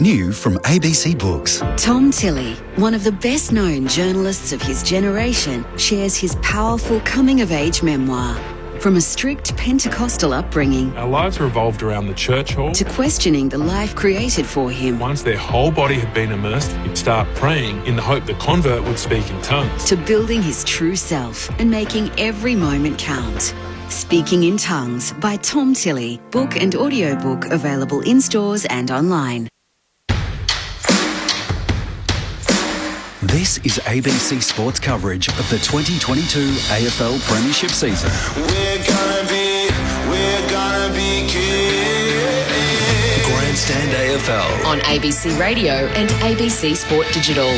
New from ABC Books. Tom Tilley, one of the best-known journalists of his generation, shares his powerful coming-of-age memoir. From a strict Pentecostal upbringing... Our lives revolved around the church hall. ...to questioning the life created for him. Once their whole body had been immersed, he'd start praying in the hope the convert would speak in tongues. To building his true self and making every moment count. Speaking in Tongues by Tom Tilley. Book and audiobook available in stores and online. This is ABC Sports coverage of the 2022 AFL Premiership season. We're gonna be kids. Grandstand AFL. On ABC Radio and ABC Sport Digital.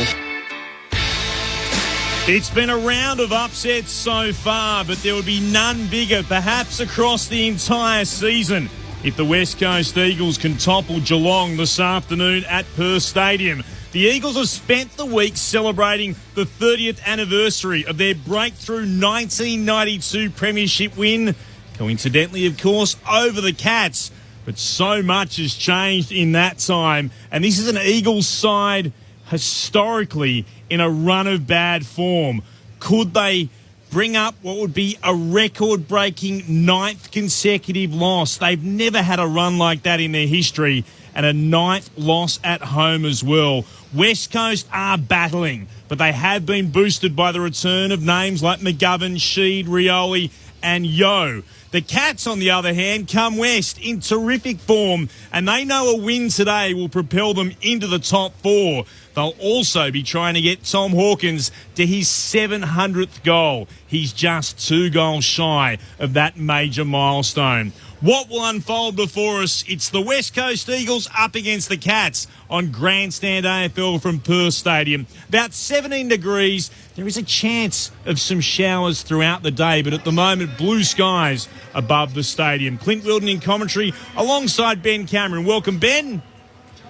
It's been a round of upsets so far, but there would be none bigger, perhaps across the entire season, if the West Coast Eagles can topple Geelong this afternoon at Perth Stadium. The Eagles have spent the week celebrating the 30th anniversary of their breakthrough 1992 premiership win. Coincidentally, of course, over the Cats. But so much has changed in that time. And this is an Eagles side historically in a run of bad form. Could they bring up what would be a record-breaking 9th consecutive loss? They've never had a run like that in their history. And a 9th loss at home as well. West Coast are battling, but they have been boosted by the return of names like McGovern, Sheed, Rioli and Yeo. The Cats, on the other hand, come west in terrific form, and they know a win today will propel them into the top 4. They'll also be trying to get Tom Hawkins to his 700th goal. He's just 2 goals shy of that major milestone. What will unfold before us? It's the West Coast Eagles up against the Cats on Grandstand AFL from Perth Stadium. About 17 degrees. There is a chance of some showers throughout the day, but at the moment, blue skies above the stadium. Clint Wilden in commentary alongside Ben Cameron. Welcome, Ben.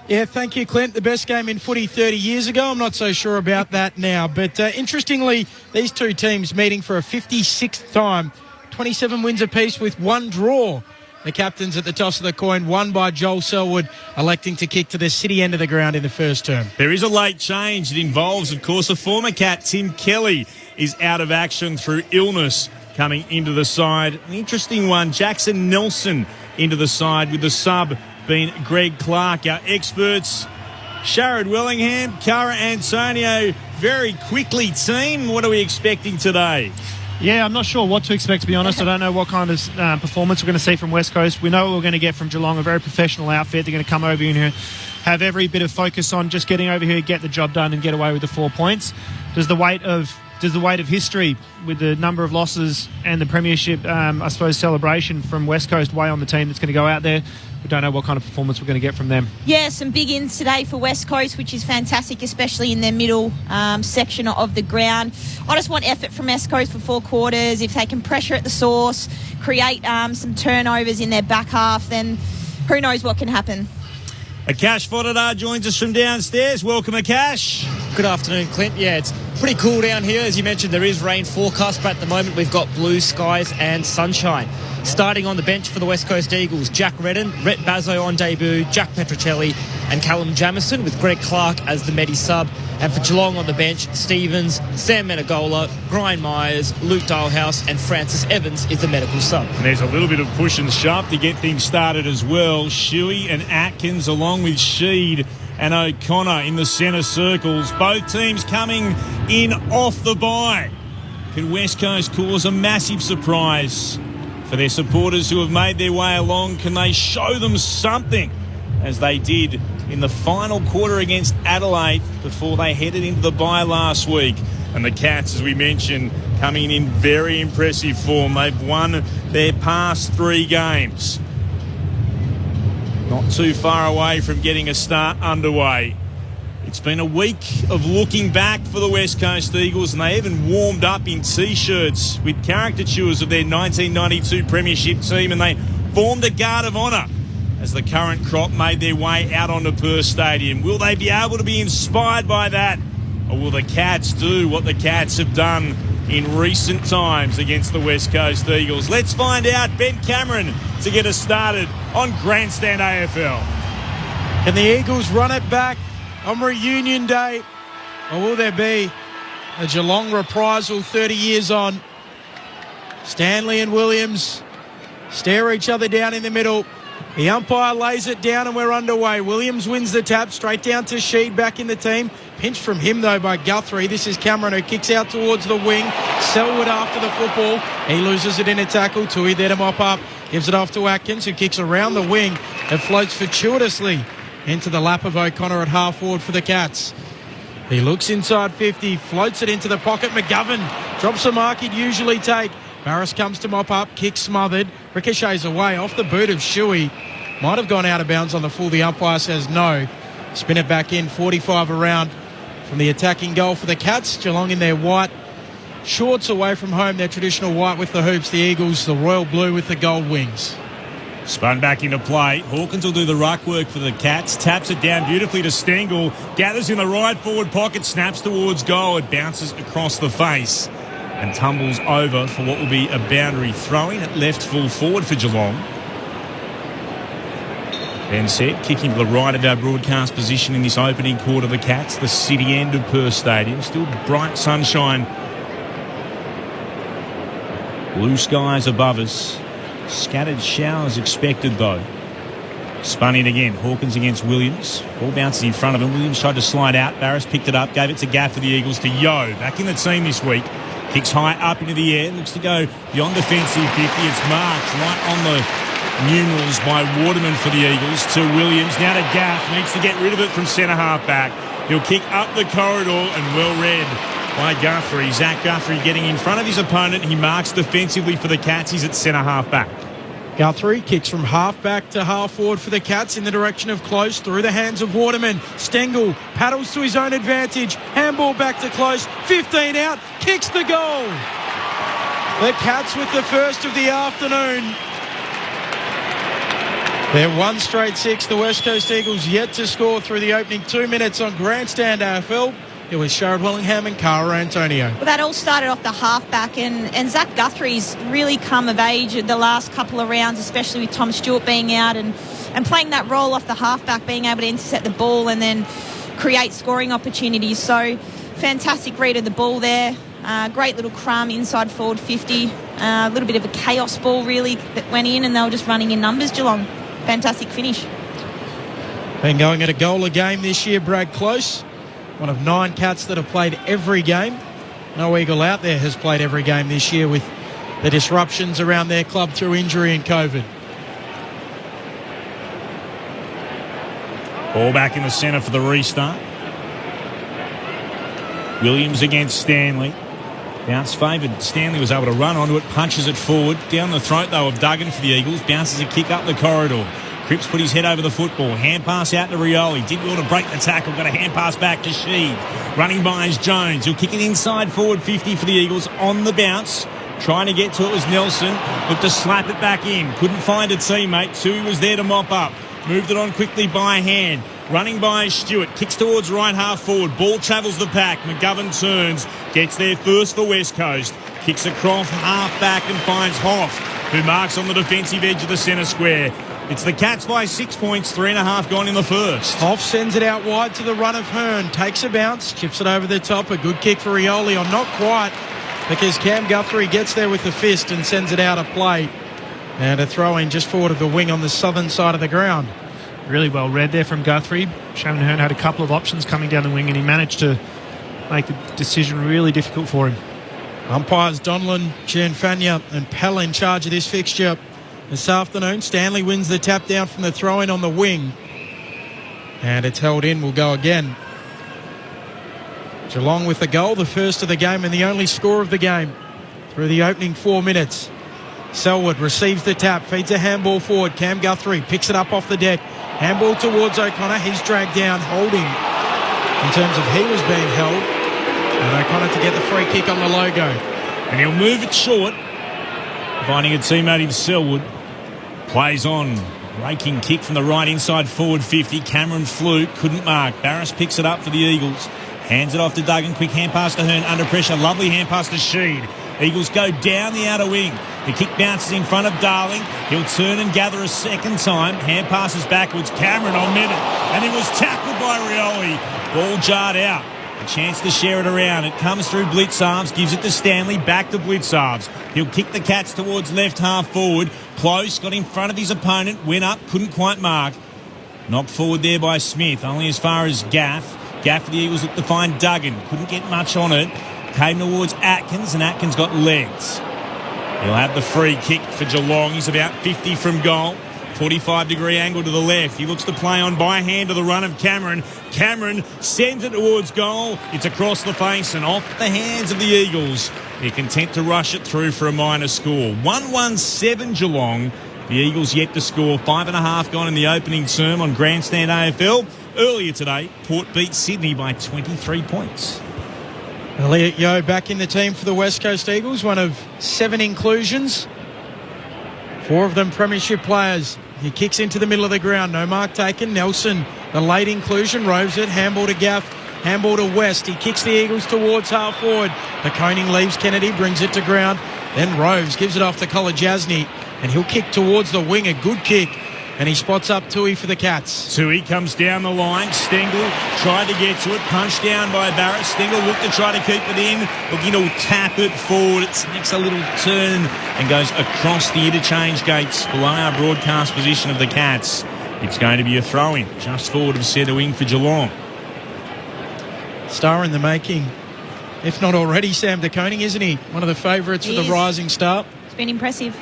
Yeah, thank you, Clint. The best game in footy 30 years ago. I'm not so sure about that now. But interestingly, these two teams meeting for a 56th time, 27 wins apiece with 1 draw. The captains at the toss of the coin, won by Joel Selwood, electing to kick to the city end of the ground in the first term. There is a late change. It involves, of course, a former Cat, Tim Kelly, is out of action through illness coming into the side. An interesting one, Jackson Nelson into the side with the sub being Greg Clark. Our experts, Sharad Wellingham, Cara Antonio, very quickly team. What are we expecting today? Yeah, I'm not sure what to expect, to be honest. I don't know what kind of performance we're going to see from West Coast. We know what we're going to get from Geelong, a very professional outfit. They're going to come over here and have every bit of focus on just getting over here, get the job done and get away with the 4 points. Does the weight of history with the number of losses and the premiership, I suppose, celebration from West Coast weigh on the team that's going to go out there? We don't know what kind of performance we're going to get from them. Yeah, some big ins today for West Coast, which is fantastic, especially in their middle section of the ground. I just want effort from West Coast for 4 quarters. If they can pressure at the source, create some turnovers in their back half, then who knows what can happen. Akash Fodadar joins us from downstairs. Welcome, Akash. Good afternoon, Clint. Yeah, it's pretty cool down here. As you mentioned, there is rain forecast, but at the moment we've got blue skies and sunshine. Starting on the bench for the West Coast Eagles, Jack Redden, Rhett Bazzo on debut, Jack Petrocelli and Callum Jamieson with Greg Clark as the Medi sub. And for Geelong on the bench, Stevens, Sam Menegola, Brian Myers, Luke Dialhouse and Francis Evans is the medical sub. And there's a little bit of push and shove to get things started as well. Shuey and Atkins along with Sheed and O'Connor in the centre circles. Both teams coming in off the bye. Can West Coast cause a massive surprise for their supporters who have made their way along? Can they show them something as they did in the final quarter against Adelaide before they headed into the bye last week? And the Cats, as we mentioned, coming in very impressive form. They've won their past 3 games. Not too far away from getting a start underway. It's been a week of looking back for the West Coast Eagles, and they even warmed up in T-shirts with caricatures of their 1992 premiership team, and they formed a guard of honour as the current crop made their way out onto Perth Stadium. Will they be able to be inspired by that, or will the Cats do what the Cats have done in recent times against the West Coast Eagles. Let's find out. Ben Cameron to get us started on Grandstand AFL. Can the Eagles run it back on reunion day? Or will there be a Geelong reprisal 30 years on? Stanley and Williams stare each other down in the middle. The umpire lays it down and we're underway. Williams wins the tap straight down to Sheed, back in the team. Pinched from him though by Guthrie. This is Cameron who kicks out towards the wing. Selwood after the football. He loses it in a tackle. Tui there to mop up. Gives it off to Atkins, who kicks around the wing. It floats fortuitously into the lap of O'Connor at half forward for the Cats. He looks inside 50, floats it into the pocket. McGovern drops a mark he'd usually take. Barris comes to mop up, kick smothered, ricochets away off the boot of Shuey. Might have gone out of bounds on the full. The umpire says no. Spin it back in, 45 around from the attacking goal for the Cats. Geelong in their white shorts away from home, their traditional white with the hoops. The Eagles, the royal blue with the gold wings. Spun back into play. Hawkins will do the ruck work for the Cats. Taps it down beautifully to Stengel. Gathers in the right forward pocket. Snaps towards goal. It bounces across the face and tumbles over for what will be a boundary throw-in at left full forward for Geelong. Ben said, kicking to the right of our broadcast position in this opening quarter of the Cats, the city end of Perth Stadium. Still bright sunshine. Blue skies above us. Scattered showers expected though. Spun in again. Hawkins against Williams. Ball bounces in front of him. Williams tried to slide out. Barris picked it up. Gave it to Gaff for the Eagles to Yo. Back in the team this week. Kicks high up into the air. Looks to go beyond defensive 50. It's marked right on the numerals by Waterman for the Eagles to Williams. Now to Gaff. Needs to get rid of it from centre half back. He'll kick up the corridor and well read by Guthrie. Zach Guthrie getting in front of his opponent. He marks defensively for the Cats. He's at centre half back. Guthrie kicks from half back to half forward for the Cats in the direction of Close, through the hands of Waterman. Stengel paddles to his own advantage. Handball back to Close. 15 out. Kicks the goal. The Cats with the first of the afternoon. They're one straight six. The West Coast Eagles yet to score through the opening 2 minutes on Grandstand AFL. It was Sherrod Wellingham and Cara Antonio. Well, that all started off the halfback, and Zach Guthrie's really come of age the last couple of rounds, especially with Tom Stewart being out and playing that role off the halfback, being able to intercept the ball and then create scoring opportunities. So, fantastic read of the ball there. Great little crumb inside forward 50. A little bit of a chaos ball, really, that went in, and they were just running in numbers, Geelong. Fantastic finish. Been going at a goal a game this year, Brad Close. One of 9 Cats that have played every game. No Eagle out there has played every game this year with the disruptions around their club through injury and COVID. Ball back in the centre for the restart. Williams against Stanley. Bounce favoured. Stanley was able to run onto it, punches it forward. Down the throat, though, of Duggan for the Eagles. Bounces a kick up the corridor. Cripps put his head over the football. Hand pass out to Rioli. Did well to break the tackle. Got a hand pass back to Sheed. Running by is Jones. He'll kick it inside forward 50 for the Eagles on the bounce. Trying to get to it was Nelson. Looked to slap it back in. Couldn't find a teammate. Tui was there to mop up. Moved it on quickly by hand. Running by Stewart. Kicks towards right half forward. Ball travels the pack. McGovern turns. Gets there first for West Coast. Kicks across half back and finds Hoff, who marks on the defensive edge of the centre square. It's the Cats by 6 points, 3.5 gone in the first. Hoff sends it out wide to the run of Hearn. Takes a bounce, chips it over the top. A good kick for Rioli, or not quite, because Cam Guthrie gets there with the fist and sends it out of play. And a throw in just forward of the wing on the southern side of the ground. Really well read there from Guthrie. Shannon Hearn had a couple of options coming down the wing, and he managed to make the decision really difficult for him. Umpires Donlan, Gianfagna and Pell in charge of this fixture this afternoon. Stanley wins the tap down from the throw-in on the wing. And it's held in. Will go again. Geelong with the goal, the first of the game and the only score of the game through the opening 4 minutes. Selwood receives the tap, feeds a handball forward. Cam Guthrie picks it up off the deck. Handball towards O'Connor. He's dragged down, holding in terms of he was being held. And O'Connor to get the free kick on the logo. And he'll move it short, finding a teammate in Selwood. Plays on. Raking kick from the right inside forward 50. Cameron flew, couldn't mark. Barris picks it up for the Eagles. Hands it off to Duggan. Quick hand pass to Hearn under pressure. Lovely hand pass to Sheed. Eagles go down the outer wing. The kick bounces in front of Darling. He'll turn and gather a second time. Hand passes backwards. Cameron on minute. And he was tackled by Rioli. Ball jarred out. A chance to share it around. It comes through Blitzarves. Gives it to Stanley. Back to Blitzarves. He'll kick the Cats towards left half forward. Close. Got in front of his opponent. Went up. Couldn't quite mark. Knocked forward there by Smith. Only as far as Gaff. Gaff for the Eagles looked to find Duggan. Couldn't get much on it. Came towards Atkins, and Atkins got legs. He'll have the free kick for Geelong. He's about 50 from goal. 45-degree angle to the left. He looks to play on by hand to the run of Cameron. Cameron sends it towards goal. It's across the face and off the hands of the Eagles. They're content to rush it through for a minor score. 1-1-7 Geelong. The Eagles yet to score. 5.5 gone in the opening term on Grandstand AFL. Earlier today, Port beat Sydney by 23 points. Elliot Yeo back in the team for the West Coast Eagles, one of 7 inclusions. 4 of them premiership players. He kicks into the middle of the ground. No mark taken. Nelson, the late inclusion, roves it. Handball to Gaff. Handball to West. He kicks the Eagles towards half forward. The Koning leaves Kennedy, brings it to ground. Then Roves gives it off to Kolajasny. And he'll kick towards the wing. A good kick. And he spots up Tui for the Cats. Tui comes down the line. Stengel tried to get to it. Punched down by Barrett. Stengel looked to try to keep it in. Looking to tap it forward. It sneaks a little turn and goes across the interchange gates below our broadcast position of the Cats. It's going to be a throw-in just forward of centre wing for Geelong. Star in the making. If not already, Sam De Koning, isn't he? One of the favourites for the rising star. It's been impressive.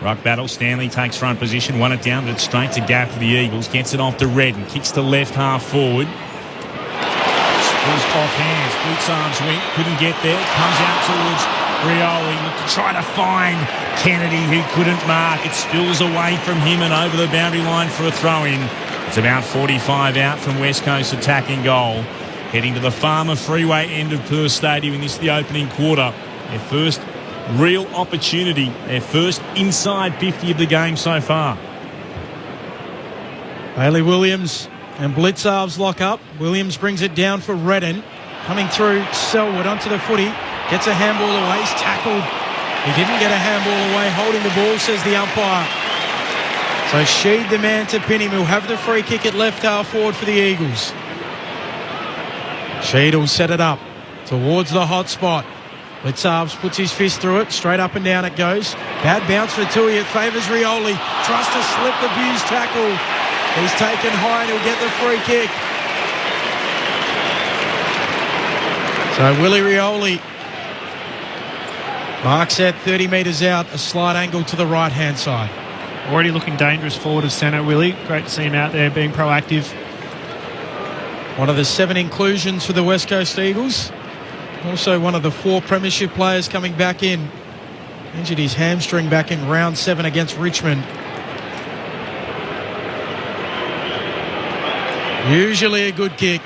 Ruck battle. Stanley takes front position. Won it down, but straight to Gaff for the Eagles. Gets it off to Redden. Kicks to left half forward. Spills off hands. Blitzarves went. Couldn't get there. Comes out towards Rioli. Looked to try to find Kennedy, who couldn't mark. It spills away from him and over the boundary line for a throw-in. It's about 45 out from West Coast attacking goal. Heading to the Farmer Freeway end of Perth Stadium in this the opening quarter. Their first real opportunity. Their first inside 50 of the game so far. Bailey Williams and Blitzarves lock up. Williams brings it down for Redden. Coming through Selwood onto the footy. Gets a handball away. He's tackled. He didn't get a handball away. Holding the ball, says the umpire. So Sheed, the man to pin him. He'll have the free kick at left half forward for the Eagles. Sheed will set it up towards the hot spot. Blitzarves puts his fist through it. Straight up and down it goes. Bad bounce for Tui. It favours Rioli. Tries to slip the Buse tackle. He's taken high and he'll get the free kick. So Willie Rioli marks at 30 metres out. A slight angle to the right-hand side. Already looking dangerous forward of centre, Willie. Great to see him out there being proactive. One of the 7 inclusions for the West Coast Eagles. Also one of the 4 premiership players coming back in. Injured his hamstring back in round 7 against Richmond. Usually a good kick.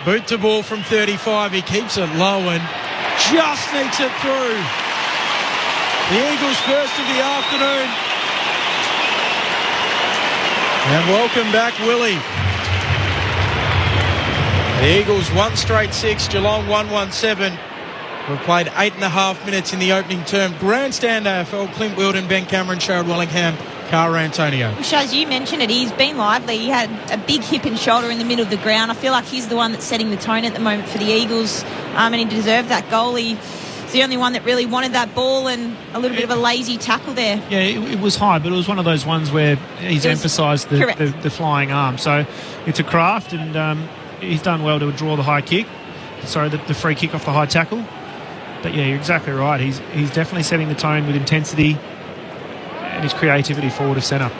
Boot to ball from 35. He keeps it low and just sneaks it through. The Eagles' first of the afternoon. And welcome back, Willie. The Eagles 1 straight 6, Geelong 1-1-7. We've played 8.5 minutes in the opening term. Grandstand AFL, Clint Wilden, Ben Cameron, Sherrod Wellingham, Cara Antonio. As you mentioned it, he's been lively. He had a big hip and shoulder in the middle of the ground. I feel like he's the one that's setting the tone at the moment for the Eagles, and he deserved that goal. He's the only one that really wanted that ball, and a little bit of a lazy tackle there. Yeah, it was high, but it was one of those ones where he's emphasised the flying arm. So it's a craft, and he's done well to draw the high kick. Sorry, the free kick off the high tackle. But yeah, you're exactly right. He's definitely setting the tone with intensity and his creativity forward of centre.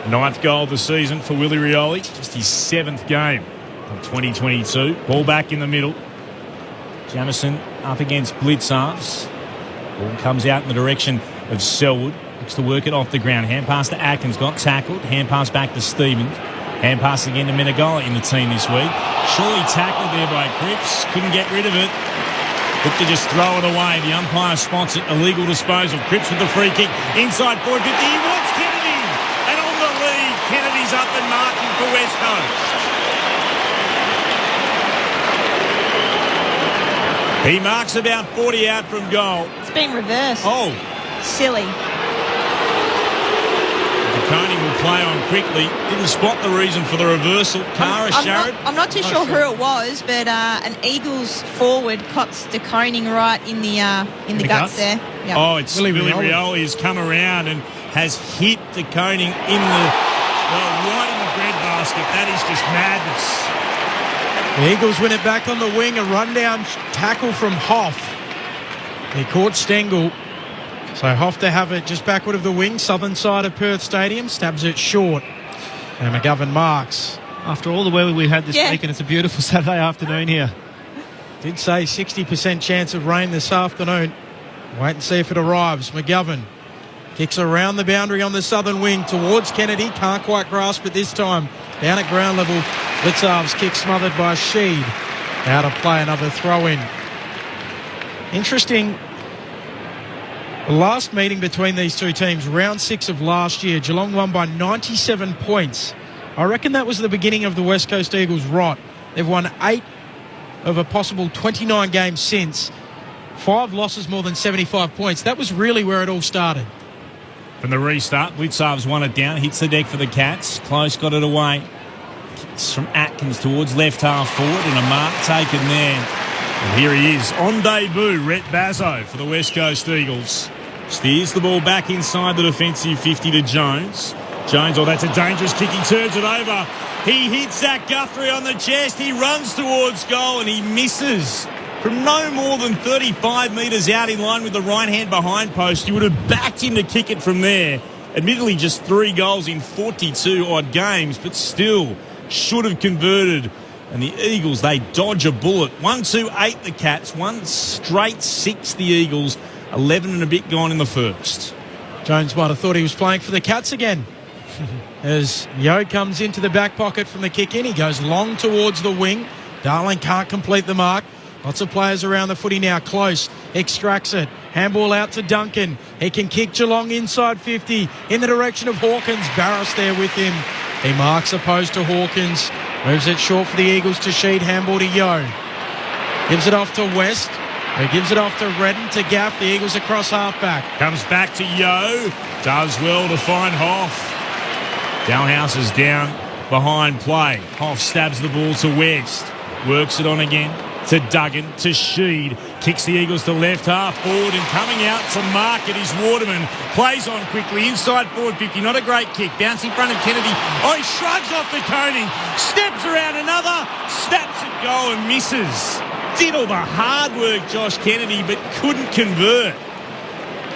9th goal of the season for Willie Rioli. Just his 7th game of 2022. Ball back in the middle. Jamison up against Blitzarves. Ball comes out in the direction of Selwood. Looks to work it off the ground. Hand pass to Atkins. Got tackled. Hand pass back to Stevens. Hand pass again to Menegola in the team this week. Surely tackled there by Cripps. Couldn't get rid of it. Looked to just throw it away. The umpire spots it. Illegal disposal. Cripps with the free kick. Inside 450. He wants Kennedy. And on the lead, Kennedy's up and marking for West Coast. He marks about 40 out from goal. It's been reversed. Oh. Silly. Koning will play on quickly. Didn't spot the reason for the reversal. Sharrod. I'm not too sure who it was, but an Eagles forward cops De Koning right in the guts there. Yep. Oh, it's Willie Rioli has come around and has hit De Koning right in the breadbasket. That is just madness. The Eagles win it back on the wing. A rundown tackle from Hoff. He caught Stengel. So Hoff to have it just backward of the wing, southern side of Perth Stadium, stabs it short. And McGovern marks. After all the weather we've had this week, and it's a beautiful Saturday afternoon here. Did say 60% chance of rain this afternoon. Wait and see if it arrives. McGovern kicks around the boundary on the southern wing towards Kennedy. Can't quite grasp it this time. Down at ground level, Blitzarv's kick smothered by Sheed. Out of play, another throw-in. Interesting. The last meeting between these two teams, round 6 of last year, Geelong won by 97 points. I reckon that was the beginning of the West Coast Eagles' rot. They've won 8 of a possible 29 games since. 5 losses, more than 75 points. That was really where it all started. From the restart, Blitzarv's won it down, hits the deck for the Cats. Close got it away. Kicks from Atkins towards left half forward and a mark taken there. And here he is, on debut, Rhett Bazzo for the West Coast Eagles. Steers the ball back inside the defensive 50 to Jones. Jones, that's a dangerous kick. He turns it over. He hits Zach Guthrie on the chest. He runs towards goal and he misses. From no more than 35 metres out in line with the right hand behind post, you would have backed him to kick it from there. Admittedly, just 3 goals in 42 odd games, but still should have converted. And the Eagles, they dodge a bullet. 1-2-8 the Cats, 1 straight 6 the Eagles, 11 and a bit gone in the first. Jones might have thought he was playing for the Cats again. As Yo comes into the back pocket from the kick in, he goes long towards the wing. Darling can't complete the mark. Lots of players around the footy now. Close. Extracts it. Handball out to Duncan. He can kick Geelong inside 50 in the direction of Hawkins. Barras there with him. He marks opposed to Hawkins. Moves it short for the Eagles to Sheed. Handball to Yo. Gives it off to West. He gives it off to Redden to Gaff. The Eagles across halfback. Comes back to Yo. Does well to find Hoff. Dalhouse is down behind play. Hoff stabs the ball to West. Works it on again to Duggan, to Sheed. Kicks the Eagles to left half forward and coming out to mark it is Waterman. Plays on quickly inside forward 50. Not a great kick. Bounce in front of Kennedy. Oh, he shrugs off the Koning. Steps around another. Snaps at goal and misses. Did all the hard work, Josh Kennedy, but couldn't convert.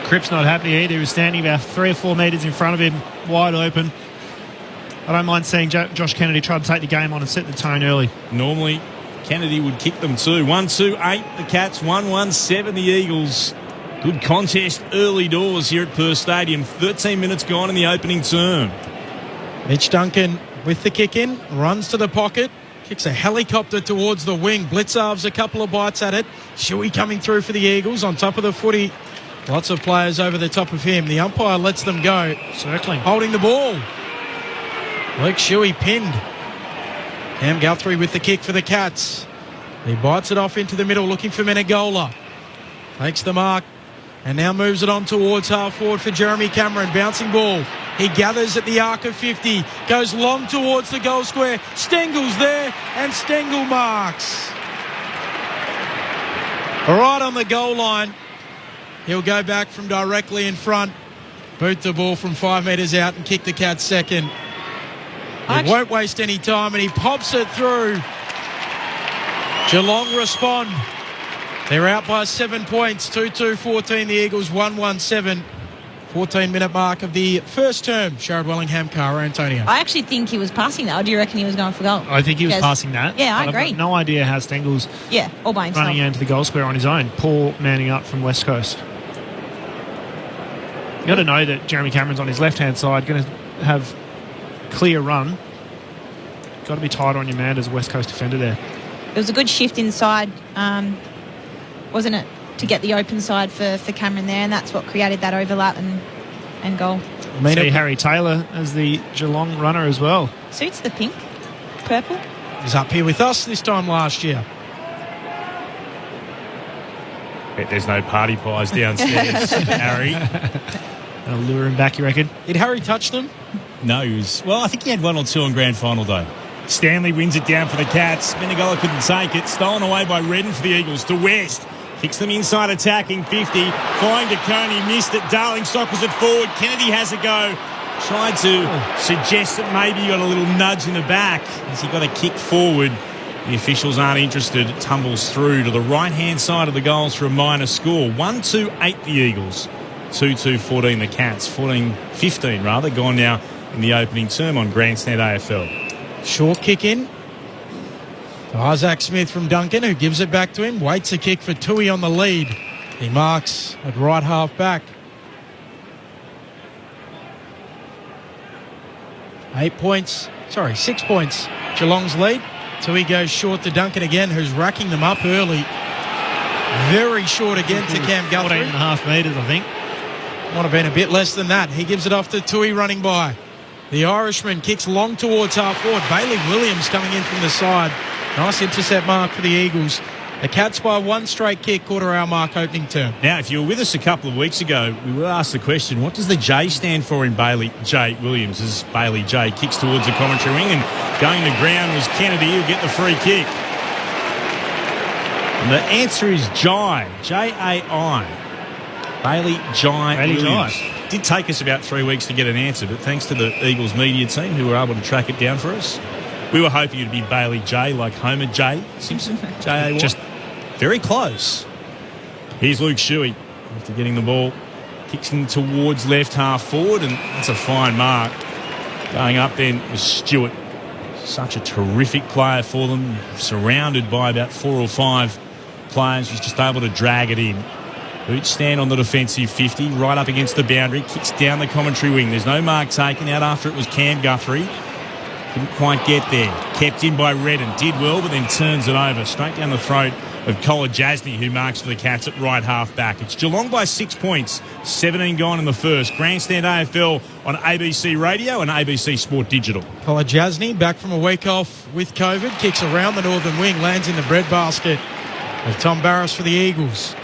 Cripps not happy either. He was standing about 3 or 4 metres in front of him, wide open. I don't mind seeing Josh Kennedy try to take the game on and set the tone early. Normally, Kennedy would kick them too. 1-2-8 the Cats, 1-1-7 the Eagles. Good contest early doors here at Perth Stadium. 13 minutes gone in the opening term. Mitch Duncan with the kick in, runs to the pocket, kicks a helicopter towards the wing. Blitzarv's a couple of bites at it. Shuey coming through for the Eagles on top of the footy. Lots of players over the top of him. The umpire lets them go. Circling. Holding the ball. Luke Shuey pinned. Cam Guthrie with the kick for the Cats. He bites it off into the middle looking for Menegola. Takes the mark and now moves it on towards half forward for Jeremy Cameron. Bouncing ball. He gathers at the arc of 50. Goes long towards the goal square. Stengel's there and Stengel marks. Right on the goal line. He'll go back from directly in front. Boot the ball from 5 metres out and kick the Cats second. He won't waste any time and he pops it through. Geelong respond. They're out by 7 points. 2-2-14 the Eagles, 1-1-7. 14-minute mark of the first term. Sharrod Wellingham, Cara Antonio. I actually think he was passing that. Or do you reckon he was going for goal? I think he was passing that. Yeah, I agree. I've got no idea how Stengel's all by himself. running into the goal square on his own. Poor manning up from West Coast. You got to know that Jeremy Cameron's on his left-hand side, going to have clear run. Got to be tighter on your man as a West Coast defender there. It was a good shift inside, wasn't it, to get the open side for Cameron there, and that's what created that overlap and goal. See Harry Taylor as the Geelong runner as well. Suits the pink, purple. He was up here with us this time last year. Bet there's no party pies downstairs, Harry. That'll lure him back, you reckon? Did Harry touch them? No, I think he had one or two on grand final day. Stanley wins it down for the Cats. Menegola couldn't take it. Stolen away by Redden for the Eagles to West. Kicks them inside attacking 50. Flying to Coney, missed it. Darling sockles it forward. Kennedy has a go. Tried to suggest that maybe he got a little nudge in the back as he got a kick forward. The officials aren't interested. It tumbles through to the right-hand side of the goals for a minor score. 1-2-8 the Eagles. 2-2-14 the Cats. 14-15 rather. Gone now in the opening term on Grandstand AFL. Short kick in. To Isaac Smith from Duncan, who gives it back to him. Waits a kick for Tui on the lead. He marks at right half back. 6 points. Geelong's lead. Tui goes short to Duncan again, who's racking them up early. Very short again to Cam Guthrie. 14.5 metres, I think. Might have been a bit less than that. He gives it off to Tui running by. The Irishman kicks long towards half forward. Bailey Williams coming in from the side. Nice intercept mark for the Eagles. The Cats by one straight kick, quarter-hour mark opening term. Now, if you were with us a couple of weeks ago, we were asked the question, what does the J stand for in Bailey J Williams? As Bailey J kicks towards the commentary wing, and going to ground was Kennedy, who'll get the free kick. And the answer is Jai, J-A-I. Bailey Jai Williams. Did take us about 3 weeks to get an answer, but thanks to the Eagles media team who were able to track it down for us. We were hoping it'd be Bailey J, like Homer J Simpson, J-A-Y. Just very close. Here's Luke Shuey after getting the ball. Kicks in towards left half forward, and that's a fine mark. Going up then was Stewart. Such a terrific player for them. Surrounded by about 4 or 5 players. Was just able to drag it in. Boots stand on the defensive 50, right up against the boundary. Kicks down the commentary wing. There's no mark taken. Out after it was Cam Guthrie. Couldn't quite get there. Kept in by Redden. Did well, but then turns it over. Straight down the throat of Colin Jasny, who marks for the Cats at right half back. It's Geelong by 6 points. 17 gone in the first. Grandstand AFL on ABC Radio and ABC Sport Digital. Colin Jasny back from a week off with COVID. Kicks around the northern wing. Lands in the breadbasket of Tom Barras for the Eagles.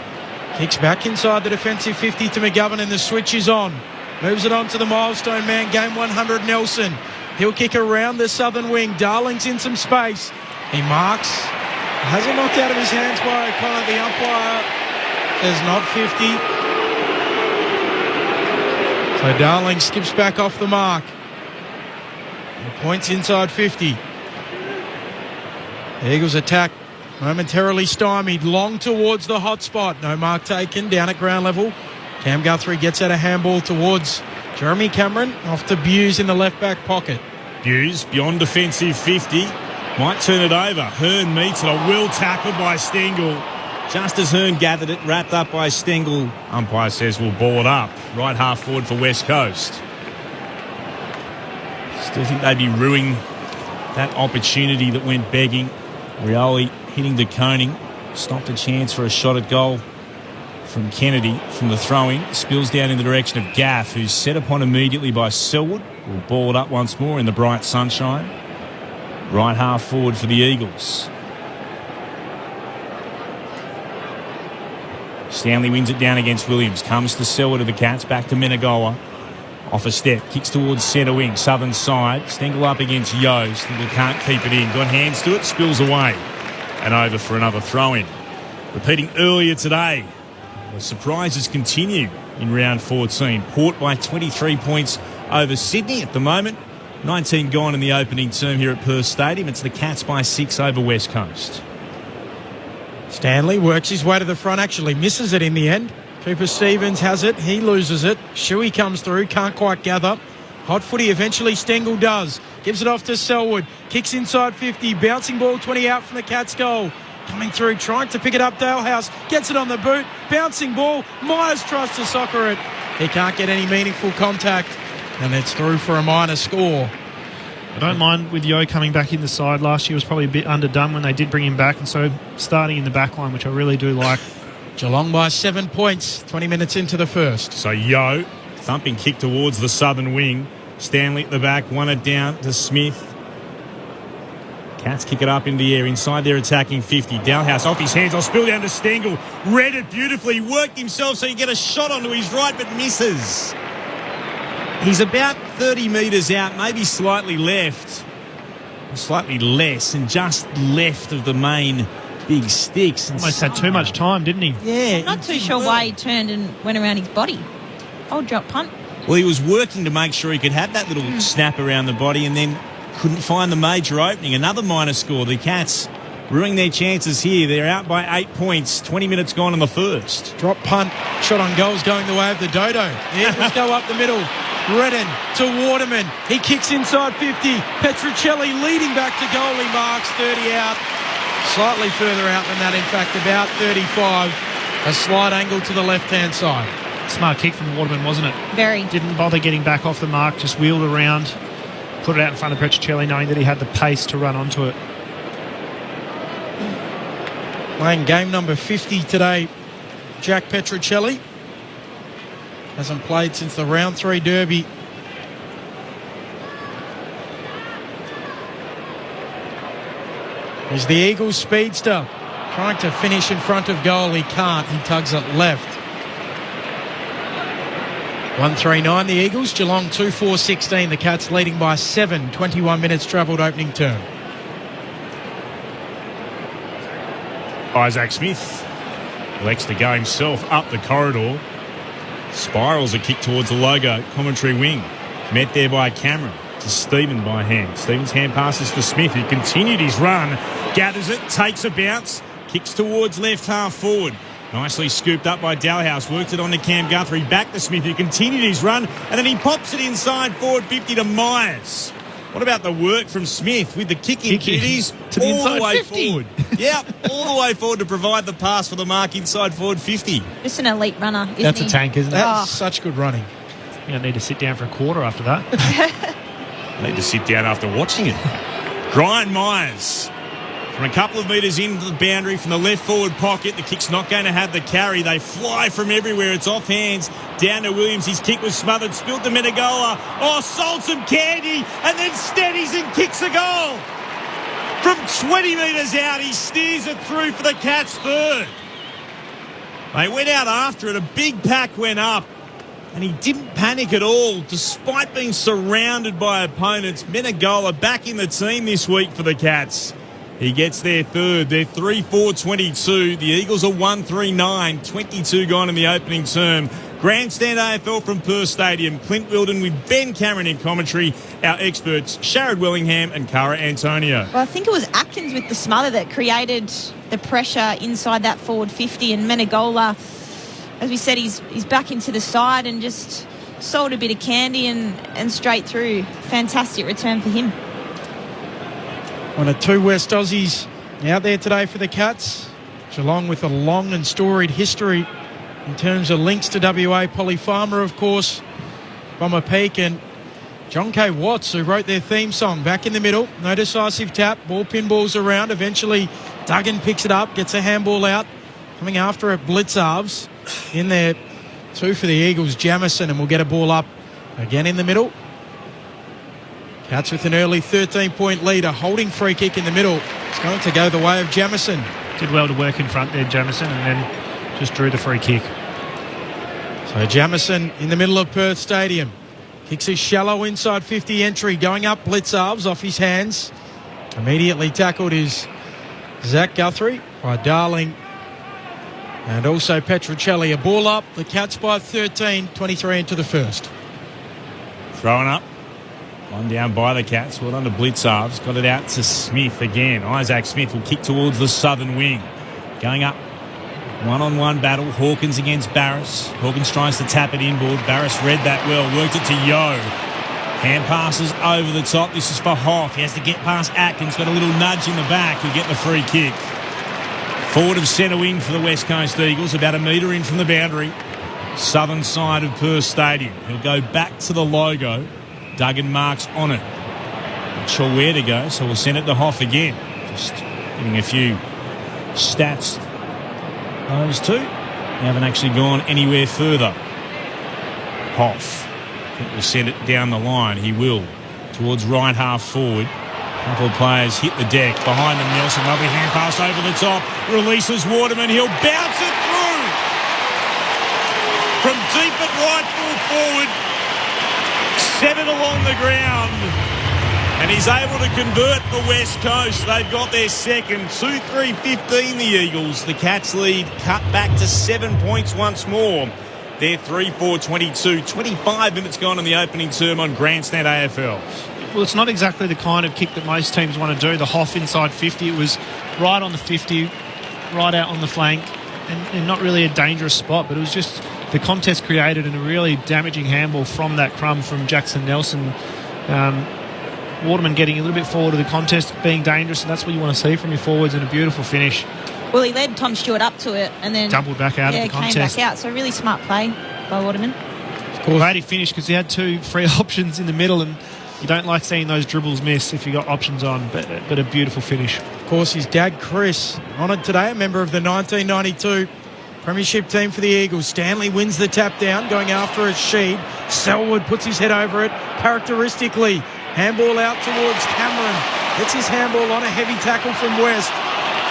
Kicks back inside the defensive 50 to McGovern, and the switch is on. Moves it on to the milestone man, game 100, Nelson. He'll kick around the southern wing. Darling's in some space. He marks. Has it knocked out of his hands by O'Connor. The umpire says not 50. So Darling skips back off the mark. The points inside 50. The Eagles attack. Momentarily stymied, long towards the hot spot. No mark taken, down at ground level. Cam Guthrie gets out a handball towards Jeremy Cameron, off to Buse in the left back pocket. Buse beyond defensive 50. Might turn it over. Hearn meets it. A well tackled by Stengel. Just as Hearn gathered it, wrapped up by Stengel. Umpire says we'll ball it up. Right half forward for West Coast. Still think they'd be ruining that opportunity that went begging. Rioli hitting to Koning. Stopped a chance for a shot at goal from Kennedy from the throw-in. Spills down in the direction of Gaff, who's set upon immediately by Selwood. Will ball it up once more in the bright sunshine. Right half forward for the Eagles. Stanley wins it down against Williams. Comes to Selwood of the Cats. Back to Menegola. Off a step. Kicks towards centre wing. Southern side. Stengel up against Yo. Stengel can't keep it in. Got hands to it. Spills away. And over for another throw-in. Repeating earlier today. The surprises continue in round 14. Port by 23 points over Sydney at the moment. 19 gone in the opening term here at Perth Stadium. It's the Cats by 6 over West Coast. Stanley works his way to the front, actually misses it in the end. Cooper Stevens has it, he loses it. Shuey comes through, can't quite gather. Hot footy, eventually Stengel does. Gives it off to Selwood, kicks inside 50, bouncing ball 20 out from the Cats' goal. Coming through, trying to pick it up, Dalehouse gets it on the boot, bouncing ball, Myers tries to soccer it. He can't get any meaningful contact, and it's through for a minor score. I don't mind with Yo coming back in the side. Last year was probably a bit underdone when they did bring him back, and so starting in the back line, which I really do like. Geelong by 7 points, 20 minutes into the first. So Yo, thumping kick towards the southern wing. Stanley at the back, won it down to Smith. Cats kick it up in the air inside their attacking 50. Dalhouse off his hands. I'll spill down to Stengel. Read it beautifully. Worked himself so he get a shot onto his right but misses. He's about 30 metres out, maybe slightly left. Slightly less and just left of the main big sticks. Almost had too much time, didn't he? Yeah. I'm not too sure why he turned and went around his body. Old drop punt. Well, he was working to make sure he could have that little snap around the body and then couldn't find the major opening. Another minor score. The Cats ruining their chances here. They're out by 8 points. 20 minutes gone in the first. Drop punt, shot on goals going the way of the Dodo. The Eagles go up the middle. Redden to Waterman. He kicks inside 50. Petruccelli leading back to goal. He marks 30 out. Slightly further out than that, in fact, about 35. A slight angle to the left-hand side. Smart kick from Waterman, wasn't it? Very. Didn't bother getting back off the mark, just wheeled around, put it out in front of Petruccelli, knowing that he had the pace to run onto it. Playing game number 50 today, Jack Petruccelli. Hasn't played since the round 3 derby. Here's the Eagles speedster trying to finish in front of goal. He can't. He tugs it left. 1-3-9 the Eagles. Geelong 2-4-16. The Cats leading by 7. 21 minutes travelled opening term. Isaac Smith elects to go himself up the corridor. Spirals a kick towards the logo. Commentary wing. Met there by Cameron. To Stephen by hand. Stephen's hand passes for Smith, who continued his run. Gathers it. Takes a bounce. Kicks towards left half forward. Nicely scooped up by Dalhouse. Worked it on to Cam Guthrie. Back to Smith, who continued his run. And then he pops it inside forward 50 to Myers. What about the work from Smith with the kicking kiddies to the inside all the way 50. forward? Yeah, all the way forward to provide the pass for the mark inside forward 50. Just an elite runner, isn't That's he? a tank, isn't it? That's such good running. You don't need to sit down for a quarter after that. I need to sit down after watching it. Brian Myers. From a couple of metres into the boundary from the left forward pocket, the kick's not going to have the carry. They fly from everywhere. It's off hands. Down to Williams. His kick was smothered. Spilled to Menegola. Oh, sold some candy and then steadies and kicks a goal. From 20 metres out, he steers it through for the Cats' third. They went out after it. A big pack went up. And he didn't panic at all, despite being surrounded by opponents. Menegola back in the team this week for the Cats. He gets their third. They're 3-4-22. The Eagles are 1-3-9. 22 gone in the opening term. Grandstand AFL from Perth Stadium. Clint Wilden with Ben Cameron in commentary. Our experts, Sharad Wellingham and Cara Antonio. Well, I think it was Atkins with the smother that created the pressure inside that forward 50. And Menegola, as we said, he's back into the side and just sold a bit of candy and straight through. Fantastic return for him. One of 2 West Aussies out there today for the Cats. Geelong with a long and storied history in terms of links to WA. Polly Farmer, of course, Bomber Peak, and John K. Watts, who wrote their theme song. Back in the middle, no decisive tap, ball pinballs around. Eventually, Duggan picks it up, gets a handball out. Coming after it, Blitzarves. In there, 2 for the Eagles, Jamison, and we'll get a ball up again in the middle. Cats with an early 13-point lead, a holding free kick in the middle. It's going to go the way of Jamison. Did well to work in front there, Jamison, and then just drew the free kick. So Jamison in the middle of Perth Stadium. Kicks his shallow inside 50 entry, going up Blitzarves off his hands. Immediately tackled is Zach Guthrie by Darling and also Petruccelli. A ball up, the Cats by 13, 23 into the first. Throwing up. One down by the Cats. Well done to Blitzarves. Got it out to Smith again. Isaac Smith will kick towards the southern wing. Going up. One-on-one battle. Hawkins against Barris. Hawkins tries to tap it inboard. Barris read that well. Worked it to Yo. Hand passes over the top. This is for Hoff. He has to get past Atkins. Got a little nudge in the back. He'll get the free kick. Forward of centre wing for the West Coast Eagles. About a metre in from the boundary. Southern side of Perth Stadium. He'll go back to the logo. Duggan marks on it. Not sure where to go, so we'll send it to Hoff again. Just giving a few stats. Those 2 haven't actually gone anywhere further. Hoff. I think we'll send it down the line. He will. Towards right half forward. Couple of players hit the deck. Behind them, Nelson. Lovely hand pass over the top. Releases Waterman. He'll bounce it through. From deep at right full forward. 7 along the ground. And he's able to convert the West Coast. They've got their second. 2-3-15 the Eagles. The Cats lead cut back to 7 points once more. They're 3-4-22. 25 minutes gone in the opening term on Grandstand AFL. Well, it's not exactly the kind of kick that most teams want to do. The Hoff inside 50, it was right on the 50, right out on the flank, and not really a dangerous spot, but it was just the contest created and a really damaging handball from that crumb from Jackson Nelson. Waterman getting a little bit forward of the contest, being dangerous, and that's what you want to see from your forwards, and a beautiful finish. Well, he led Tom Stewart up to it and then doubled back out of the contest. Came back out, so really smart play by Waterman. Glad he finished because he had 2 free options in the middle, and you don't like seeing those dribbles miss if you got options on, but a beautiful finish. Of course, his dad, Chris, honoured today, a member of the 1992 Premiership team for the Eagles. Stanley wins the tap down, going after a Sheed. Selwood puts his head over it, characteristically. Handball out towards Cameron. Gets his handball on, a heavy tackle from West.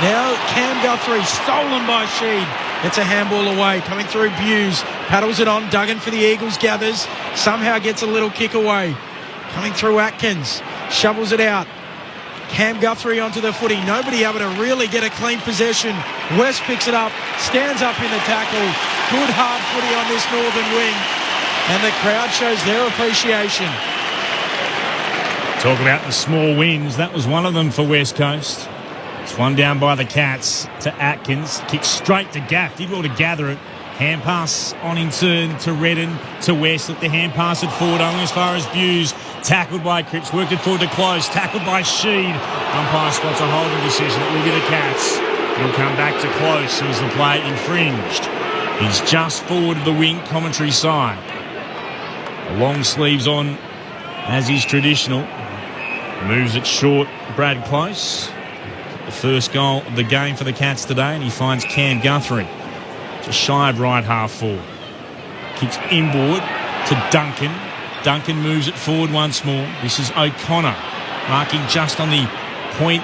Now Cam Guthrie, stolen by Sheed. Gets a handball away, coming through Buse. Paddles it on, Duggan for the Eagles, gathers. Somehow gets a little kick away. Coming through Atkins, shovels it out. Cam Guthrie onto the footy. Nobody able to really get a clean possession. West picks it up, stands up in the tackle. Good hard footy on this northern wing. And the crowd shows their appreciation. Talk about the small wins. That was one of them for West Coast. It's one down by the Cats to Atkins. Kicks straight to Gaff. Did well to gather it. Hand pass on in turn to Redden, to West. Let the hand pass it forward only as far as Buse. Tackled by Cripps. Worked it forward to Close. Tackled by Sheed. Umpire spots a holding decision. It will be the Cats. He'll come back to Close as the play infringed. He's just forward of the wing commentary side. The long sleeves on as is traditional. Moves it short, Brad Close. The first goal of the game for the Cats today, and he finds Cam Guthrie just shy of right half forward. Kicks inboard to Duncan. Duncan moves it forward once more. This is O'Connor marking just on the point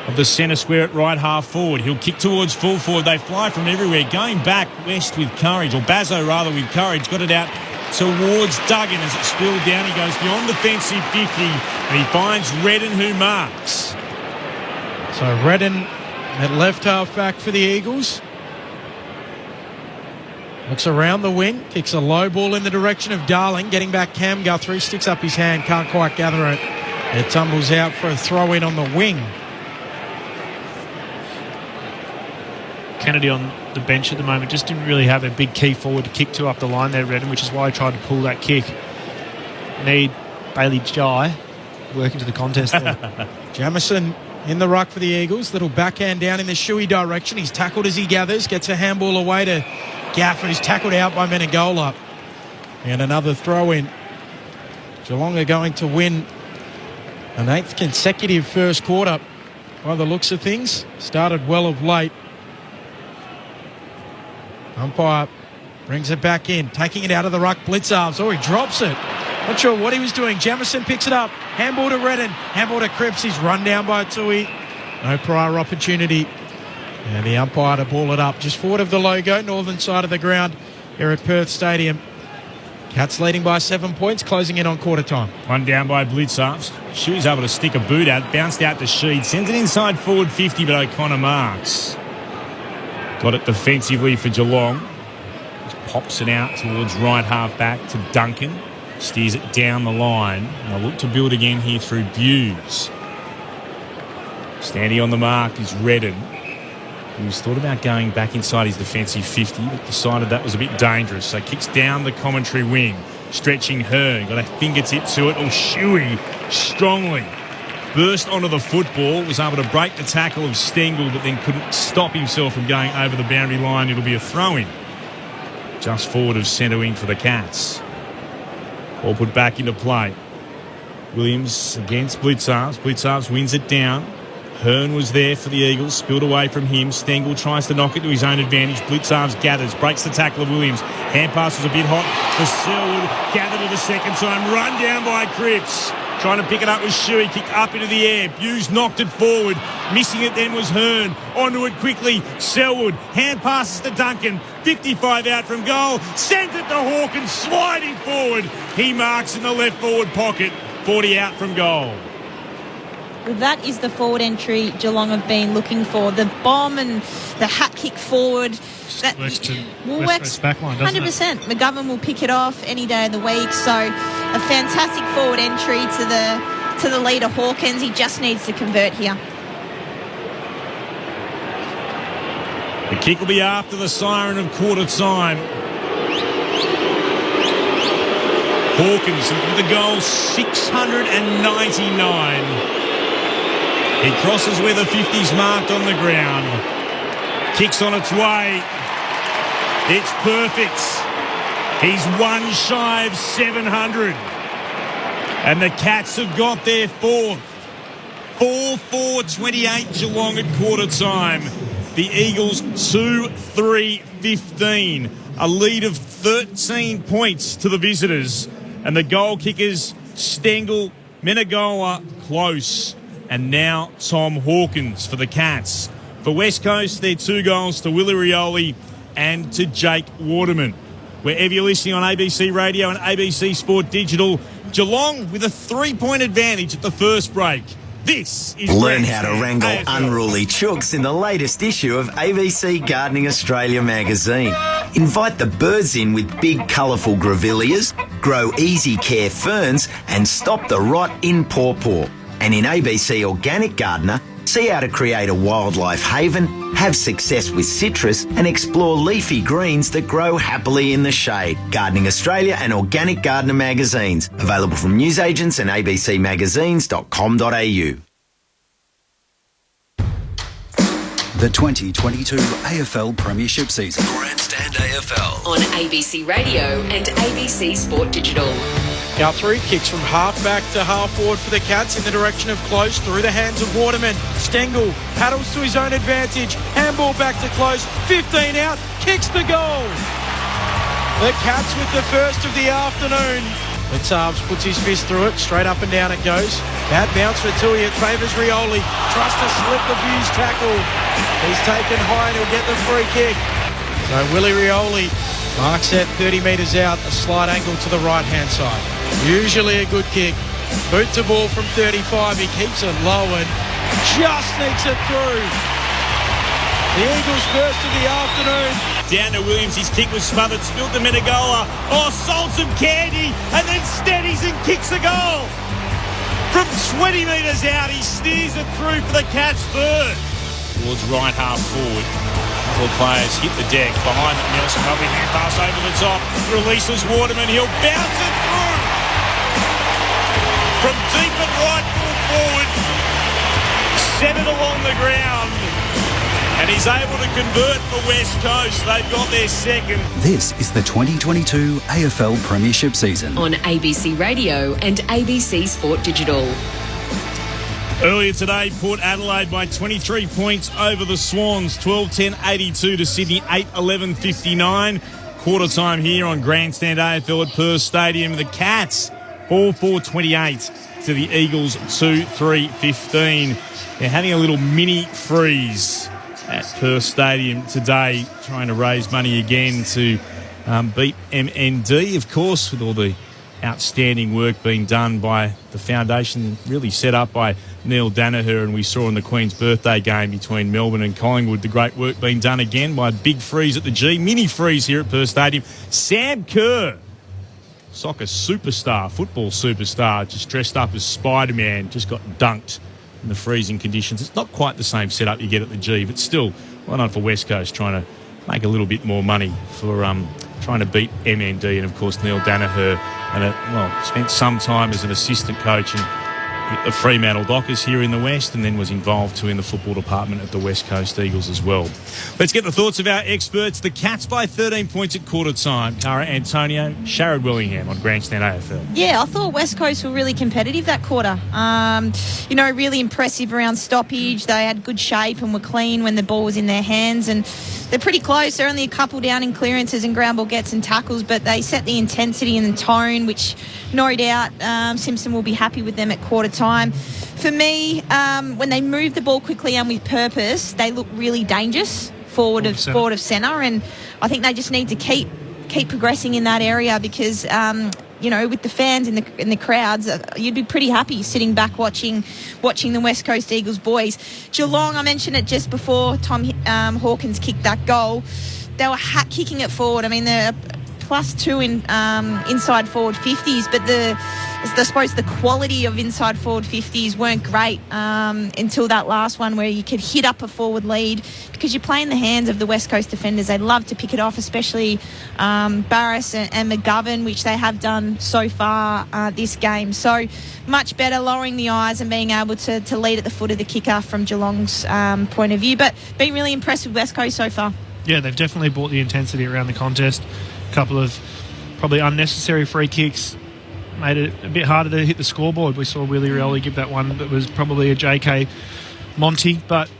of the centre square at right half forward. He'll kick towards full forward. They fly from everywhere. Going back West with courage, or Bazzo rather with courage. Got it out towards Duggan as it spilled down. He goes beyond defensive 50 and he finds Redden, who marks. So Redden at left half back for the Eagles. Looks around the wing, kicks a low ball in the direction of Darling, getting back Cam Guthrie, sticks up his hand, can't quite gather it. It tumbles out for a throw in on the wing. Kennedy on the bench at the moment just didn't really have a big key forward to kick to up the line there, Redden, which is why I tried to pull that kick. Need Bailey Jai working to the contest there. Jamison in the ruck for the Eagles. Little backhand down in the Shuey direction. He's tackled as he gathers. Gets a handball away to Gaff, who's tackled out by Menegola. And another throw in. Geelong are going to win an 8th consecutive first quarter by the looks of things. Started well of late. Umpire brings it back in, taking it out of the ruck. Blitzarves. Oh, he drops it. Not sure what he was doing. Jamison picks it up. Handball to Redden. Handball to Cripps. He's run down by Tui. No prior opportunity. And the umpire to ball it up just forward of the logo, northern side of the ground here at Perth Stadium. Cats leading by 7 points, closing in on quarter time. One down by Blitzarves. Shuey's able to stick a boot out, bounced out to Sheed, sends it inside forward 50, but O'Connor marks. Got it defensively for Geelong. Just pops it out towards right half back to Duncan. Steers it down the line. And they'll look to build again here through Buse. Standing on the mark is Redden, who's thought about going back inside his defensive 50, but decided that was a bit dangerous. So kicks down the commentary wing, stretching Hearn. Got a fingertip to it. Oh, Shuey strongly burst onto the football, was able to break the tackle of Stengel, but then couldn't stop himself from going over the boundary line. It'll be a throw-in just forward of centre wing for the Cats. All put back into play. Williams against Blitzarves. Blitzarves wins it down. Hearn was there for the Eagles, spilled away from him. Stengel tries to knock it to his own advantage. Blitzarves gathers, breaks the tackle of Williams. Hand pass was a bit hot for Selwood. Gathered it a second time, run down by Cripps. Trying to pick it up with Shuey. Kicked up into the air. Hughes knocked it forward. Missing it then was Hearn. Onto it quickly. Selwood. Hand passes to Duncan. 55 out from goal. Sends it to Hawkins. Sliding forward. He marks in the left forward pocket. 40 out from goal. Well, that is the forward entry Geelong have been looking for. The bomb and the hat kick forward. That will work 100%. McGovern will pick it off any day of the week. So a fantastic forward entry to the leader Hawkins. He just needs to convert here. The kick will be after the siren of quarter time. Hawkins with the goal 699. He crosses where the 50's marked on the ground. Kicks on its way. It's perfect. He's one shy of 700. And the Cats have got their fourth. 4-4-28 Geelong at quarter time. The Eagles 2-3-15. A lead of 13 points to the visitors. And the goal kickers, Stengel, Menegola, close. And now Tom Hawkins for the Cats. For West Coast, they're 2 goals to Willie Rioli and to Jake Waterman. Wherever you're listening on ABC Radio and ABC Sport Digital, Geelong with a 3-point advantage at the first break. This is Learn how to wrangle unruly chooks in the latest issue of ABC Gardening Australia magazine. Invite the birds in with big colourful grevilleas, grow easy care ferns and stop the rot in pawpaw. And in ABC Organic Gardener, see how to create a wildlife haven, have success with citrus and explore leafy greens that grow happily in the shade. Gardening Australia and Organic Gardener magazines. Available from newsagents and abcmagazines.com.au. The 2022 AFL Premiership season. Grandstand AFL. On ABC Radio and ABC Sport Digital. Guthrie kicks from half-back to half-forward for the Cats in the direction of Close through the hands of Waterman. Stengel paddles to his own advantage. Handball back to Close. 15 out. Kicks the goal. The Cats with the first of the afternoon. Latavs puts his fist through it. Straight up and down it goes. Bad bounce for Tui. It favours Rioli. Tries to slip the Hughes tackle. He's taken high and he'll get the free kick. So Willie Rioli marks that 30 metres out. A slight angle to the right-hand side. Usually a good kick. Boot to ball from 35. He keeps it low and just sneaks it through. The Eagles first of the afternoon. Down to Williams. His kick was smothered. Spilled to Menegola. Oh, sold some candy and then steadies and kicks the goal. From 20 metres out, he steers it through for the Cats third. Towards right half forward. Couple of players hit the deck. Behind them, Nelson. Lovely hand pass over the top. Releases Waterman. He'll bounce it through. From deep at right full forward. Set it along the ground. And he's able to convert for West Coast. They've got their second. This is the 2022 AFL Premiership season. On ABC Radio and ABC Sport Digital. Earlier today, Port Adelaide by 23 points over the Swans. 12-10-82 to Sydney, 8-11-59. Quarter time here on Grandstand AFL at Perth Stadium. The Cats, 4-4-28 to the Eagles, 2-3-15. They're having a little mini freeze at Perth Stadium today, trying to raise money again to beat MND, of course, with all the outstanding work being done by the foundation, really set up by Neil Danaher, and we saw in the Queen's birthday game between Melbourne and Collingwood the great work being done again by a big freeze at the G, mini freeze here at Perth Stadium. Sam Kerr, soccer superstar, football superstar, just dressed up as Spider-Man, just got dunked in the freezing conditions. It's not quite the same setup you get at the G, but still, well done for West Coast trying to make a little bit more money for trying to beat MND, and of course Neil Danaher, and spent some time as an assistant coach in the Fremantle Dockers here in the West, and then was involved too in the football department at the West Coast Eagles as well. Let's get the thoughts of our experts. The Cats by 13 points at quarter time. Cara Antonio, Sharad Willingham on Grandstand AFL. Yeah, I thought West Coast were really competitive that quarter. Really impressive around stoppage. They had good shape and were clean when the ball was in their hands, and they're pretty close. They're only a couple down in clearances and ground ball gets and tackles, but they set the intensity and the tone, which no doubt Simpson will be happy with them at quarter time. For me, when they move the ball quickly and with purpose, they look really dangerous forward of centre, and I think they just need to keep progressing in that area because with the fans in the crowds, you'd be pretty happy sitting back watching the West Coast Eagles boys. Geelong, I mentioned it just before Tom Hawkins kicked that goal. They were kicking it forward. I mean, they're +2 in inside forward 50s, but I suppose the quality of inside forward 50s weren't great until that last one where you could hit up a forward lead because you play in the hands of the West Coast defenders. They love to pick it off, especially Barris and McGovern, which they have done so far this game. So much better lowering the eyes and being able to lead at the foot of the kicker from Geelong's point of view. But been really impressed with West Coast so far. Yeah, they've definitely brought the intensity around the contest. A couple of probably unnecessary free kicks made it a bit harder to hit the scoreboard. We saw Willie Rioli give that one that was probably a JK Monty, but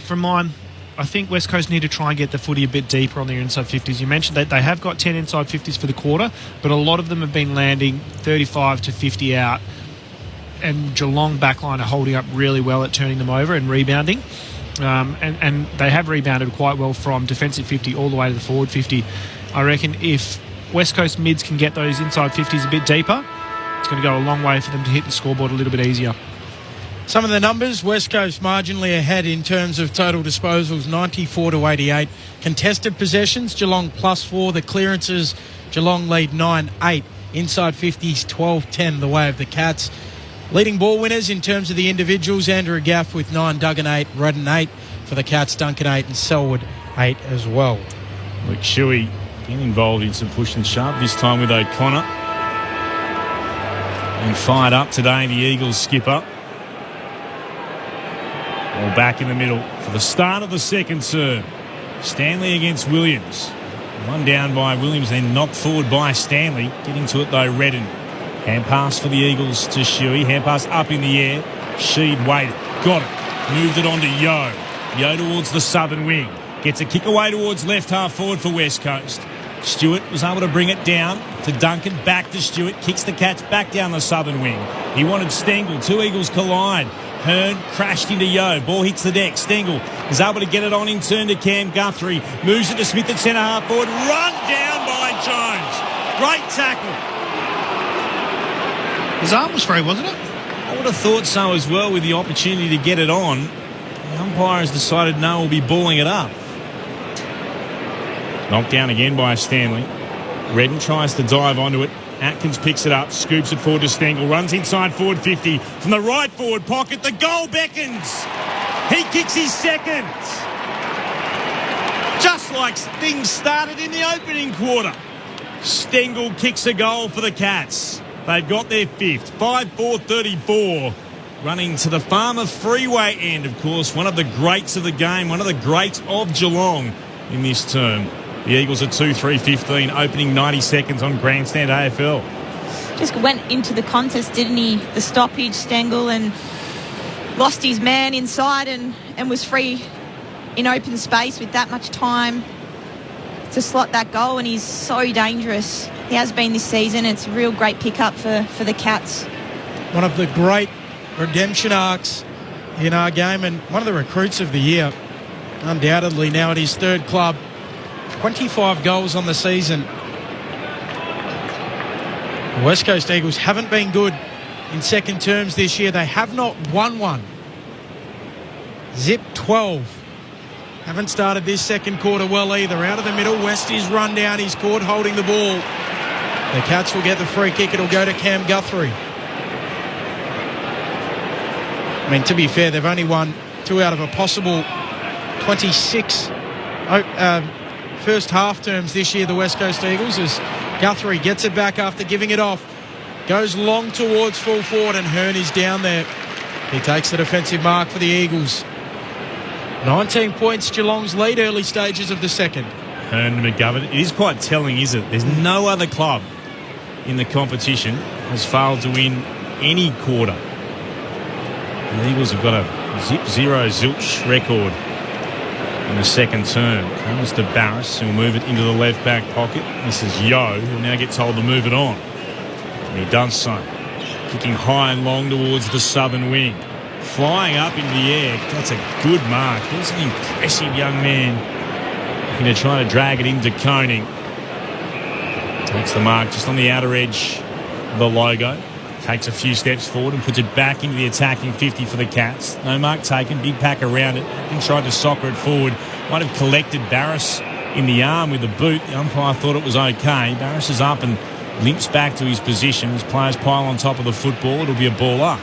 from mine, I think West Coast need to try and get the footy a bit deeper on their inside 50s. You mentioned that they have got 10 inside 50s for the quarter, but a lot of them have been landing 35 to 50 out, and Geelong backline are holding up really well at turning them over and rebounding. And they have rebounded quite well from defensive 50 all the way to the forward 50. I reckon if West Coast mids can get those inside 50s a bit deeper, it's going to go a long way for them to hit the scoreboard a little bit easier. Some of the numbers, West Coast marginally ahead in terms of total disposals, 94 to 88. Contested possessions, Geelong +4. The clearances, Geelong lead 9-8. Inside 50s, 12-10 the way of the Cats. Leading ball winners in terms of the individuals, Andrew Gaff with 9, Duggan 8, Redden 8 for the Cats, Duncan 8 and Selwood 8 as well. Luke Shuey getting involved in some push and shove, this time with O'Connor. And fired up today, the Eagles skipper. All back in the middle for the start of the second serve. Stanley against Williams. One down by Williams, then knocked forward by Stanley. Getting to it though, Redden. Hand pass for the Eagles to Shuey. Hand pass up in the air. Sheed waited. Got it. Moved it on to Yo. Yo towards the southern wing. Gets a kick away towards left half forward for West Coast. Stewart was able to bring it down to Duncan. Back to Stewart. Kicks the Cats back down the southern wing. He wanted Stengel. Two Eagles collide. Hearn crashed into Yo. Ball hits the deck. Stengel is able to get it on in turn to Cam Guthrie. Moves it to Smith at centre half forward. Run down by Jones. Great tackle. His arm was free, wasn't it? I would have thought so as well with the opportunity to get it on. The umpire has decided no, will be balling it up. Knocked down again by Stanley. Redden tries to dive onto it. Atkins picks it up, scoops it forward to Stengel, runs inside forward 50. From the right forward pocket, the goal beckons. He kicks his second. Just like things started in the opening quarter. Stengel kicks a goal for the Cats. They've got their fifth. 5-4-34. Running to the Farmer Freeway end, of course. One of the greats of the game. One of the greats of Geelong in this term. The Eagles are 2-3-15, opening 90 seconds on Grandstand AFL. Just went into the contest, didn't he? The stoppage, Stengel, and lost his man inside and was free in open space with that much time to slot that goal, and he's so dangerous. He has been this season. It's a real great pickup for the Cats. One of the great redemption arcs in our game and one of the recruits of the year. Undoubtedly now at his third club. 25 goals on the season. The West Coast Eagles haven't been good in second terms this year. They have not won one. Zip 12. Haven't started this second quarter well either. Out of the middle, Westy's run down. He's caught holding the ball. The Cats will get the free kick. It'll go to Cam Guthrie. I mean, to be fair, they've only won 2 out of a possible 26 first half terms this year, the West Coast Eagles, as Guthrie gets it back after giving it off. Goes long towards full forward, and Hearn is down there. He takes the defensive mark for the Eagles. 19 points, Geelong's lead, early stages of the second. Hearn to McGovern. It is quite telling, isn't it? There's no other club in the competition has failed to win any quarter. The Eagles have got a zip zero zilch record in the second term. Comes to Barris, who'll move it into the left back pocket. This is Yo, who now gets told to move it on. And he does so. Kicking high and long towards the southern wing. Flying up into the air. That's a good mark. He's an impressive young man. Going to try to drag it into Koning. Takes the mark just on the outer edge of the logo. Takes a few steps forward and puts it back into the attacking 50 for the Cats. No mark taken, big pack around it, and tried to soccer it forward. Might have collected Barris in the arm with the boot. The umpire thought it was okay. Barris is up and limps back to his position as players pile on top of the football. It'll be a ball up.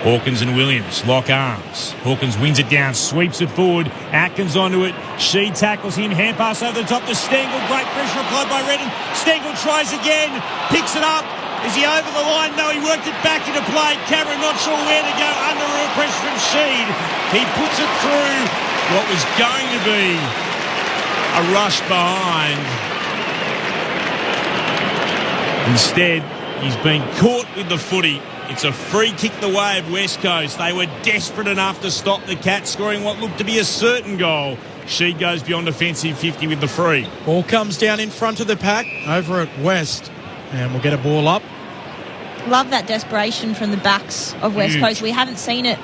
Hawkins and Williams lock arms. Hawkins wins it down, sweeps it forward. Atkins onto it. She tackles him. Hand pass over the top to Stengel. Great pressure applied by Redden. Stengel tries again. Picks it up. Is he over the line? No, he worked it back into play. Cameron not sure where to go under real pressure from Sheed. He puts it through what was going to be a rush behind. Instead, he's been caught with the footy. It's a free kick the way of West Coast. They were desperate enough to stop the Cats scoring what looked to be a certain goal. She goes beyond defensive 50 with the free. Ball comes down in front of the pack over at West. And we'll get a ball up. Love that desperation from the backs of West Coast. We haven't seen it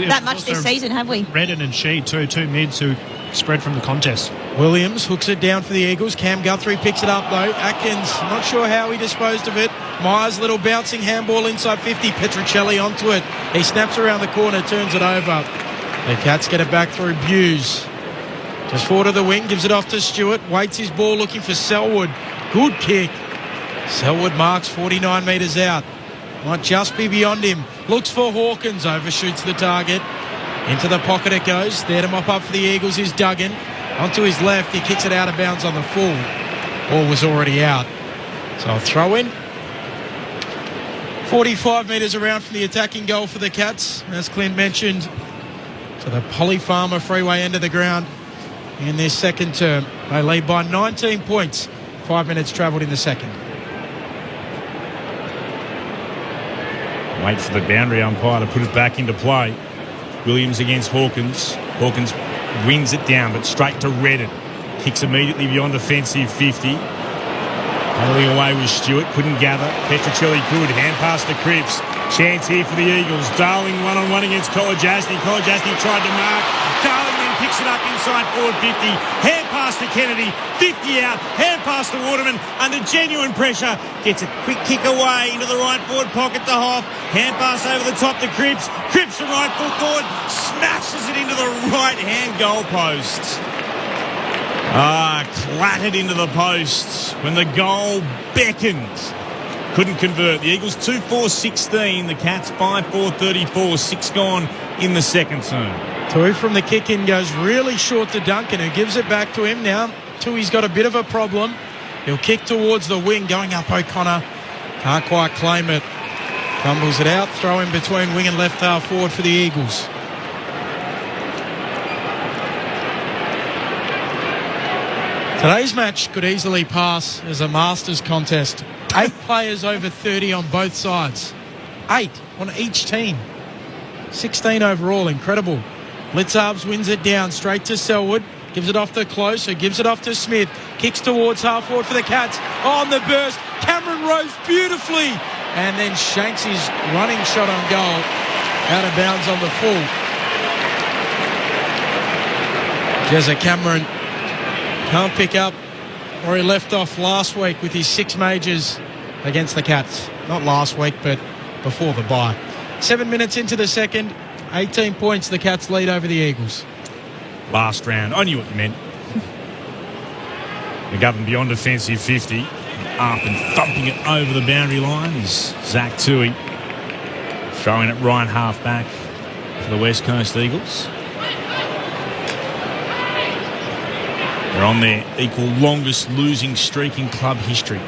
that much this season, have we? Redden and Sheed, two mids who spread from the contest. Williams hooks it down for the Eagles. Cam Guthrie picks it up though. Atkins, not sure how he disposed of it. Myers, little bouncing handball inside 50. Petruccelli onto it. He snaps around the corner, turns it over. The Cats get it back through Buse. Just forward of the wing, gives it off to Stewart. Waits his ball looking for Selwood. Good kick. Selwood marks 49 metres out. Might just be beyond him. Looks for Hawkins. Overshoots the target. Into the pocket it goes. There to mop up for the Eagles is Duggan. Onto his left. He kicks it out of bounds on the full. Ball was already out. So I'll throw in. 45 metres around from the attacking goal for the Cats. As Clint mentioned, to the Polly Farmer Freeway end of the ground in this second term. They lead by 19 points. 5 minutes travelled in the second. Wait for the boundary umpire to put it back into play. Williams against Hawkins. Hawkins wins it down, but straight to Redden. Kicks immediately beyond defensive 50. Battling away with Stewart. Couldn't gather. Petruccelli could. Hand pass to Cripps. Chance here for the Eagles. Darling one-on-one against Kolajasny. Kolajasny tried to mark. Darling then picks it up inside forward 50. Hand pass to Kennedy. 50 out. Hand pass to Waterman. Under genuine pressure. Gets a quick kick away into the right forward pocket to Hoff. Hand pass over the top to Cripps. Cripps from right foot forward. Smashes it into the right-hand goal post. Clattered into the post when the goal beckoned. Couldn't convert. The Eagles 2-4-16. The Cats 5-4-34. 6 gone in the second term. Tui from the kick-in goes really short to Duncan, who gives it back to him now. Tui's got a bit of a problem. He'll kick towards the wing, going up O'Connor. Can't quite claim it. Fumbles it out. Throw in between wing and left half forward for the Eagles. Today's match could easily pass as a Masters contest. 8 players over 30 on both sides. 8 on each team. 16 overall. Incredible. Blitzarves wins it down straight to Selwood. Gives it off to Close, who gives it off to Smith. Kicks towards half forward for the Cats. On the burst. Cameron rose beautifully. And then shanks his running shot on goal. Out of bounds on the full. Jezza Cameron can't pick up where he left off last week with his 6 majors against the Cats. Not last week, but before the bye. 7 minutes into the second, 18 points the Cats lead over the Eagles. Last round. I knew what you meant. McGovern beyond defensive 50. Up and thumping it over the boundary line is Zach Tui. Throwing it right half back for the West Coast Eagles. They're on their equal longest losing streak in club history.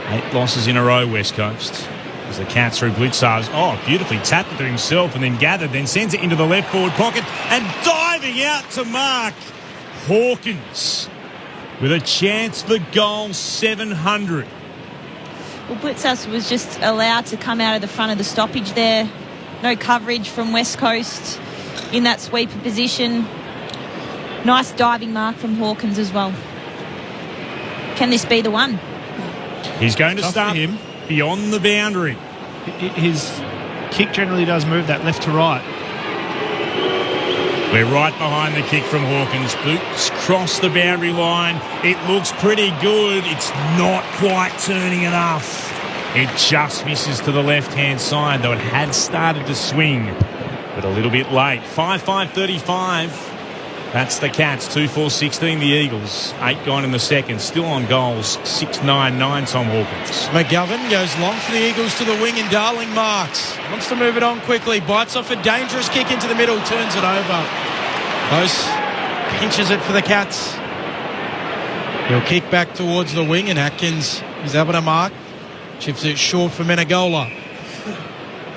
8 losses in a row, West Coast. As the Cats through Blitzarves. Oh, beautifully tapped it to himself and then gathered, then sends it into the left forward pocket and diving out to mark Hawkins with a chance for goal 700. Well, Blitzarves was just allowed to come out of the front of the stoppage there. No coverage from West Coast. in that sweeper position. Nice diving mark from Hawkins as well. Can this be the one? He's going to start him beyond the boundary. His kick generally does move that left to right. We're right behind the kick from Hawkins. Boots cross the boundary line. It looks pretty good. It's not quite turning enough. It just misses to the left-hand side, though it had started to swing, but a little bit late. 5-5-35. That's the Cats. 2-4-16, the Eagles. 8 gone in the second. Still on goals. 6-9-9, Tom Hawkins. McGovern goes long for the Eagles to the wing, and Darling marks. Wants to move it on quickly. Bites off a dangerous kick into the middle. Turns it over. Close. Pinches it for the Cats. He'll kick back towards the wing, and Atkins is able to mark. Chips it short for Menegola.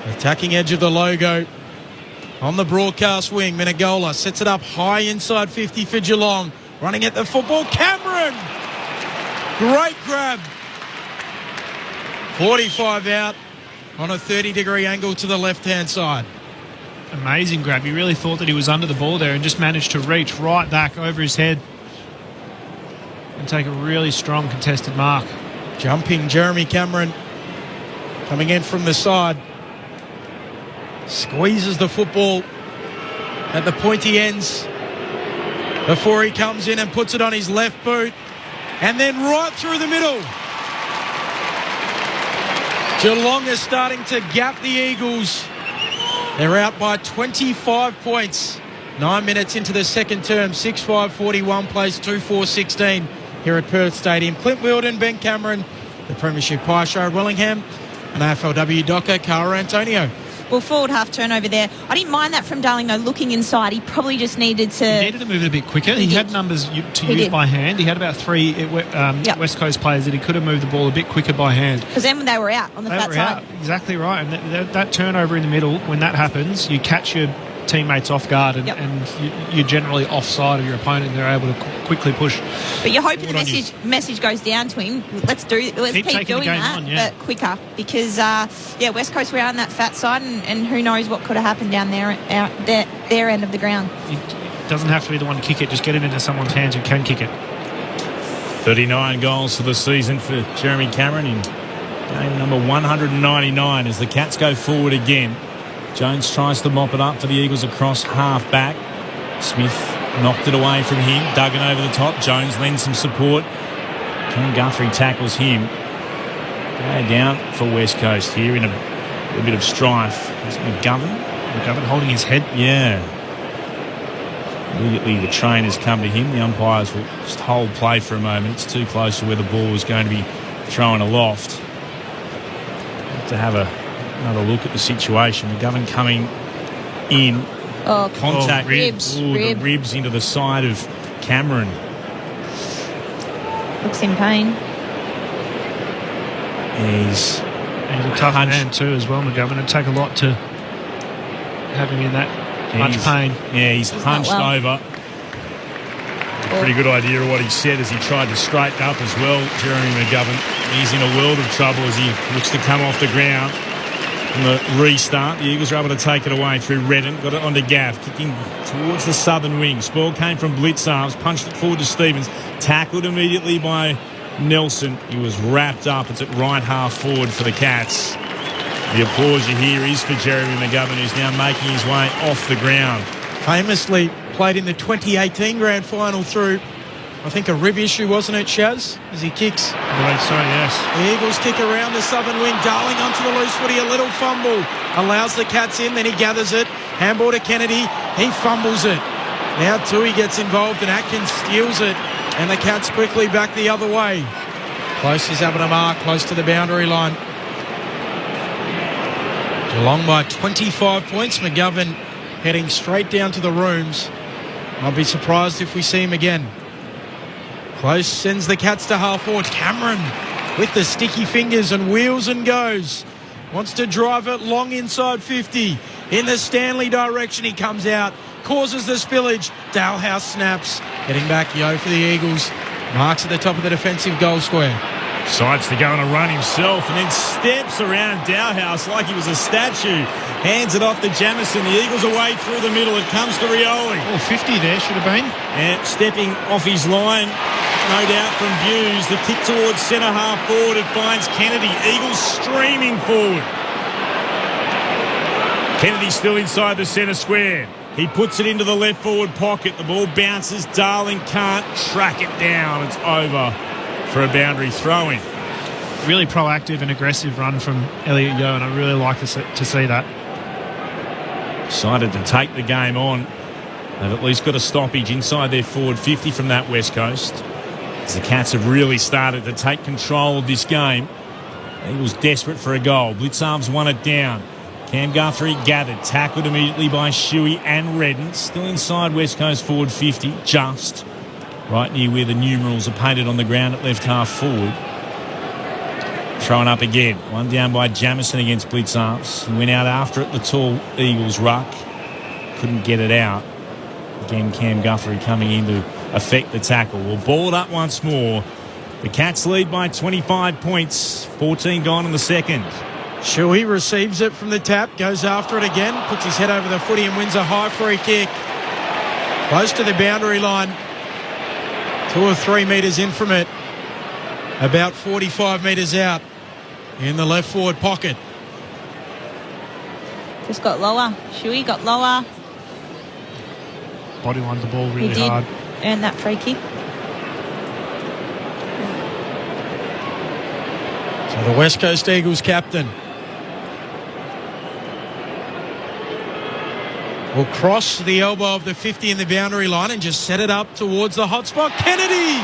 Attacking edge of the logo. On the broadcast wing, Menegola sets it up high inside 50 for Geelong. Running at the football, Cameron! Great grab. 45 out on a 30-degree angle to the left-hand side. Amazing grab. He really thought that he was under the ball there and just managed to reach right back over his head and take a really strong contested mark. Jumping Jeremy Cameron coming in from the side. Squeezes the football at the pointy ends before he comes in and puts it on his left boot, and then right through the middle. Geelong is starting to gap the Eagles. They're out by 25 points. 9 minutes into the second term. 6-5-41 plays 2-4-16 here at Perth Stadium. Clint Wilden, Ben Cameron, the Premiership Pie Show, Willingham, and AFLW docker, Cara Antonio. Well, forward half turnover there. I didn't mind that from Darling, though, looking inside. He probably just needed to... He needed to move it a bit quicker. He had numbers to use by hand. He had about 3 West Coast players that he could have moved the ball a bit quicker by hand. Because then they were out on the fat side. Exactly right. And that turnover in the middle, when that happens, you catch your teammates off guard and you're generally offside of your opponent, and they're able to quickly push. But you're hoping the message goes down to him. Let's keep doing that, but quicker, because West Coast were out on that fat side, and who knows what could have happened down there at their end of the ground. It doesn't have to be the one to kick it. Just get it into someone's hands who can kick it. 39 goals for the season for Jeremy Cameron in game number 199 as the Cats go forward again. Jones tries to mop it up for the Eagles across half back. Smith knocked it away from him. Duggan over the top. Jones lends some support. Ken Guthrie tackles him. Go down for West Coast here in a bit of strife. Is it McGovern holding his head? Yeah. Immediately the trainers come to him. The umpires will just hold play for a moment. It's too close to where the ball was going to be thrown aloft. To have another look at the situation. McGovern coming in. Contact. Ribs. The ribs into the side of Cameron. Looks in pain. He's a tough man too as well, McGovern. It'd take a lot to have him in that much pain. Yeah, he's hunched over. Pretty good idea of what he said as he tried to straighten up as well, Jeremy McGovern. He's in a world of trouble as he looks to come off the ground. On the restart, the Eagles are able to take it away through Redden. Got it onto Gaff, kicking towards the southern wing. Spoil came from blitz arms, punched it forward to Stevens. Tackled immediately by Nelson. He was wrapped up. It's at right half forward for the Cats. The applause you hear is for Jeremy McGovern, who's now making his way off the ground. Famously played in the 2018 grand final through, I think, a rib issue, wasn't it, Shaz? As he kicks. I believe so, yes. The Eagles kick around the southern wing. Darling onto the loose footy. A little fumble. Allows the Cats in. Then he gathers it. Handball to Kennedy. He fumbles it. Now Tui gets involved and Atkins steals it. And the Cats quickly back the other way. Close is able to mark. Close to the boundary line. Geelong by 25 points. McGovern heading straight down to the rooms. I'll be surprised if we see him again. Close sends the Cats to half forward. Cameron with the sticky fingers and wheels and goes. Wants to drive it long inside 50. In the Stanley direction he comes out. Causes the spillage. Dalhouse snaps. Getting back Yo for the Eagles. Marks at the top of the defensive goal square. Decides to go on a run himself and then steps around Dowhouse like he was a statue. Hands it off to Jamison. The Eagles away through the middle. It comes to Rioli. 50 there should have been. And stepping off his line, no doubt from views. The kick towards centre half forward. It finds Kennedy. Eagles streaming forward. Kennedy still inside the centre square. He puts it into the left forward pocket. The ball bounces. Darling can't track it down. It's over for a boundary throw-in. Really proactive and aggressive run from Elliot Yeo, and I really like to see that. Decided to take the game on. They've at least got a stoppage inside their forward 50 from that West Coast. As the Cats have really started to take control of this game. Eagles desperate for a goal. Blitzarves won it down. Cam Guthrie gathered, tackled immediately by Shuey and Redden. Still inside West Coast forward 50, just right near where the numerals are painted on the ground at left half forward. Thrown up again. One down by Jamison against Blitzarves. He went out after it, the tall Eagles ruck. Couldn't get it out. Again, Cam Guthrie coming in to affect the tackle. We'll ball it up once more. The Cats lead by 25 points. 14 gone in the second. Shuey receives it from the tap, goes after it again, puts his head over the footy and wins a high free kick. Close to the boundary line. 2 or 3 metres in from it. About 45 metres out in the left forward pocket. Just got lower. Shuey got lower. Bodylined the ball really he did hard. Earn that free kick. So the West Coast Eagles captain will cross the elbow of the 50 in the boundary line and just set it up towards the hot spot. Kennedy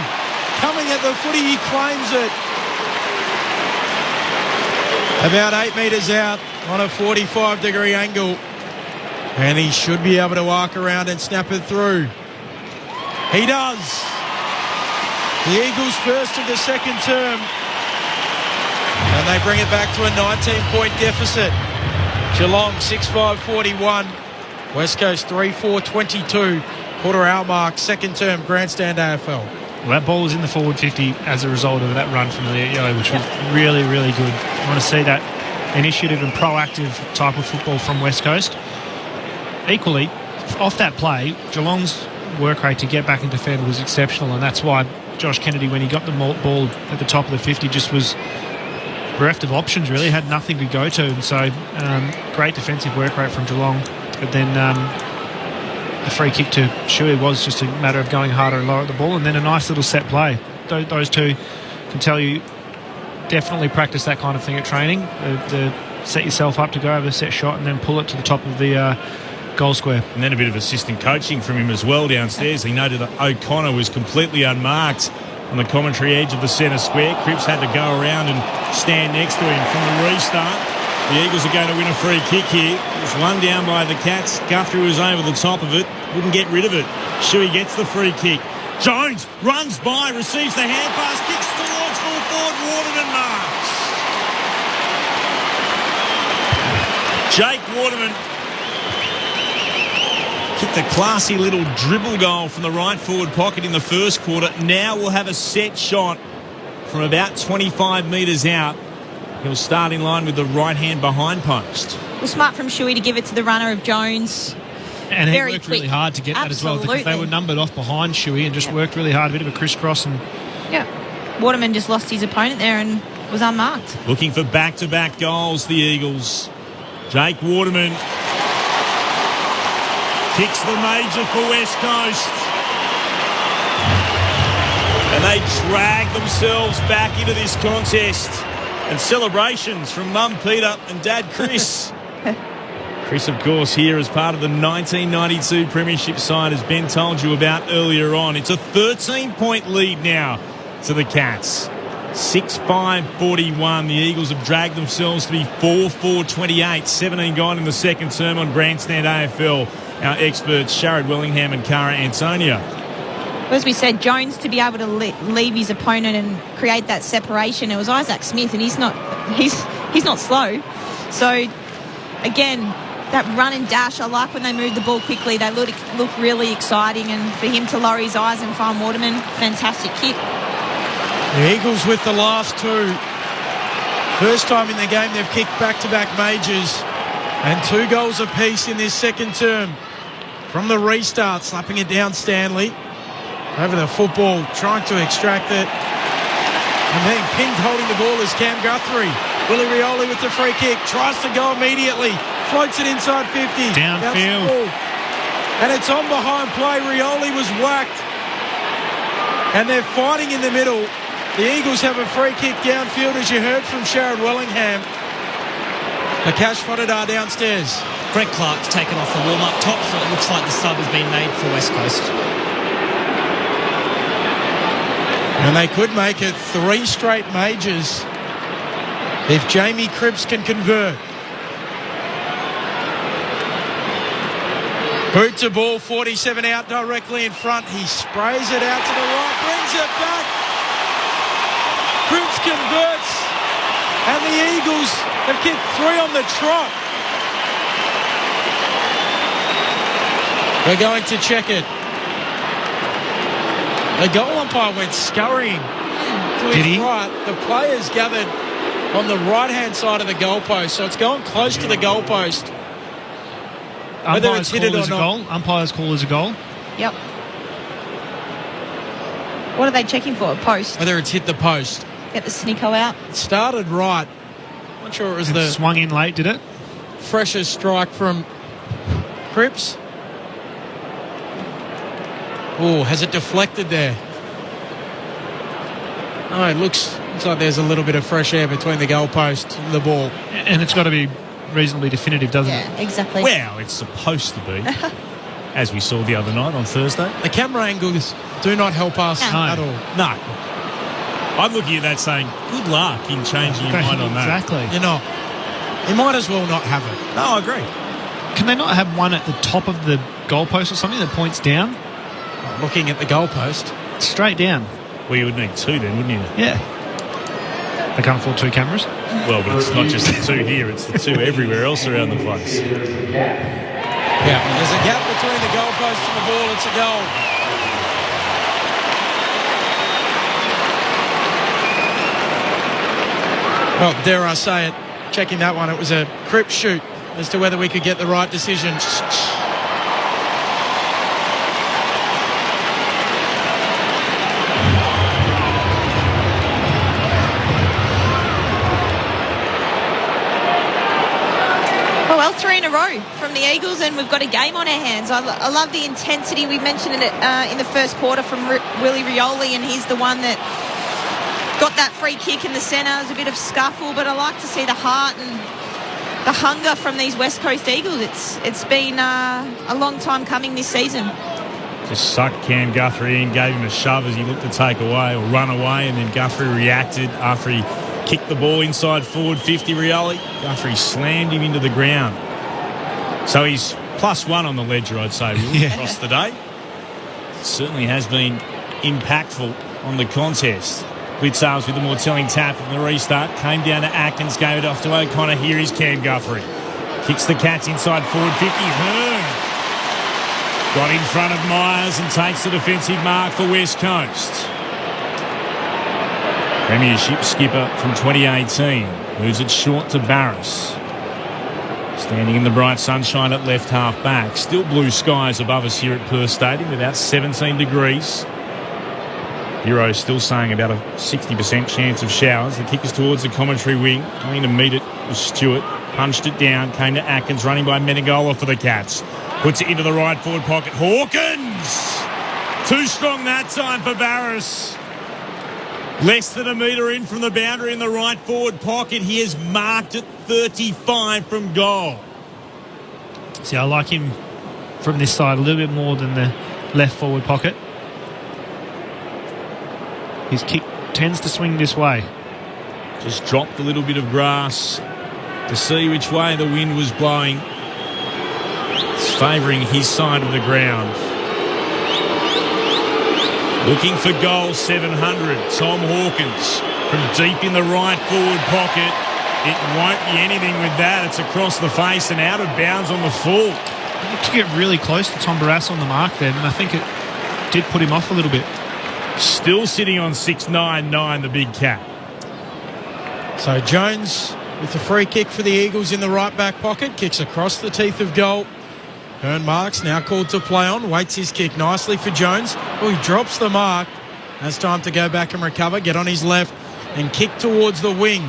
coming at the footy, he claims it. About 8 metres out on a 45-degree angle. And he should be able to arc around and snap it through. He does. The Eagles first of the second term. And they bring it back to a 19-point deficit. Geelong 6-5-41. West Coast 3-4-22. Quarter hour mark, second term, grandstand AFL. Well, that ball was in the forward 50 as a result of that run from Elliot Yeo, which was really, really good. I want to see that initiative and proactive type of football from West Coast. Equally, off that play, Geelong's work rate to get back and defend was exceptional, and that's why Josh Kennedy, when he got the ball at the top of the 50, just was bereft of options, really, had nothing to go to. And so great defensive work rate from Geelong. But then the free kick to Shuey was just a matter of going harder and lower at the ball, and then a nice little set play. Those two can tell you definitely practice that kind of thing at training. The set yourself up to go over a set shot and then pull it to the top of the goal square. And then a bit of assistant coaching from him as well downstairs. He noted that O'Connor was completely unmarked on the commentary edge of the centre square. Cripps had to go around and stand next to him from the restart. The Eagles are going to win a free kick here. It was one down by the Cats. Guthrie was over the top of it. Wouldn't get rid of it. Shuey gets the free kick. Jones runs by, receives the hand pass, kicks towards full forward. Waterman marks. Jake Waterman kicked a classy little dribble goal from the right forward pocket in the first quarter. Now we'll have a set shot from about 25 metres out. He'll start in line with the right hand behind post. Well, smart from Shuey to give it to the runner of Jones. And Very he worked quick. really hard to get that as well, because they were numbered off behind Shuey and just worked really hard, a bit of a crisscross. And Waterman just lost his opponent there and was unmarked. Looking for back-to-back goals, the Eagles. Jake Waterman kicks the major for West Coast. And they drag themselves back into this contest. And celebrations from Mum Peter and Dad Chris. Chris, of course, here as part of the 1992 Premiership side, as Ben told you about earlier on. It's a 13-point lead now to the Cats. 6-5-41. The Eagles have dragged themselves to be 4-4-28. 17 gone in the second term on Grandstand AFL. Our experts, Sharad Wellingham and Cara Antonia. As we said, Jones to be able to leave his opponent and create that separation. It was Isaac Smith, and he's not slow. So again, that run and dash, I like when they move the ball quickly. They look really exciting, and for him to lower his eyes and find Waterman, fantastic kick. The Eagles with the last two. First time in the game they've kicked back-to-back majors. And 2 goals apiece in this second term. From the restart, slapping it down Stanley. Over the football, trying to extract it. And then pinned holding the ball is Cam Guthrie. Willie Rioli with the free kick. Tries to go immediately. Floats it inside 50. Downfield. And it's on behind play. Rioli was whacked. And they're fighting in the middle. The Eagles have a free kick downfield, as you heard from Sharrod Wellingham. The cash footed are downstairs. Greg Clark's taken off the warm-up top, so it looks like the sub has been made for West Coast. And they could make it 3 straight majors if Jamie Cripps can convert. Boot to ball, 47 out directly in front. He sprays it out to the right, brings it back. Cripps converts, and the Eagles have kicked 3 on the trot. They're going to check it. The goal umpire went scurrying to his right. The players gathered on the right-hand side of the goalpost, so it's going close to the goalpost. Whether it's hit it or not. Umpire's call is a goal. Yep. What are they checking for? A post? Whether it's hit the post. Get the snicko out. It started right. Not sure it was the swung in late, did it? Freshest strike from Cripps. Oh, has it deflected there? Oh, it looks like there's a little bit of fresh air between the goalpost and the ball. And it's got to be reasonably definitive, doesn't it? Yeah, exactly. Well, it's supposed to be, as we saw the other night on Thursday. The camera angles do not help us at all. No. I'm looking at that saying, good luck in changing your mind on that. Exactly. You're not. You might as well not have it. No, I agree. Can they not have one at the top of the goalpost or something that points down? Looking at the goalpost. Straight down. Well, you would need 2 then, wouldn't you? Yeah. They can't afford 2 cameras? Well, but it's not just the 2 here, it's the 2 everywhere else around the place. Yeah, there's a gap between the goalpost and the ball. It's a goal. Well, dare I say it, checking that one, it was a Cripps shoot as to whether we could get the right decision. Well, 3 in a row from the Eagles, and we've got a game on our hands. I love the intensity. We mentioned it in the first quarter from Willie Rioli, and he's the one that got that free kick in the centre. It was a bit of scuffle, but I like to see the heart and the hunger from these West Coast Eagles. It's been a long time coming this season. Just sucked Cam Guthrie in, gave him a shove as he looked to take away or run away, and then Guthrie reacted after he kicked the ball inside forward 50 Rioli. Guthrie slammed him into the ground. So he's +1 on the ledger, I'd say, really, across the day. Certainly has been impactful on the contest. Blitzarves with the more telling tap in the restart. Came down to Atkins, gave it off to O'Connor. Here is Cam Guthrie. Kicks the Cats inside forward 50. Hearn got in front of Myers and takes the defensive mark for West Coast. Premiership skipper from 2018 moves it short to Barris. Standing in the bright sunshine at left half back. Still blue skies above us here at Perth Stadium, about 17 degrees. Hero still saying about a 60% chance of showers. The kick is towards the commentary wing. Going to meet it was Stewart. Punched it down. Came to Atkins, running by Menegola for the Cats. Puts it into the right forward pocket. Hawkins! Too strong that time for Barris. Less than a metre in from the boundary in the right forward pocket. He has marked it 35 from goal. See, I like him from this side a little bit more than the left forward pocket. His kick tends to swing this way. Just dropped a little bit of grass to see which way the wind was blowing. It's favouring his side of the ground. Looking for goal 700. Tom Hawkins from deep in the right forward pocket. It won't be anything with that. It's across the face and out of bounds on the full. To get really close to Tom Barras on the mark then, and I think it did put him off a little bit. Still sitting on 6.99, the big cat. So Jones with the free kick for the Eagles in the right back pocket. Kicks across the teeth of goal. Hearn marks, now called to play on. Waits his kick nicely for Jones. Oh, he drops the mark. Has time to go back and recover. Get on his left and kick towards the wing.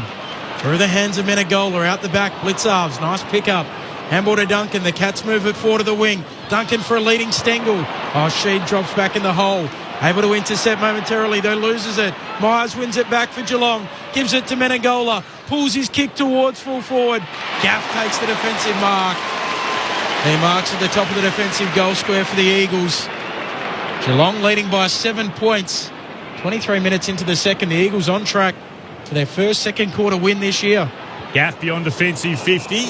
Through the hands of Menegola, out the back. Blitzarves, nice pick-up. Handball to Duncan. The Cats move it forward to the wing. Duncan for a leading Stengel. Oh, Sheed drops back in the hole. Able to intercept momentarily, though loses it. Myers wins it back for Geelong. Gives it to Menegola. Pulls his kick towards full forward. Gaff takes the defensive mark. He marks at the top of the defensive goal square for the Eagles. Geelong leading by 7 points. 23 minutes into the second. The Eagles on track to their first second quarter win this year. Gaff beyond defensive 50.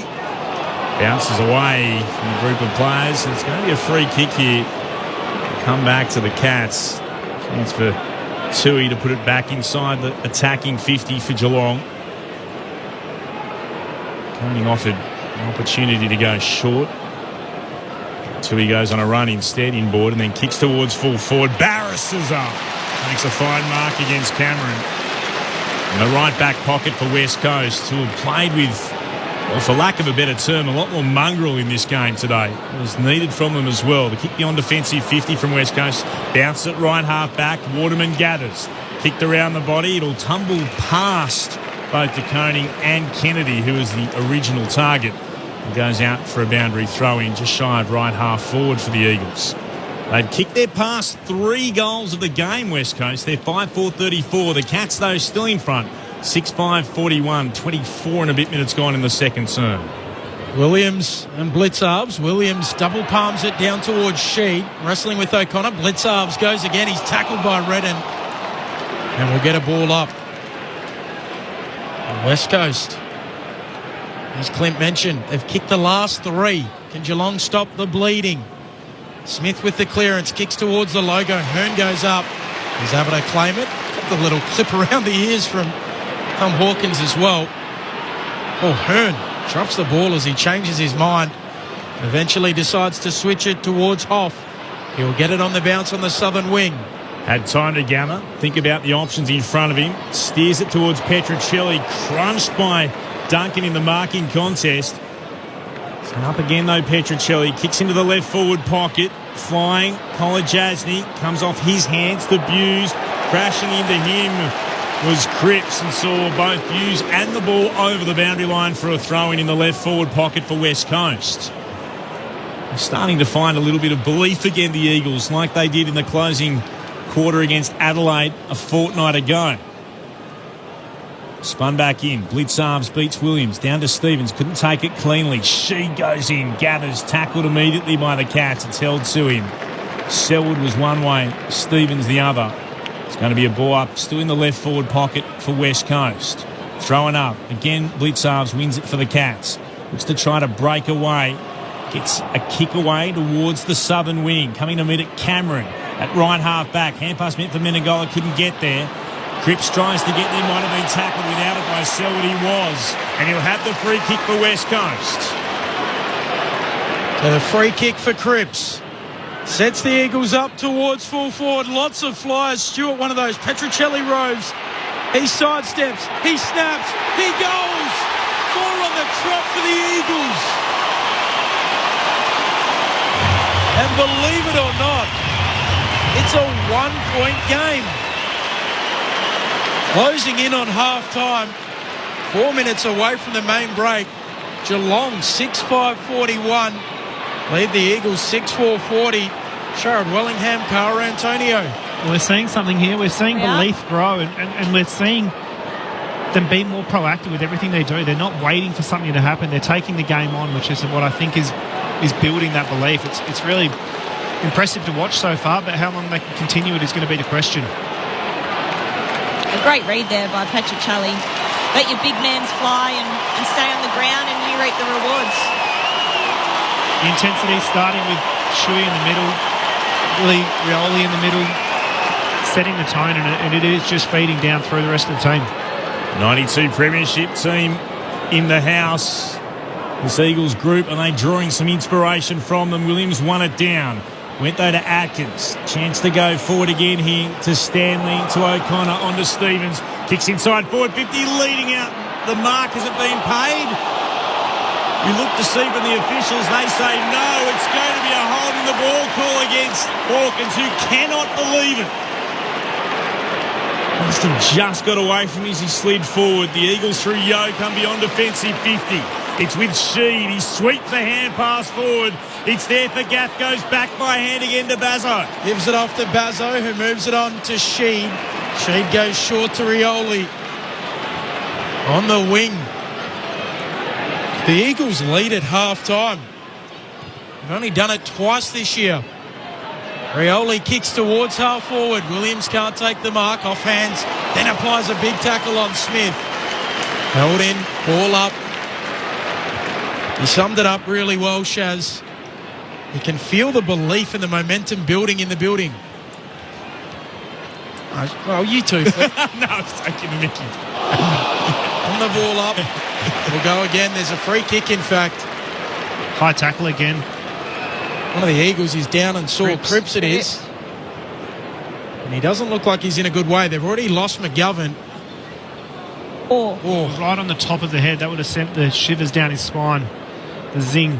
Bounces away from the group of players. It's going to be a free kick here. Come back to the Cats. Chance for Tui to put it back inside the attacking 50 for Geelong. Koenig offered an opportunity to go short. Tui goes on a run instead, inboard, and then kicks towards full forward. Barris is up. Makes a fine mark against Cameron. In the right back pocket for West Coast, who have played with, well, for lack of a better term, a lot more mongrel in this game today. It was needed from them as well. The kick beyond defensive 50 from West Coast. Bounce it right half back. Waterman gathers. Kicked around the body. It'll tumble past both De Koning and Kennedy, who is the original target. And goes out for a boundary throw-in just shy of right half forward for the Eagles. They've kicked their past 3 goals of the game, West Coast. They're 5-4-34. The Cats, though, still in front. 6-5-41. 24 and a bit minutes gone in the second term. Williams and Blitzarves. Williams double palms it down towards Sheed. Wrestling with O'Connor. Blitzarves goes again. He's tackled by Redden. And we'll get a ball up. And West Coast, as Clint mentioned, they've kicked the last 3. Can Geelong stop the bleeding? Smith with the clearance, kicks towards the logo. Hearn goes up. He's able to claim it. Got the little clip around the ears from Tom Hawkins as well. Oh, Hearn drops the ball as he changes his mind. Eventually decides to switch it towards Hoff. He'll get it on the bounce on the southern wing. Had time to gather, think about the options in front of him. Steers it towards Petruccelli, crunched by Duncan in the marking contest. So up again though, Petruccelli kicks into the left forward pocket. Flying, Kolajasny comes off his hands to Buse. Crashing into him was Cripps and saw both Buse and the ball over the boundary line for a throw-in the left forward pocket for West Coast. They're starting to find a little bit of belief again, the Eagles, like they did in the closing quarter against Adelaide a fortnight ago. Spun back in. Blitzarves beats Williams. Down to Stevens. Couldn't take it cleanly. She goes in. Gathers. Tackled immediately by the Cats. It's held to him. Selwood was one way. Stevens the other. It's going to be a ball up. Still in the left forward pocket for West Coast. Throwing up. Again, Blitzarves wins it for the Cats. Looks to try to break away. Gets a kick away towards the southern wing. Coming to meet it, Cameron. At right half back. Hand pass meant for Menegola. Couldn't get there. Cripps tries to get there, might have been tackled without it by Selwood. He was. And he'll have the free kick for West Coast. So the free kick for Cripps sets the Eagles up towards full forward. Lots of flyers. Stewart, one of those. Petruccelli roves. He sidesteps. He snaps. He goes. 4 on the trot for the Eagles. And believe it or not, it's a 1-point game. Closing in on half-time, 4 minutes away from the main break. Geelong 6-5-41. Lead the Eagles 6-4-40. Sherrod Wellingham, Cara Antonio. We're seeing something here. We're seeing belief grow, and we're seeing them be more proactive with everything they do. They're not waiting for something to happen. They're taking the game on, which is what I think is building that belief. It's really impressive to watch so far, but how long they can continue it is going to be the question. A great read there by Petruccelli. Let your big mans fly and stay on the ground and you reap the rewards. The intensity starting with Shui in the middle, really Rioli in the middle, setting the tone, and it is just feeding down through the rest of the team. 92 premiership team in the house. This Eagles group, and they drawing some inspiration from them. Williams won it down. Went though to Atkins. Chance to go forward again here to Stanley, to O'Connor, on to Stevens. Kicks inside forward 50, leading out. The mark hasn't been paid. We look to see from the officials. They say no, it's going to be a holding the ball call against Hawkins, who cannot believe it. Must have just got away from him as he slid forward. The Eagles through Yo come beyond defensive 50. It's with Sheed. He sweeps a hand pass forward. It's there for Gaff. Goes back by hand again to Bazzo. Gives it off to Bazzo, who moves it on to Sheed. Sheed goes short to Rioli. On the wing. The Eagles lead at half-time. They've only done it twice this year. Rioli kicks towards half-forward. Williams can't take the mark. Off hands. Then applies a big tackle on Smith. Held in. Ball up. He summed it up really well, Shaz. You can feel the belief and the momentum building in the building. Well, you too, Flip. No, I was taking the mickey. On the ball up. We'll go again. There's a free kick, in fact. High tackle again. One of the Eagles is down and sore. Cripps it is. And he doesn't look like he's in a good way. They've already lost McGovern. Right on the top of the head. That would have sent the shivers down his spine. The zing.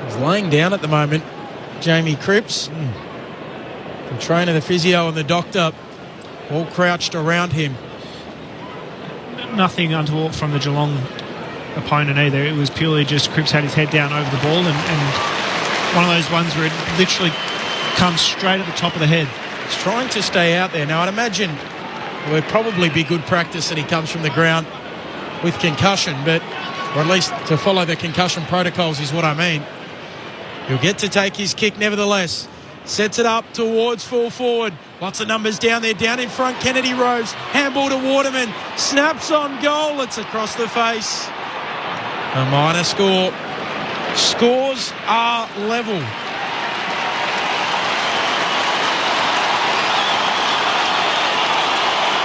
He's laying down at the moment. Jamie Cripps. The trainer, the physio and the doctor all crouched around him. Nothing untoward from the Geelong opponent either. It was purely just Cripps had his head down over the ball and one of those ones where it literally comes straight at the top of the head. He's trying to stay out there. Now, I'd imagine it would probably be good practice that he comes from the ground with concussion, or at least to follow the concussion protocols is what I mean. He'll get to take his kick nevertheless. Sets it up towards full forward. Lots of numbers down there. Down in front, Kennedy Rose. Handball to Waterman. Snaps on goal. It's across the face. A minor score. Scores are level.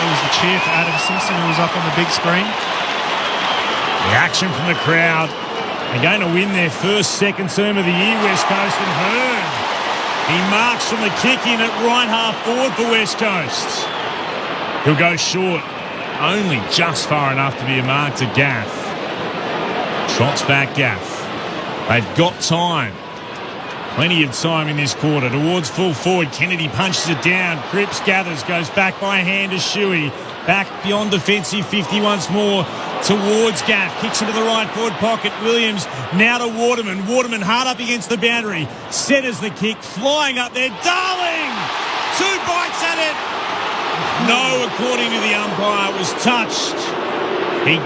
It was the cheer for Adam Simpson who was up on the big screen. The action from the crowd. They're going to win their second term of the year, West Coast, and Hearn. He marks from the kick in at right half forward for West Coast. He'll go short. Only just far enough to be a mark to Gaff. Trots back Gaff. They've got time. Plenty of time in this quarter. Towards full forward. Kennedy punches it down. Cripps gathers. Goes back by hand to Shuey. Back beyond defensive 50 once more. Towards Gaff. Kicks into the right forward pocket. Williams now to Waterman. Waterman hard up against the boundary. Centres the kick. Flying up there. Darling! 2 bites at it. No, according to the umpire, it was touched. He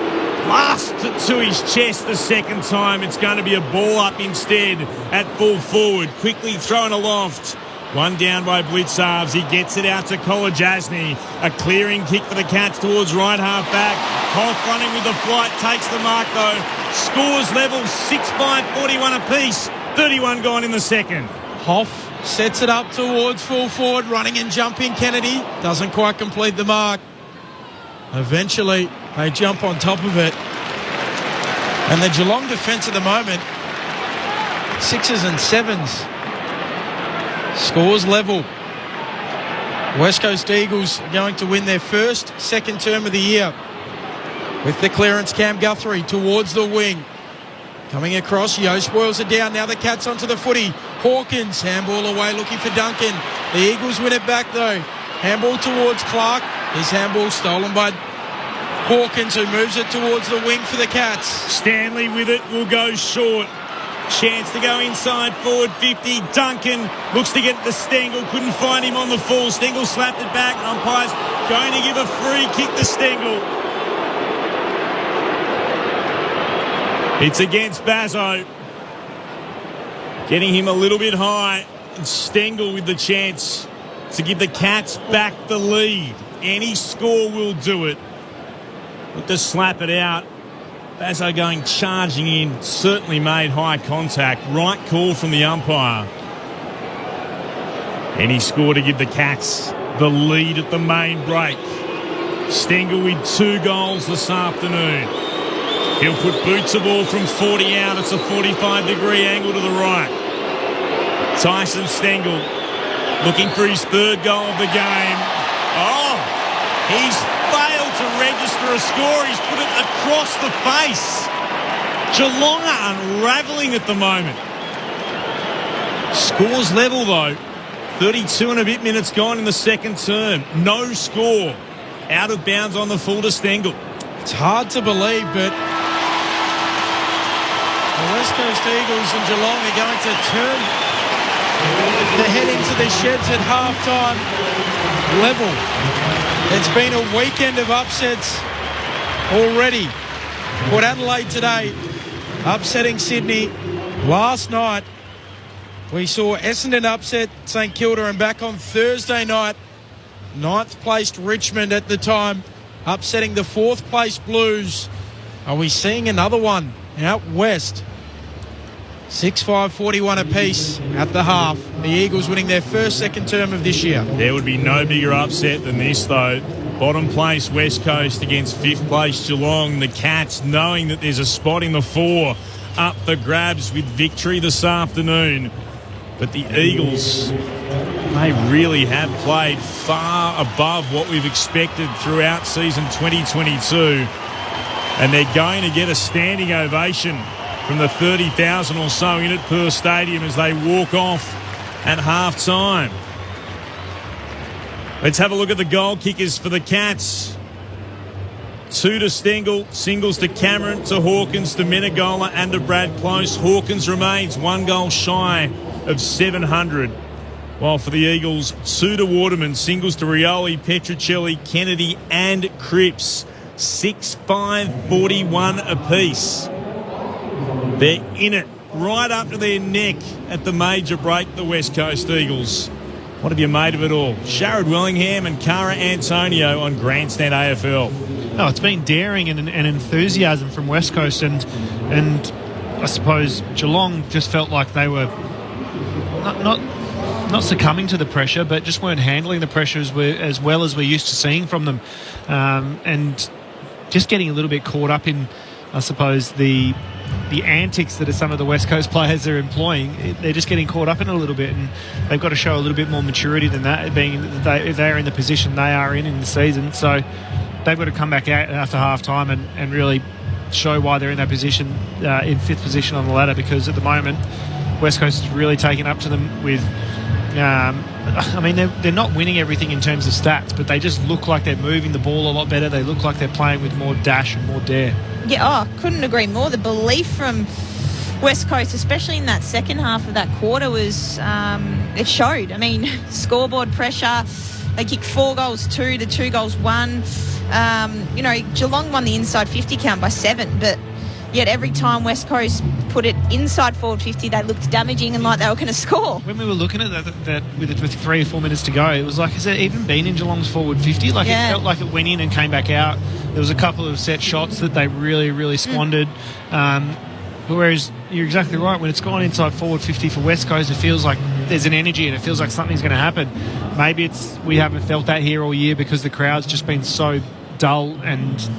clasped it to his chest the second time. It's going to be a ball up instead at full forward. Quickly thrown aloft. One down by Blitzarves. He gets it out to Kolajasny. A clearing kick for the Cats towards right half back. Hoff running with the flight. Takes the mark though. Scores level 6-41 apiece. 31 gone in the second. Hoff sets it up towards full forward. Running and jumping Kennedy. Doesn't quite complete the mark. Eventually they jump on top of it. And the Geelong defence at the moment, 6s and 7s. Scores level. West Coast Eagles are going to win their second term of the year. With the clearance, Cam Guthrie towards the wing. Coming across, Yo spoils it down. Now the Cats onto the footy. Hawkins, handball away, looking for Duncan. The Eagles win it back though. Handball towards Clark. His handball stolen by Hawkins, who moves it towards the wing for the Cats. Stanley with it will go short. Chance to go inside forward 50. Duncan looks to get the Stengel. Couldn't find him on the full. Stengel slapped it back. Umpire's going to give a free kick to Stengel. It's against Bazzo. Getting him a little bit high. And Stengel with the chance to give the Cats back the lead. Any score will do it. Look to slap it out. Bazzo going charging in, certainly made high contact. Right call from the umpire. Any score to give the Cats the lead at the main break. Stengel with 2 goals this afternoon. He'll put boots of ball from 40 out. It's a 45-degree angle to the right. Tyson Stengel looking for his third goal of the game. Oh, he's failed to register a score. He's put it across the face. Geelong are unravelling at the moment. Scores level though. 32 and a bit minutes gone in the second term. No score. Out of bounds on the full to Stengel. It's hard to believe, but the West Coast Eagles and Geelong are going to turn the head into the sheds at halftime level. It's been a weekend of upsets already. Port Adelaide today upsetting Sydney. Last night we saw Essendon upset St Kilda, and back on Thursday night, 9th placed Richmond at the time upsetting the 4th place Blues. Are we seeing another one out west? 6-5-41 apiece at the half. The Eagles winning their first second term of this year. There would be no bigger upset than this, though. Bottom place West Coast against 5th place Geelong. The Cats knowing that there's a spot in the 4 up the grabs with victory this afternoon. But the Eagles, they really have played far above what we've expected throughout season 2022. And they're going to get a standing ovation from the 30,000 or so in at Perth Stadium as they walk off at half-time. Let's have a look at the goal kickers for the Cats. 2 to Stengel, singles to Cameron, to Hawkins, to Menegola and to Brad Close. Hawkins remains 1 goal shy of 700. While for the Eagles, 2 to Waterman, singles to Rioli, Petruccelli, Kennedy and Cripps. 6-5-41 apiece. They're in it right up to their neck at the major break, the West Coast Eagles. What have you made of it all? Sharad Wellingham and Cara Antonio on Grandstand AFL. No, it's been daring and enthusiasm from West Coast, and I suppose Geelong just felt like they were not succumbing to the pressure, but just weren't handling the pressure as well as we're used to seeing from them, and just getting a little bit caught up in, I suppose, the antics that some of the West Coast players are employing. They're just getting caught up in a little bit, and they've got to show a little bit more maturity than that, being they're in the position they are in the season. So they've got to come back out after half-time and really show why they're in that position, in 5th position on the ladder, because at the moment West Coast is really taking up to them with I mean, they're not winning everything in terms of stats, but they just look like they're moving the ball a lot better. They look like they're playing with more dash and more dare. Yeah, couldn't agree more. The belief from West Coast, especially in that second half of that quarter, was it showed. I mean, scoreboard pressure. They kicked 4 goals 2 to 2 goals 1. Geelong won the inside 50 count by 7, but yet every time West Coast put it inside forward 50, they looked damaging and like they were going to score. When we were looking at that with 3 or 4 minutes to go, it was like, has it even been in Geelong's forward 50? Like, yeah. It felt like it went in and came back out. There was a couple of set shots that they really, really squandered. Whereas you're exactly right. When it's gone inside forward 50 for West Coast, it feels like there's an energy and it feels like something's going to happen. Maybe we haven't felt that here all year because the crowd's just been so dull and,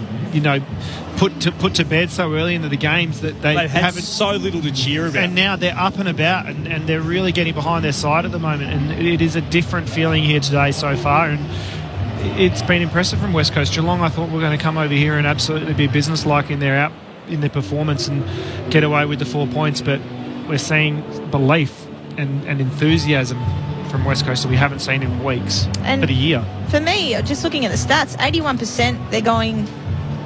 put to bed so early into the games that they've had so little to cheer about. And now they're up and about and they're really getting behind their side at the moment. And it is a different feeling here today so far. And it's been impressive from West Coast. Geelong, I thought, were going to come over here and absolutely be businesslike in their performance and get away with the 4 points. But we're seeing belief and enthusiasm from West Coast that we haven't seen in weeks, but a year. For me, just looking at the stats, 81% they're going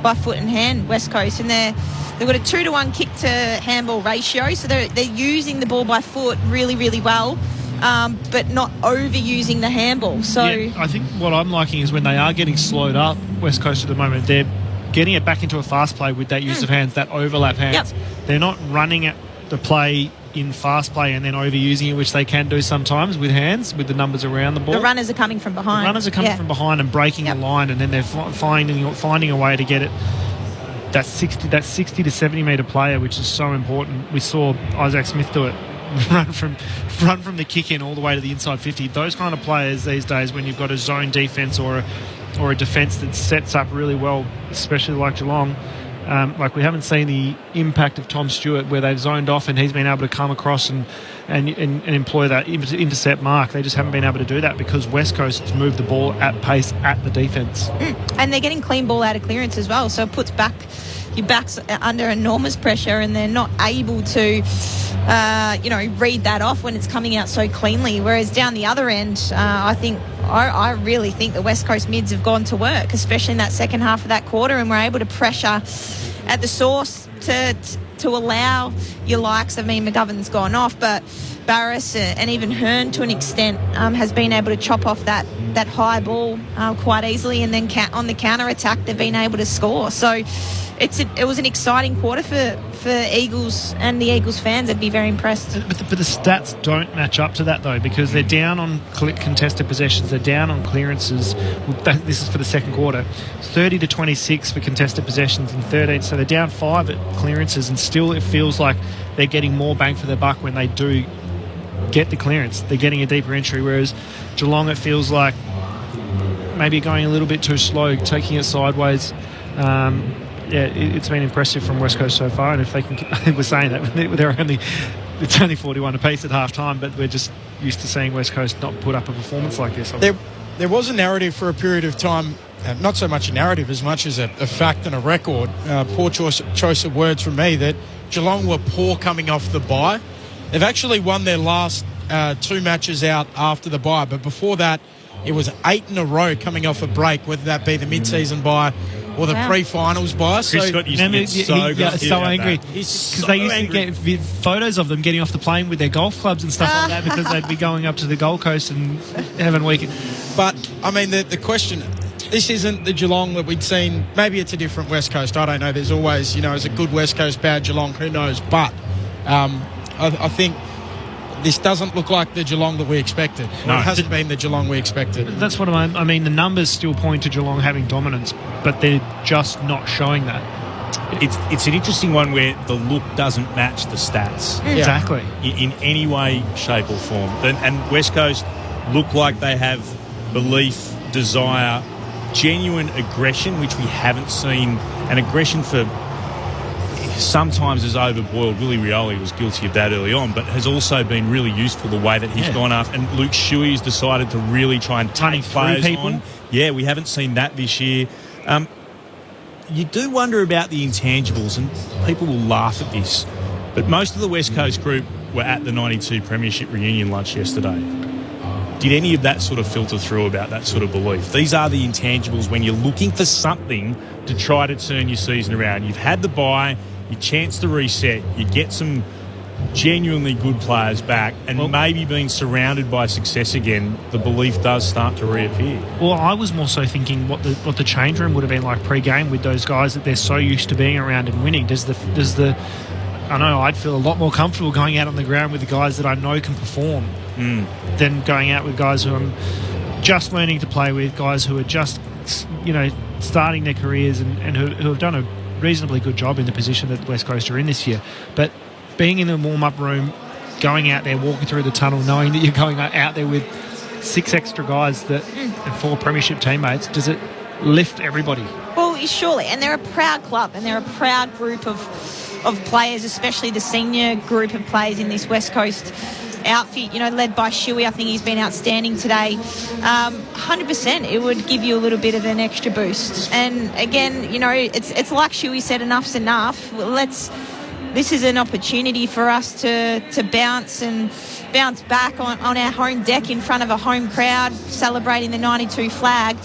by foot and hand, West Coast, and they've got a 2-to-1 kick to handball ratio, so they're using the ball by foot really, really well, but not overusing the handball. So yeah, I think what I'm liking is when they are getting slowed up, West Coast at the moment, they're getting it back into a fast play with that use of hands, that overlap hands. Yep. They're not running at the play in fast play and then overusing it, which they can do sometimes with hands, with the numbers around the ball. The runners are coming from behind. The runners are coming from behind and breaking the line, and then they're finding a way to get it. That 60 to 70 metre player, which is so important. We saw Isaac Smith do it, run from the kick in all the way to the inside 50. Those kind of players these days, when you've got a zone defence or a defence that sets up really well, especially like Geelong, Like, we haven't seen the impact of Tom Stewart where they've zoned off and he's been able to come across and employ that intercept mark. They just haven't been able to do that because West Coast has moved the ball at pace at the defence. And they're getting clean ball out of clearance as well, so it puts your backs under enormous pressure, and they're not able to read that off when it's coming out so cleanly. Whereas down the other end, I really think the West Coast mids have gone to work, especially in that second half of that quarter, and we're able to pressure at the source to allow your likes. McGovern's gone off, but Barris and even Hearn to an extent has been able to chop off that high ball quite easily, and then on the counter attack they've been able to score. So it was an exciting quarter for Eagles, and the Eagles fans would be very impressed. But the stats don't match up to that though, because they're down on contested possessions, they're down on clearances. This is for the second quarter, 30 to 26 for contested possessions and 13, so they're down 5 at clearances, and still it feels like they're getting more bang for their buck when they do get the clearance. They're getting a deeper entry, whereas Geelong, it feels like maybe going a little bit too slow, taking it sideways. It's been impressive from West Coast so far, and if they can, we're saying that it's only 41 apiece at half time, but we're just used to seeing West Coast not put up a performance like this. There was a narrative for a period of time, not so much a narrative as much as a fact and a record, poor choice of words from me, that Geelong were poor coming off the bye. They've actually won their last 2 matches out after the bye, but before that it was 8 in a row coming off a break, whether that be the mid-season bye or the pre-finals bye. Chris Scott used to get so angry because they used to get photos of them getting off the plane with their golf clubs and stuff like that, because they'd be going up to the Gold Coast and having a weekend. But I mean, the question, this isn't the Geelong that we'd seen. Maybe it's a different West Coast, I don't know. There's always, as a good West Coast, bad Geelong, who knows. But I think this doesn't look like the Geelong that we expected. No, it hasn't been the Geelong we expected. That's what I mean. The numbers still point to Geelong having dominance, but they're just not showing that. It's an interesting one where the look doesn't match the stats. Exactly. In any way, shape or form. And West Coast look like they have belief, desire, genuine aggression, which we haven't seen. An aggression for sometimes is overboiled. Willie Rioli was guilty of that early on, but has also been really useful the way that he's gone after. And Luke Shuey's decided to really try and take players on. Yeah, we haven't seen that this year. You do wonder about the intangibles, and people will laugh at this, but most of the West Coast group were at the 92 Premiership reunion lunch yesterday. Did any of that sort of filter through about that sort of belief? These are the intangibles when you're looking for something to try to turn your season around. You've had the bye, your chance to reset, you get some genuinely good players back, and maybe being surrounded by success again, the belief does start to reappear. Well, I was more so thinking what the change room would have been like pre-game with those guys that they're so used to being around and winning. I know I'd feel a lot more comfortable going out on the ground with the guys that I know can perform than going out with guys who I'm just learning to play with, guys who are just, starting their careers and who have done a reasonably good job in the position that West Coast are in this year. But being in the warm-up room, going out there, walking through the tunnel, knowing that you're going out there with 6 extra guys and 4 premiership teammates, does it lift everybody? Well, surely. And they're a proud club, and they're a proud group of players, especially the senior group of players in this West Coast outfit, led by Shuey. I think he's been outstanding today. 100%, it would give you a little bit of an extra boost. And again, it's like Shuey said, enough's enough. This is an opportunity for us to bounce back on our home deck in front of a home crowd, celebrating the 92 flag.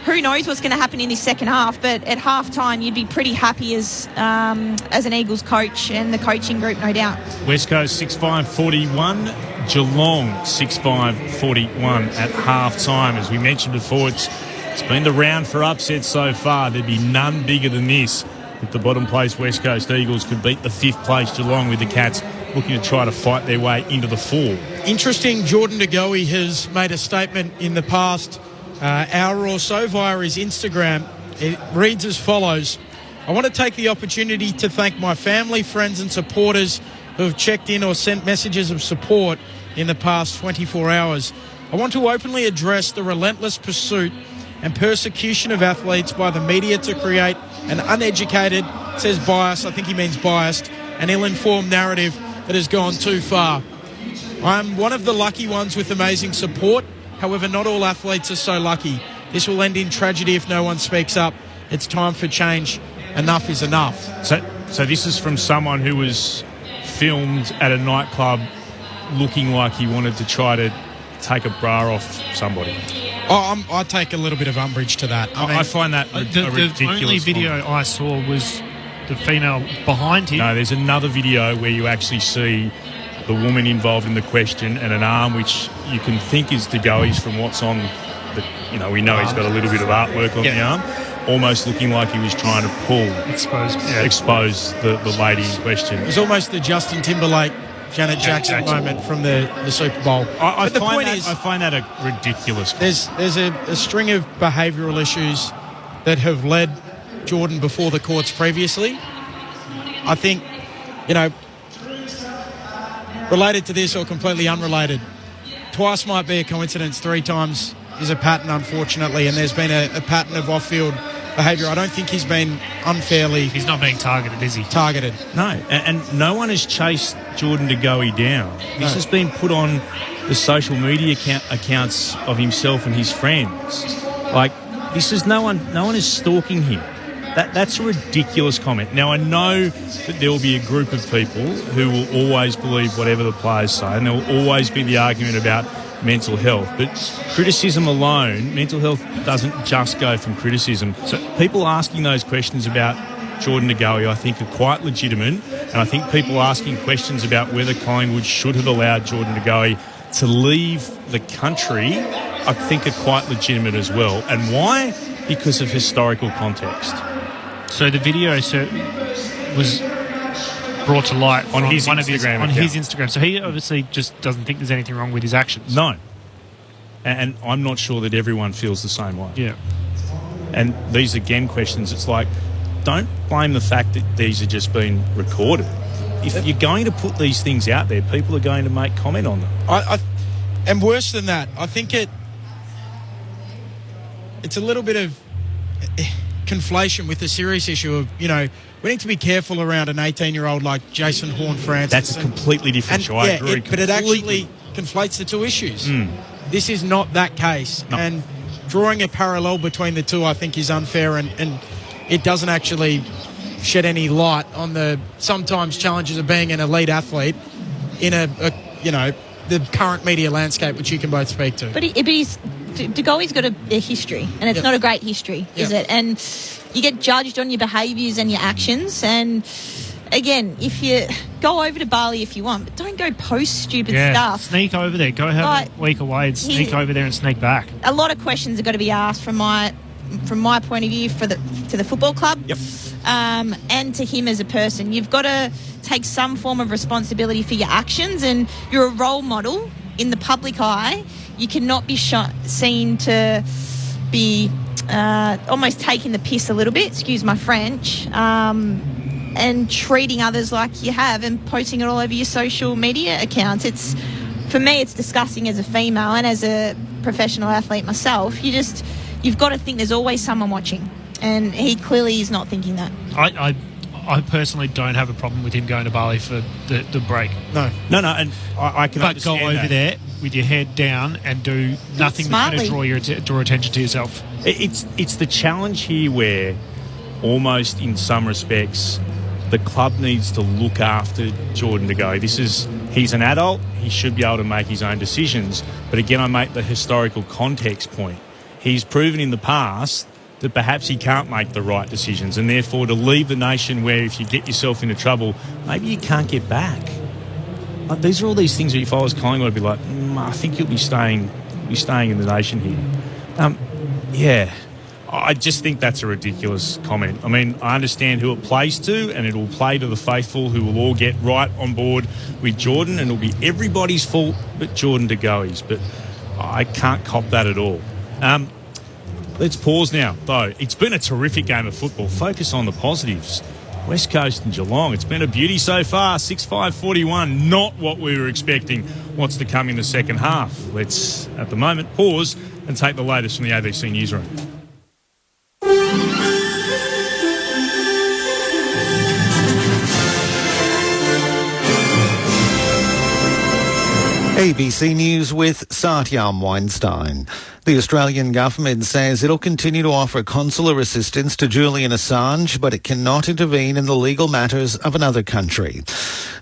Who knows what's going to happen in this second half, but at half-time you'd be pretty happy as an Eagles coach and the coaching group, no doubt. West Coast 6-5-41, Geelong 6-5-41 at half-time. As we mentioned before, it's been the round for upsets so far. There'd be none bigger than this if the bottom-place West Coast Eagles could beat the 5th-place Geelong, with the Cats looking to try to fight their way into the 4. Interesting, Jordan De Goey has made a statement in the past hour or so via his Instagram. It reads as follows: I want to take the opportunity to thank my family, friends and supporters who have checked in or sent messages of support in the past 24 hours. I want to openly address the relentless pursuit and persecution of athletes by the media to create an uneducated, says biased, I think he means biased, and ill-informed narrative that has gone too far. I'm one of the lucky ones with amazing support. However, not all athletes are so lucky. This will end in tragedy if no one speaks up. It's time for change. Enough is enough. So this is from someone who was filmed at a nightclub looking like he wanted to try to take a bra off somebody. I take a little bit of umbrage to that. I find that a ridiculous. The only video I saw was the female behind him. No, there's another video where you actually see the woman involved in the question and an arm which you can think is De Goey's from what's on. We know he's got a little bit of artwork on the arm, almost looking like he was trying to pull, expose the lady in question. It was almost the Justin Timberlake, Janet Jackson moment from the Super Bowl. I find that a ridiculous. There's a string of behavioural issues that have led Jordan before the courts previously. I think, related to this or completely unrelated, twice might be a coincidence, 3 times is a pattern, unfortunately, and there's been a pattern of off-field behaviour. I don't think he's been unfairly... He's not being targeted, is he? Targeted. No, and no one has chased Jordan De Goey down. This has been put on the social media accounts of himself and his friends. Like, this is no one is stalking him. That's a ridiculous comment. Now, I know that there will be a group of people who will always believe whatever the players say, and there will always be the argument about mental health. But criticism alone, mental health doesn't just go from criticism. So people asking those questions about Jordan De Goey, I think, are quite legitimate, and I think people asking questions about whether Collingwood should have allowed Jordan De Goey to leave the country, I think, are quite legitimate as well. And why? Because of historical context. So the video was brought to light on his Instagram. So he obviously just doesn't think there's anything wrong with his actions. No. And I'm not sure that everyone feels the same way. Yeah. And these, again, questions, it's like, don't blame the fact that these are just being recorded. If you're going to put these things out there, people are going to make comment on them. And worse than that, I think it's a little bit of conflation with the serious issue of, we need to be careful around an 18-year-old like Jason Horne-Francis. That's a completely different issue. I agree. But it actually conflates the two issues. This is not that case. No. And drawing a parallel between the two, I think, is unfair, and it doesn't actually shed any light on the sometimes challenges of being an elite athlete in the current media landscape, which you can both speak to. But De Goey's got a history, and it's not a great history, is it? And you get judged on your behaviours and your actions. And again, if you go over to Bali if you want, but don't go post stupid stuff. Sneak over there. Go have a week away and sneak over there and sneak back. A lot of questions have got to be asked from my point of view to the football club, and to him as a person. You've got to take some form of responsibility for your actions, and you're a role model in the public eye. You cannot be seen to be almost taking the piss a little bit, excuse my French, and treating others like you have and posting it all over your social media accounts. For me, it's disgusting as a female and as a professional athlete myself. You've got to think there's always someone watching, and he clearly is not thinking that. I personally don't have a problem with him going to Bali for the break. No, and I can but understand go over that. there with your head down and do nothing that's going to draw attention to yourself. It's the challenge here where, almost in some respects, the club needs to look after Jordan De Goey. He's an adult. He should be able to make his own decisions. But again, I make the historical context point. He's proven in the past that perhaps he can't make the right decisions, and therefore to leave the nation where if you get yourself into trouble, maybe you can't get back. Like, these are all these things that if I was Collingwood, I'd be like, I think you'll be staying in the nation here. I just think that's a ridiculous comment. I mean, I understand who it plays to, and it will play to the faithful who will all get right on board with Jordan, and it'll be everybody's fault but Jordan De Goey's. But I can't cop that at all. Let's pause now, though. It's been a terrific game of football. Focus on the positives. West Coast and Geelong. It's been a beauty so far. 6-5-41. Not what we were expecting. What's to come in the second half? Let's, at the moment, pause and take the latest from the ABC newsroom. ABC News with Satyam Weinstein. The Australian government says it'll continue to offer consular assistance to Julian Assange, but it cannot intervene in the legal matters of another country.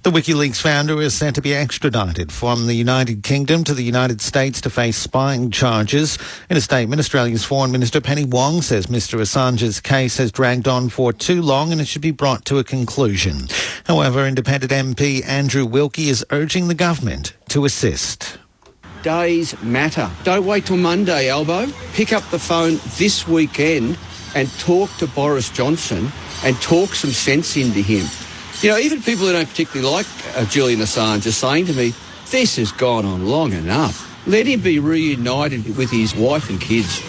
The WikiLeaks founder is set to be extradited from the United Kingdom to the United States to face spying charges. In a statement, Australia's Foreign Minister Penny Wong says Mr Assange's case has dragged on for too long and it should be brought to a conclusion. However, independent MP Andrew Wilkie is urging the government to assist. Days matter. Don't wait till Monday, Albo. Pick up the phone this weekend and talk to Boris Johnson and talk some sense into him. You know, even people who don't particularly like Julian Assange are saying to me, this has gone on long enough. Let him be reunited with his wife and kids.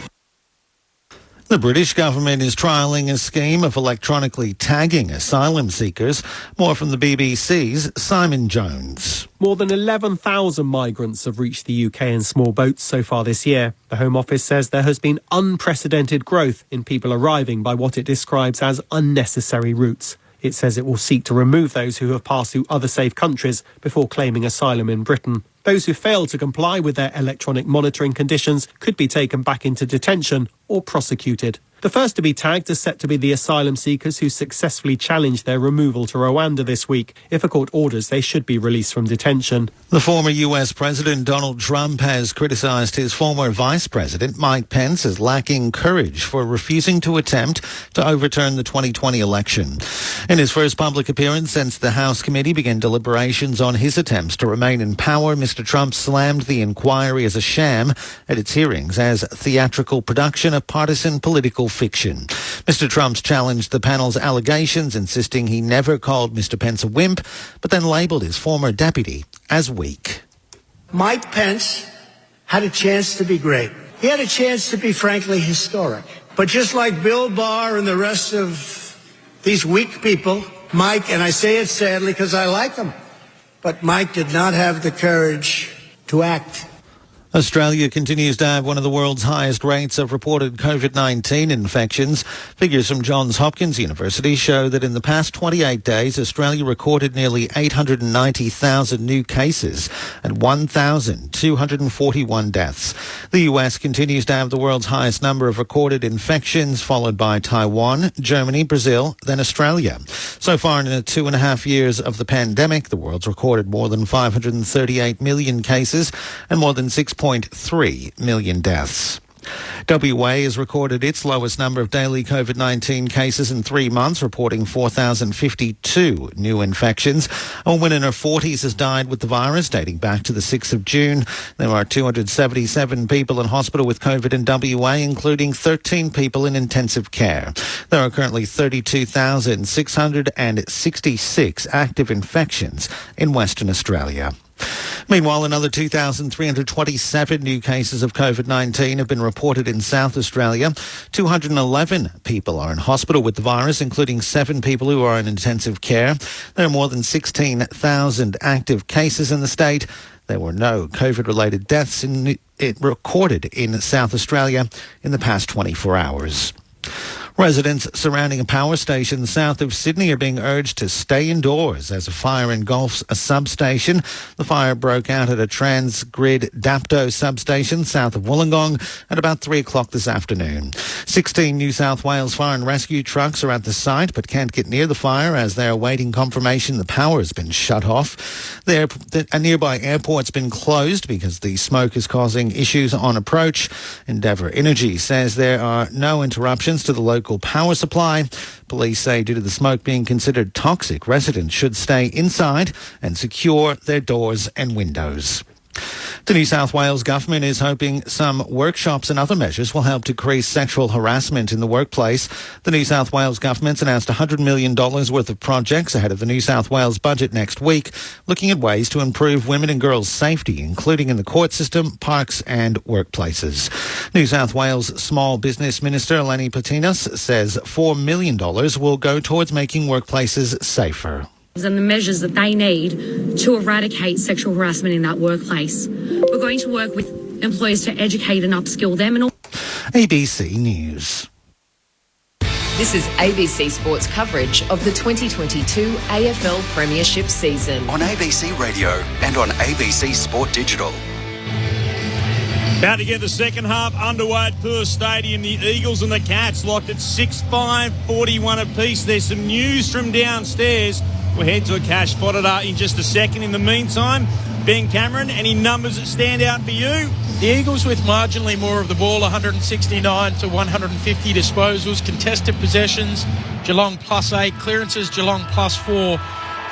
The British government is trialling a scheme of electronically tagging asylum seekers. More from the BBC's Simon Jones. More than 11,000 migrants have reached the UK in small boats so far this year. The Home Office says there has been unprecedented growth in people arriving by what it describes as unnecessary routes. It says it will seek to remove those who have passed through other safe countries before claiming asylum in Britain. Those who fail to comply with their electronic monitoring conditions could be taken back into detention or prosecuted. The first to be tagged is set to be the asylum seekers who successfully challenged their removal to Rwanda this week. If a court orders, they should be released from detention. The former US President Donald Trump has criticised his former Vice President Mike Pence as lacking courage for refusing to attempt to overturn the 2020 election. In his first public appearance since the House committee began deliberations on his attempts to remain in power, Mr. Trump slammed the inquiry as a sham at its hearings as theatrical production of partisan political fiction. Mr. Trump's challenged the panel's allegations, insisting he never called Mr. Pence a wimp, but then labelled his former deputy as weak. Mike Pence had a chance to be great. He had a chance to be, frankly, historic. But just like Bill Barr and the rest of these weak people, Mike, and I say it sadly because I like him, but Mike did not have the courage to act. Australia continues to have one of the world's highest rates of reported COVID-19 infections. Figures from Johns Hopkins University show that in the past 28 days, Australia recorded nearly 890,000 new cases and 1,241 deaths. The US continues to have the world's highest number of recorded infections, followed by Taiwan, Germany, Brazil, then Australia. So far in the 2.5 years of the pandemic, the world's recorded more than 538 million cases and more than 6.3 million deaths. WA has recorded its lowest number of daily COVID-19 cases in 3 months, reporting 4,052 new infections. A woman in her 40s has died with the virus dating back to the 6th of June. There are 277 people in hospital with COVID in WA, including 13 people in intensive care. There are currently 32,666 active infections in Western Australia. Meanwhile, another 2,327 new cases of COVID-19 have been reported in South Australia. 211 people are in hospital with the virus, including 7 people who are in intensive care. There are more than 16,000 active cases in the state. There were no COVID-related deaths recorded in South Australia in the past 24 hours. Residents surrounding a power station south of Sydney are being urged to stay indoors as a fire engulfs a substation. The fire broke out at a Transgrid Dapto substation south of Wollongong at about 3 o'clock this afternoon. 16 New South Wales fire and rescue trucks are at the site but can't get near the fire as they are awaiting confirmation the power has been shut off. A nearby airport's been closed because the smoke is causing issues on approach. Endeavour Energy says there are no interruptions to the local power supply. Police say due to the smoke being considered toxic, residents should stay inside and secure their doors and windows. The New South Wales government is hoping some workshops and other measures will help decrease sexual harassment in the workplace. The New South Wales government's announced $100 million worth of projects ahead of the New South Wales budget next week, looking at ways to improve women and girls' safety, including in the court system, parks and workplaces. New South Wales Small Business Minister Eleni Patinas says $4 million will go towards making workplaces safer. And the measures that they need to eradicate sexual harassment in that workplace. We're going to work with employers to educate and upskill them. ABC News. This is ABC Sports coverage of the 2022 AFL Premiership season. On ABC Radio and on ABC Sport Digital. About to get the second half underway at Perth Stadium. The Eagles and the Cats locked at 6-5, 41 apiece. There's some news from downstairs. We'll head to a cash spotted in just a second. In the meantime, Ben Cameron, any numbers that stand out for you? The Eagles with marginally more of the ball, 169 to 150 disposals. Contested possessions, Geelong +8. Clearances, Geelong +4.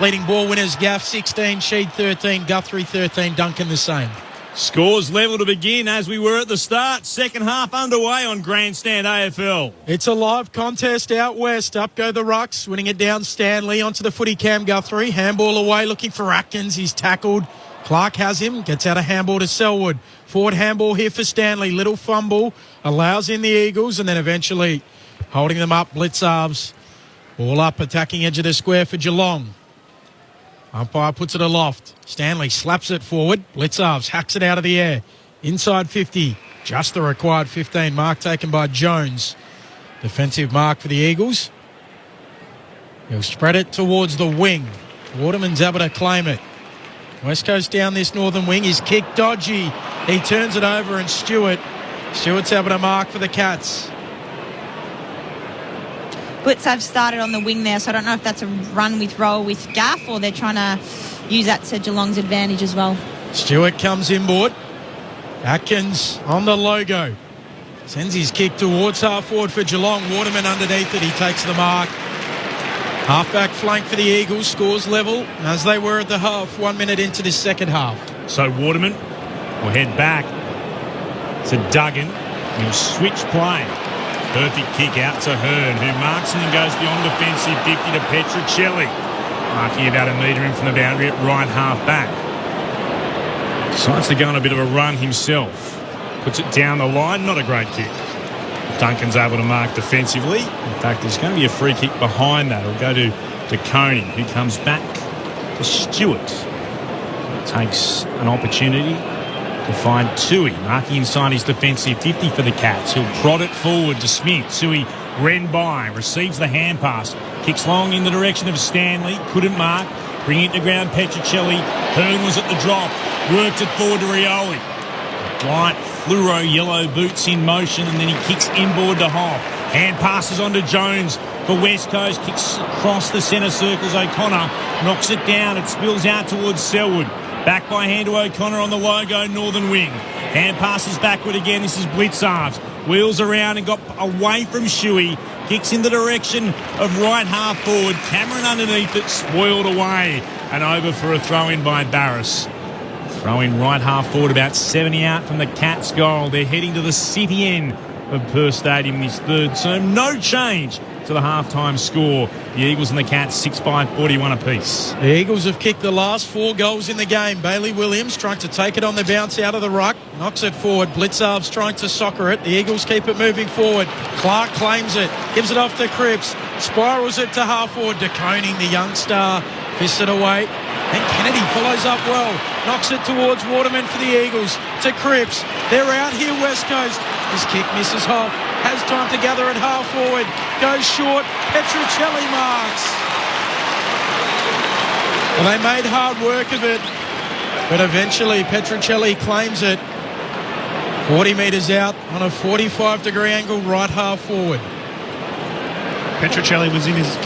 Leading ball winners, Gaff 16, Sheed 13, Guthrie 13, Duncan the same. Scores level to begin as we were at the start. Second half underway on Grandstand AFL. It's a live contest out west. Up go the Rucks, winning it down Stanley onto the footy cam Guthrie. Handball away looking for Atkins. He's tackled. Clark has him. Gets out a handball to Selwood. Forward handball here for Stanley. Little fumble. Allows in the Eagles and then eventually holding them up. Blitzarves. Ball up attacking edge of the square for Geelong. Umpire puts it aloft. Stanley slaps it forward. Blitzarves hacks it out of the air. Inside 50. Just the required 15. Mark taken by Jones. Defensive mark for the Eagles. He'll spread it towards the wing. Waterman's able to claim it. West Coast down this northern wing. His kick dodgy. He turns it over and Stewart's able to mark for the Cats. Blitz have started on the wing there, so I don't know if that's a run with roll with Gaff or they're trying to use that to Geelong's advantage as well. Stewart comes inboard. Atkins on the logo. Sends his kick towards half forward for Geelong. Waterman underneath it. He takes the mark. Halfback flank for the Eagles. Scores level as they were at the half. 1 minute into this second half. So Waterman will head back to Duggan. He'll switch play. Perfect kick out to Hearn, who marks and then goes beyond defensive 50 to Petruccelli. Marking about a metre in from the boundary at right half back. Decides to go on a bit of a run himself. Puts it down the line. Not a great kick. Duncan's able to mark defensively. In fact, there's going to be a free kick behind that. It'll go to Coney, who comes back to Stewart. Takes an opportunity to find Tui, marking inside his defensive 50 for the Cats. He'll prod it forward to Smith. Tui ran by, receives the hand pass, kicks long in the direction of Stanley, couldn't mark, bring it to ground Petruccelli. Hearn was at the drop, worked it forward to Rioli. White fluoro yellow boots in motion and then he kicks inboard to Hoff. Hand passes on to Jones for West Coast, kicks across the centre circles. O'Connor knocks it down, it spills out towards Selwood. Back by hand to O'Connor on the logo, northern wing. Hand passes backward again. This is Blitzarves. Wheels around and got away from Shuey. Kicks in the direction of right half forward. Cameron underneath it, spoiled away. And over for a throw-in by Barras. Throw-in right half forward, about 70 out from the Cats' goal. They're heading to the city end of Perth Stadium this third term. No change to the halftime score. The Eagles and the Cats 6-5, 41 apiece. The Eagles have kicked the last 4 goals in the game. Bailey Williams trying to take it on the bounce out of the ruck. Knocks it forward. Blitzarves trying to soccer it. The Eagles keep it moving forward. Clark claims it. Gives it off to Cripps. Spirals it to half forward. De Koning, the young star, fists it away. And Kennedy follows up well. Knocks it towards Waterman for the Eagles. To Cripps. They're out here West Coast. His kick misses Hoff. Has time to gather at half forward. Goes short. Petruccelli marks. Well, they made hard work of it. But eventually Petruccelli claims it. 40 metres out on a 45-degree angle right half forward. Petruccelli was in his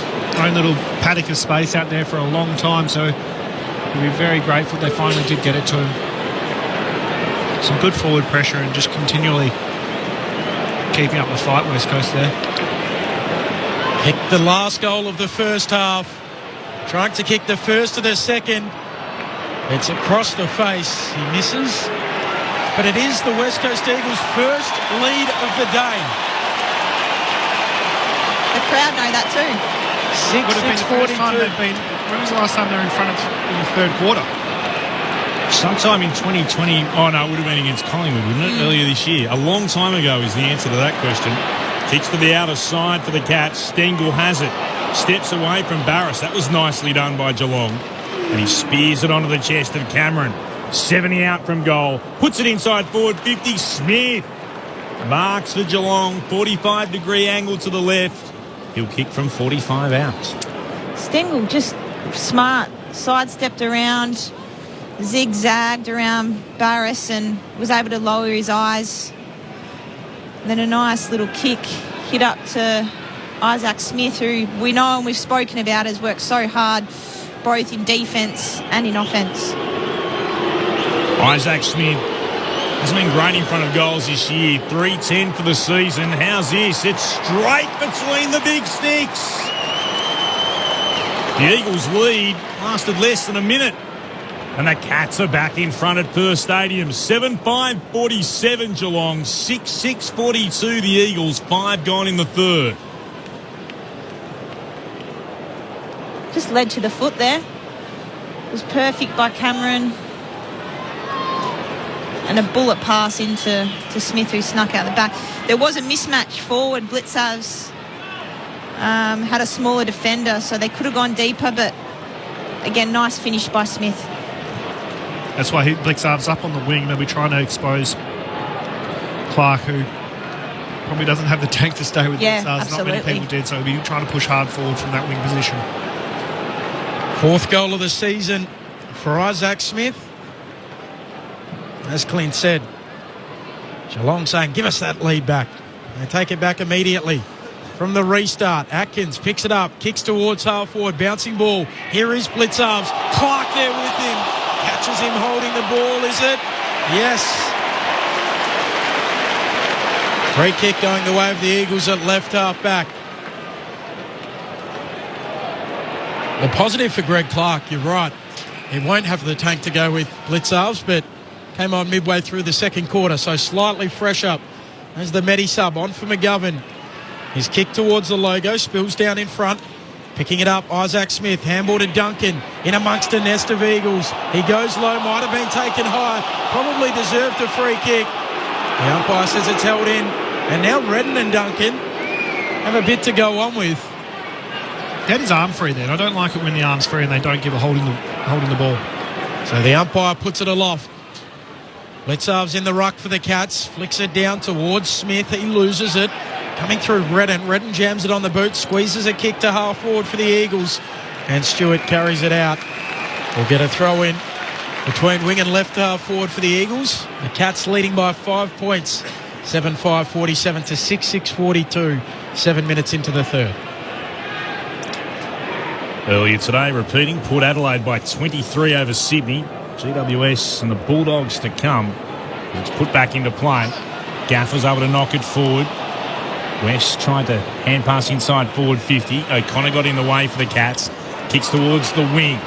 own little paddock of space out there for a long time, so he'll be very grateful they finally did get it to him. Some good forward pressure and just continually keeping up the fight, West Coast there. Kicked the last goal of the first half. Trying to kick the first of the second. It's across the face. He misses. But it is the West Coast Eagles' first lead of the day. The crowd know that too. Would have been the first time they've been. When was the last time they were in front of in the third quarter? Sometime in 2020. Oh no, it would have been against Collingwood, wouldn't it? Earlier this year. A long time ago is the answer to that question. Kicks to the outer side for the Cats. Stengel has it. Steps away from Barras. That was nicely done by Geelong. And he spears it onto the chest of Cameron. 70 out from goal. Puts it inside forward 50. Smith marks for Geelong. 45-degree angle to the left. He'll kick from 45 out. Stengel just smart, sidestepped around, zigzagged around Barris and was able to lower his eyes. Then a nice little kick hit up to Isaac Smith, who we know and we've spoken about has worked so hard both in defence and in offence. Isaac Smith has been great in front of goals this year. 310 for the season. How's this? It's straight between the big sticks. The Eagles' lead lasted less than a minute. And the Cats are back in front at Perth Stadium. 7-5-47 Geelong, 6-6-42 the Eagles, 5 gone in the third. Just led to the foot there. It was perfect by Cameron. And a bullet pass into Smith, who snuck out the back. There was a mismatch forward. Blitzavs had a smaller defender, so they could have gone deeper, but again, nice finish by Smith. That's why Blitzavs up on the wing. They'll be trying to expose Clark, who probably doesn't have the tank to stay with Blitzavs. Absolutely. Not many people did, so he'll be trying to push hard forward from that wing position. 4th goal of the season for Isaac Smith. As Clint said, Geelong saying, give us that lead back. They take it back immediately from the restart. Atkins picks it up, kicks towards half forward, bouncing ball. Here is Blitzavs. Clark there with him. Catches him holding the ball, is it? Yes. Free kick going the way of the Eagles at left half back. The positive for Greg Clark, you're right. He won't have the tank to go with Blitzavs, but came on midway through the second quarter, so slightly fresh up. There's the Medi sub on for McGovern. His kick towards the logo, spills down in front. Picking it up, Isaac Smith, handball to Duncan, in amongst a nest of Eagles. He goes low, might have been taken high, probably deserved a free kick. The umpire says it's held in, and now Redden and Duncan have a bit to go on with. That is arm free then. I don't like it when the arm's free and they don't give a holding the ball. So the umpire puts it aloft. Blitzavs in the ruck for the Cats, flicks it down towards Smith. He loses it. Coming through Redden. Redden jams it on the boot, squeezes a kick to half forward for the Eagles. And Stewart carries it out. We'll get a throw in between wing and left half forward for the Eagles. The Cats leading by 5 points. 7-5-47 to 6-6-42. 7 minutes into the third. Earlier today, repeating, Port Adelaide by 23 over Sydney. GWS and the Bulldogs to come. It's put back into play. Gaffer's able to knock it forward. West tried to hand pass inside forward 50. O'Connor got in the way for the Cats. Kicks towards the wing.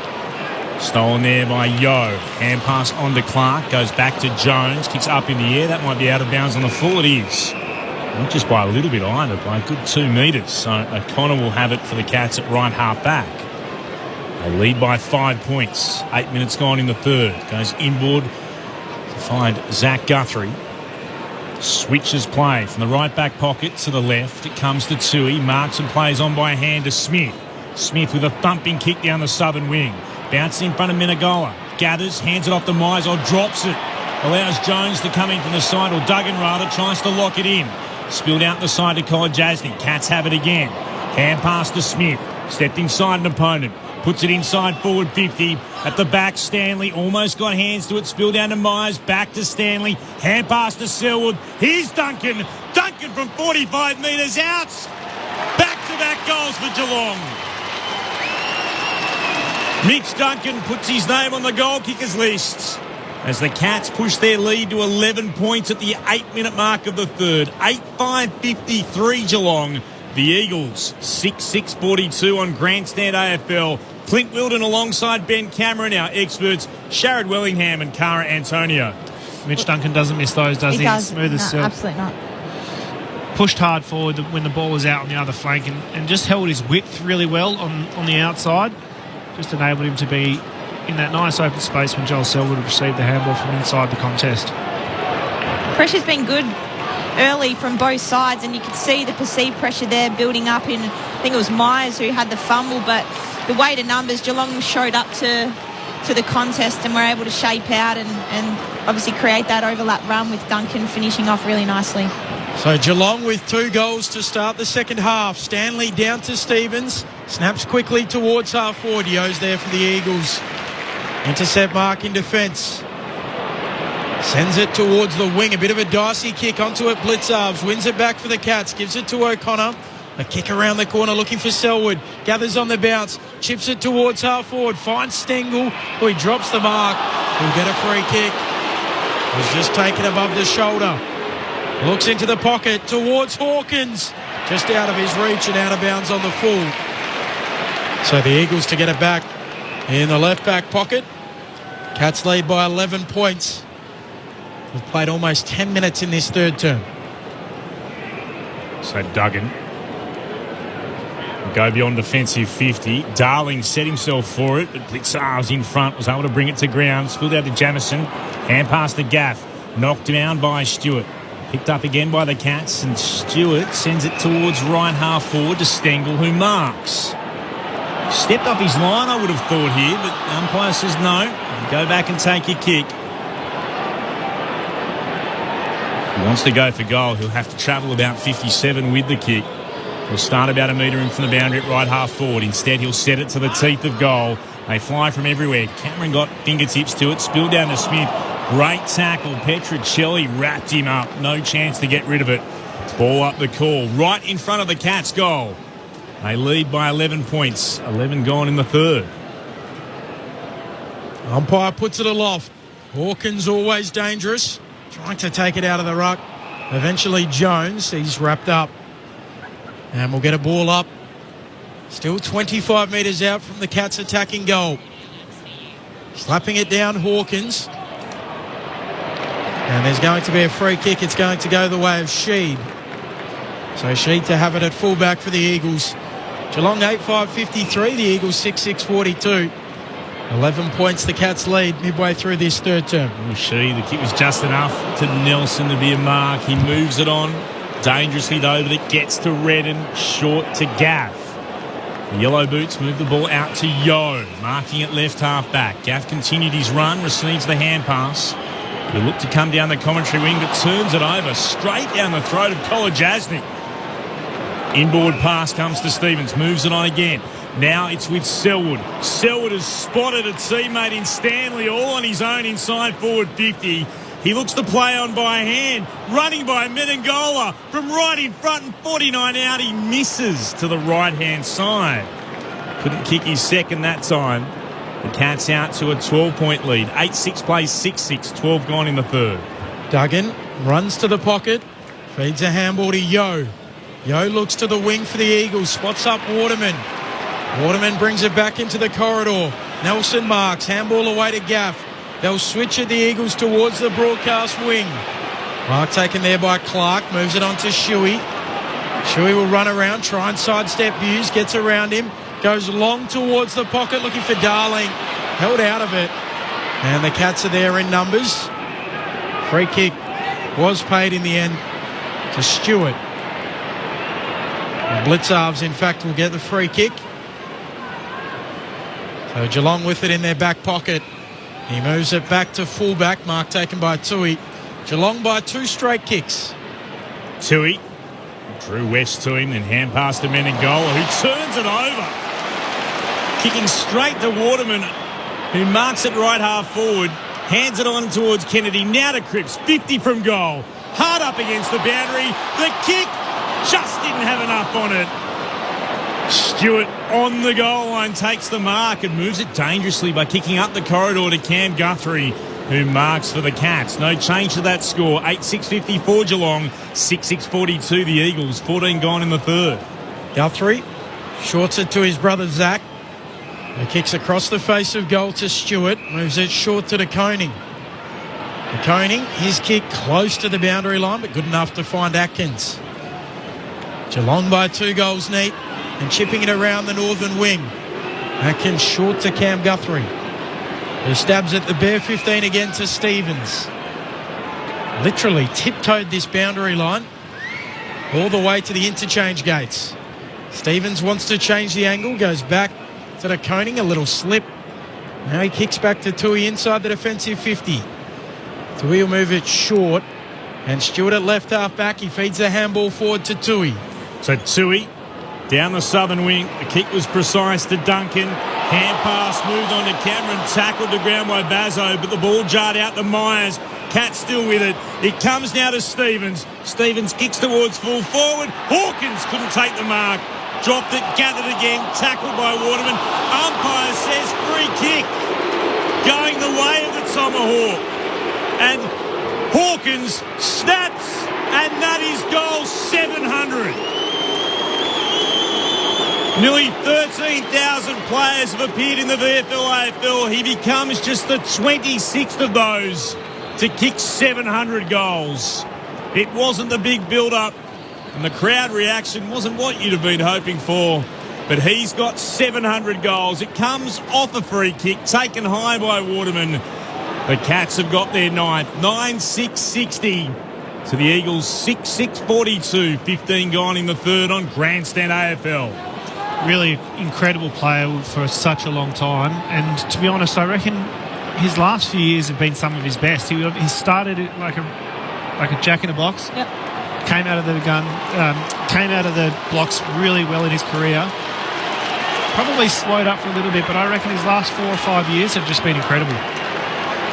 Stolen there by Yeo. Hand pass on to Clark. Goes back to Jones. Kicks up in the air. That might be out of bounds on the full. It is. Not just by a little bit either, by a good 2 metres. So O'Connor will have it for the Cats at right half back. They lead by 5 points. 8 minutes gone in the third. Goes inboard to find Zach Guthrie. Switches play from the right back pocket to the left. It comes to Tui. Marks and plays on by hand to Smith. Smith with a thumping kick down the southern wing. Bounces in front of Menegola. Gathers, hands it off to Mizell, drops it. Allows Jones to come in from the side, or Duggan rather, tries to lock it in. Spilled out the side to Kolodjasny. Cats have it again. Hand pass to Smith. Stepped inside an opponent. Puts it inside forward 50. At the back, Stanley almost got hands to it. Spilled down to Myers. Back to Stanley. Hand pass to Selwood. Here's Duncan. Duncan from 45 metres out. Back-to-back goals for Geelong. Mitch Duncan puts his name on the goal kickers list as the Cats push their lead to 11 points at the 8-minute mark of the third. 8-5-53 Geelong. The Eagles, 6-6-42 on Grandstand AFL. Clint Wilden alongside Ben Cameron, our experts, Sharad Wellingham and Cara Antonio. Mitch Duncan doesn't miss those, does he? He does. Smooth as silk. Absolutely not. Pushed hard forward when the ball was out on the other flank and just held his width really well on the outside. Just enabled him to be in that nice open space when Joel Selwood received the handball from inside the contest. Pressure's been good early from both sides, and you could see the perceived pressure there building up in, I think it was Myers who had the fumble, but the weight of numbers, Geelong showed up to the contest and were able to shape out and obviously create that overlap run with Duncan finishing off really nicely. So Geelong with 2 goals to start the second half. Stanley down to Stevens. Snaps quickly towards half forward. Yo's there for the Eagles. Intercept mark in defence. Sends it towards the wing. A bit of a dicey kick onto it. Blitzarves wins it back for the Cats. Gives it to O'Connor. A kick around the corner looking for Selwood. Gathers on the bounce. Chips it towards half forward. Finds Stengel. Oh, he drops the mark. He'll get a free kick. It was just taken above the shoulder. Looks into the pocket towards Hawkins. Just out of his reach and out of bounds on the full. So the Eagles to get it back in the left back pocket. Cats lead by 11 points. We've played almost 10 minutes in this third term. So Duggan go beyond defensive 50. Darling set himself for it, but Blitzarves in front was able to bring it to ground. Spilled out to Jamison. Hand past the gaff. Knocked down by Stewart. Picked up again by the Cats, and Stewart sends it towards right half forward to Stengel, who marks. Stepped up his line, I would have thought here, but umpire says no. Go back and take your kick. If he wants to go for goal, he'll have to travel about 57 with the kick. He'll start about a metre in from the boundary at right half forward. Instead, he'll set it to the teeth of goal. They fly from everywhere. Cameron got fingertips to it, spilled down to Smith. Great tackle. Petruccelli wrapped him up. No chance to get rid of it. Ball up the call. Right in front of the Cats' goal. They lead by 11 points. 11 gone in the third. Umpire puts it aloft. Hawkins always dangerous. Trying to take it out of the ruck. Eventually Jones. He's wrapped up. And we'll get a ball up. Still 25 metres out from the Cats' attacking goal. Slapping it down Hawkins. And there's going to be a free kick. It's going to go the way of Sheed. So Sheed to have it at fullback for the Eagles. Geelong 8-5-53. The Eagles 6-6-42. 11 points the Cats lead midway through this third term. Sheed, the kick was just enough to Nelson to be a mark. He moves it on. Dangerously though, but it gets to Redden. Short to Gaff. The Yellow Boots move the ball out to Yo. Marking it left half back. Gaff continued his run. Receives the hand pass. He looked to come down the commentary wing, but turns it over straight down the throat of Kolajasnik. Inboard pass comes to Stevens, moves it on again. Now it's with Selwood. Selwood has spotted a teammate in Stanley, all on his own inside forward 50. He looks to play on by hand, running by Menengola from right in front and 49 out. He misses to the right-hand side. Couldn't kick his second that time. The Cats out to a 12-point lead. 8-6 plays 6-6, 12 gone in the third. Duggan runs to the pocket, feeds a handball to Yo. Yo looks to the wing for the Eagles, spots up Waterman. Waterman brings it back into the corridor. Nelson marks, handball away to Gaff. They'll switch at the Eagles towards the broadcast wing. Mark taken there by Clark, moves it on to Shuey. Shuey will run around, try and sidestep Hughes, gets around him. Goes long towards the pocket, looking for Darling. Held out of it. And the Cats are there in numbers. Free kick was paid in the end to Stewart. And Blitzarves, in fact, will get the free kick. So Geelong with it in their back pocket. He moves it back to fullback. Mark taken by Tui. Geelong by 2 straight kicks. Tui drew West to him, then hand pass to Menengola, who turns it over. Kicking straight to Waterman, who marks it right half forward, hands it on towards Kennedy, now to Cripps, 50 from goal, hard up against the boundary, the kick just didn't have enough on it. Stewart on the goal line takes the mark and moves it dangerously by kicking up the corridor to Cam Guthrie, who marks for the Cats. No change to that score, 8-6-54 Geelong, 6-6-42 the Eagles, 14 gone in the third. Guthrie shorts it to his brother Zach. He kicks across the face of goal to Stewart. Moves it short to De Koning. De Koning, his kick close to the boundary line, but good enough to find Atkins. Geelong by 2 goals neat and chipping it around the northern wing. Atkins short to Cam Guthrie, who stabs at the bare 15 again to Stevens. Literally tiptoed this boundary line all the way to the interchange gates. Stevens wants to change the angle, goes back to De Koning, a little slip. Now he kicks back to Tui inside the defensive 50. Tui will move it short. And Stewart at left half back. He feeds the handball forward to Tui. So Tui down the southern wing. The kick was precise to Duncan. Hand pass moved on to Cameron. Tackled to ground by Bazzo, but the ball jarred out to Myers. Cat still with it. It comes now to Stevens. Stevens kicks towards full forward. Hawkins couldn't take the mark. Dropped it, gathered again, tackled by Waterman. Umpire says free kick. Going the way of the Tomahawk. And Hawkins snaps, and that is goal 700. Nearly 13,000 players have appeared in the VFL AFL. He becomes just the 26th of those to kick 700 goals. It wasn't the big build-up, and the crowd reaction wasn't what you'd have been hoping for. But he's got 700 goals. It comes off a free kick, taken high by Waterman. The Cats have got their ninth, 9-6-60. So the Eagles 6-6-42, 15 gone in the third on Grandstand AFL. Really incredible player for such a long time. And to be honest, I reckon his last few years have been some of his best. He started like a jack in a box. Yep. Came out of the blocks really well in his career. Probably slowed up for a little bit, but I reckon his last 4 or 5 years have just been incredible.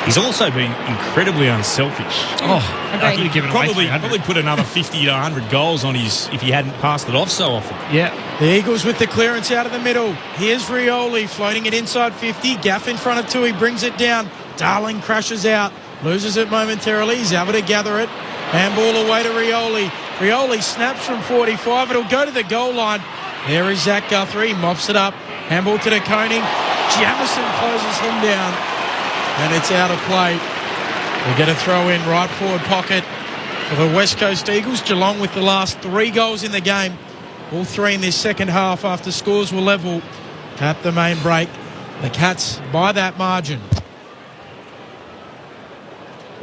He's also been incredibly unselfish. He could have probably put another 50 to 100 goals on his if he hadn't passed it off so often. Yeah. The Eagles with the clearance out of the middle. Here's Rioli floating it inside 50. Gaff in front of Tui, brings it down. Darling crashes out, loses it momentarily. He's able to gather it. Handball away to Rioli. Rioli snaps from 45. It'll go to the goal line. There is Zach Guthrie. Mops it up. Handball to the Koning. Jamison closes him down. And it's out of play. We get a throw in right forward pocket for the West Coast Eagles. Geelong with the last 3 goals in the game. All 3 in this second half after scores were level at the main break. The Cats by that margin.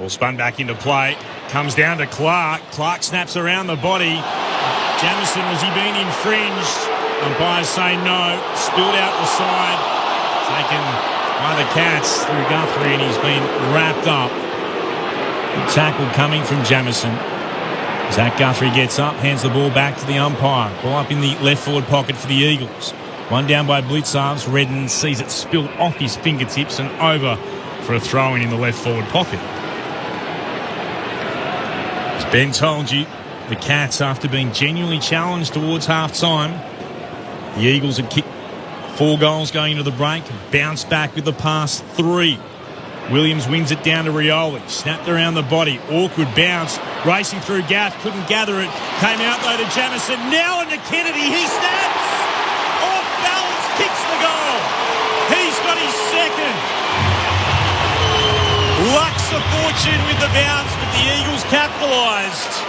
All spun back into play. Comes down to Clark. Clark snaps around the body. Jamison, was he being infringed? Umpires say no. Spilled out the side. Taken by the Cats through Guthrie, and he's been wrapped up. Good tackle coming from Jamison. Zach Guthrie gets up, hands the ball back to the umpire. Ball up in the left forward pocket for the Eagles. One down by Blitzarves. Redden sees it spilled off his fingertips and over for a throw-in in the left forward pocket. As Ben told you, the Cats, after being genuinely challenged towards half-time, the Eagles had kicked 4 goals going into the break, bounced back with the past 3. Williams wins it down to Rioli. Snapped around the body. Awkward bounce. Racing through Gaff. Couldn't gather it. Came out though to Jamison. Now into Kennedy. He snaps. Off balance. Kicks the goal. He's got his second. Lux a fortune with the bounce, but the Eagles capitalised.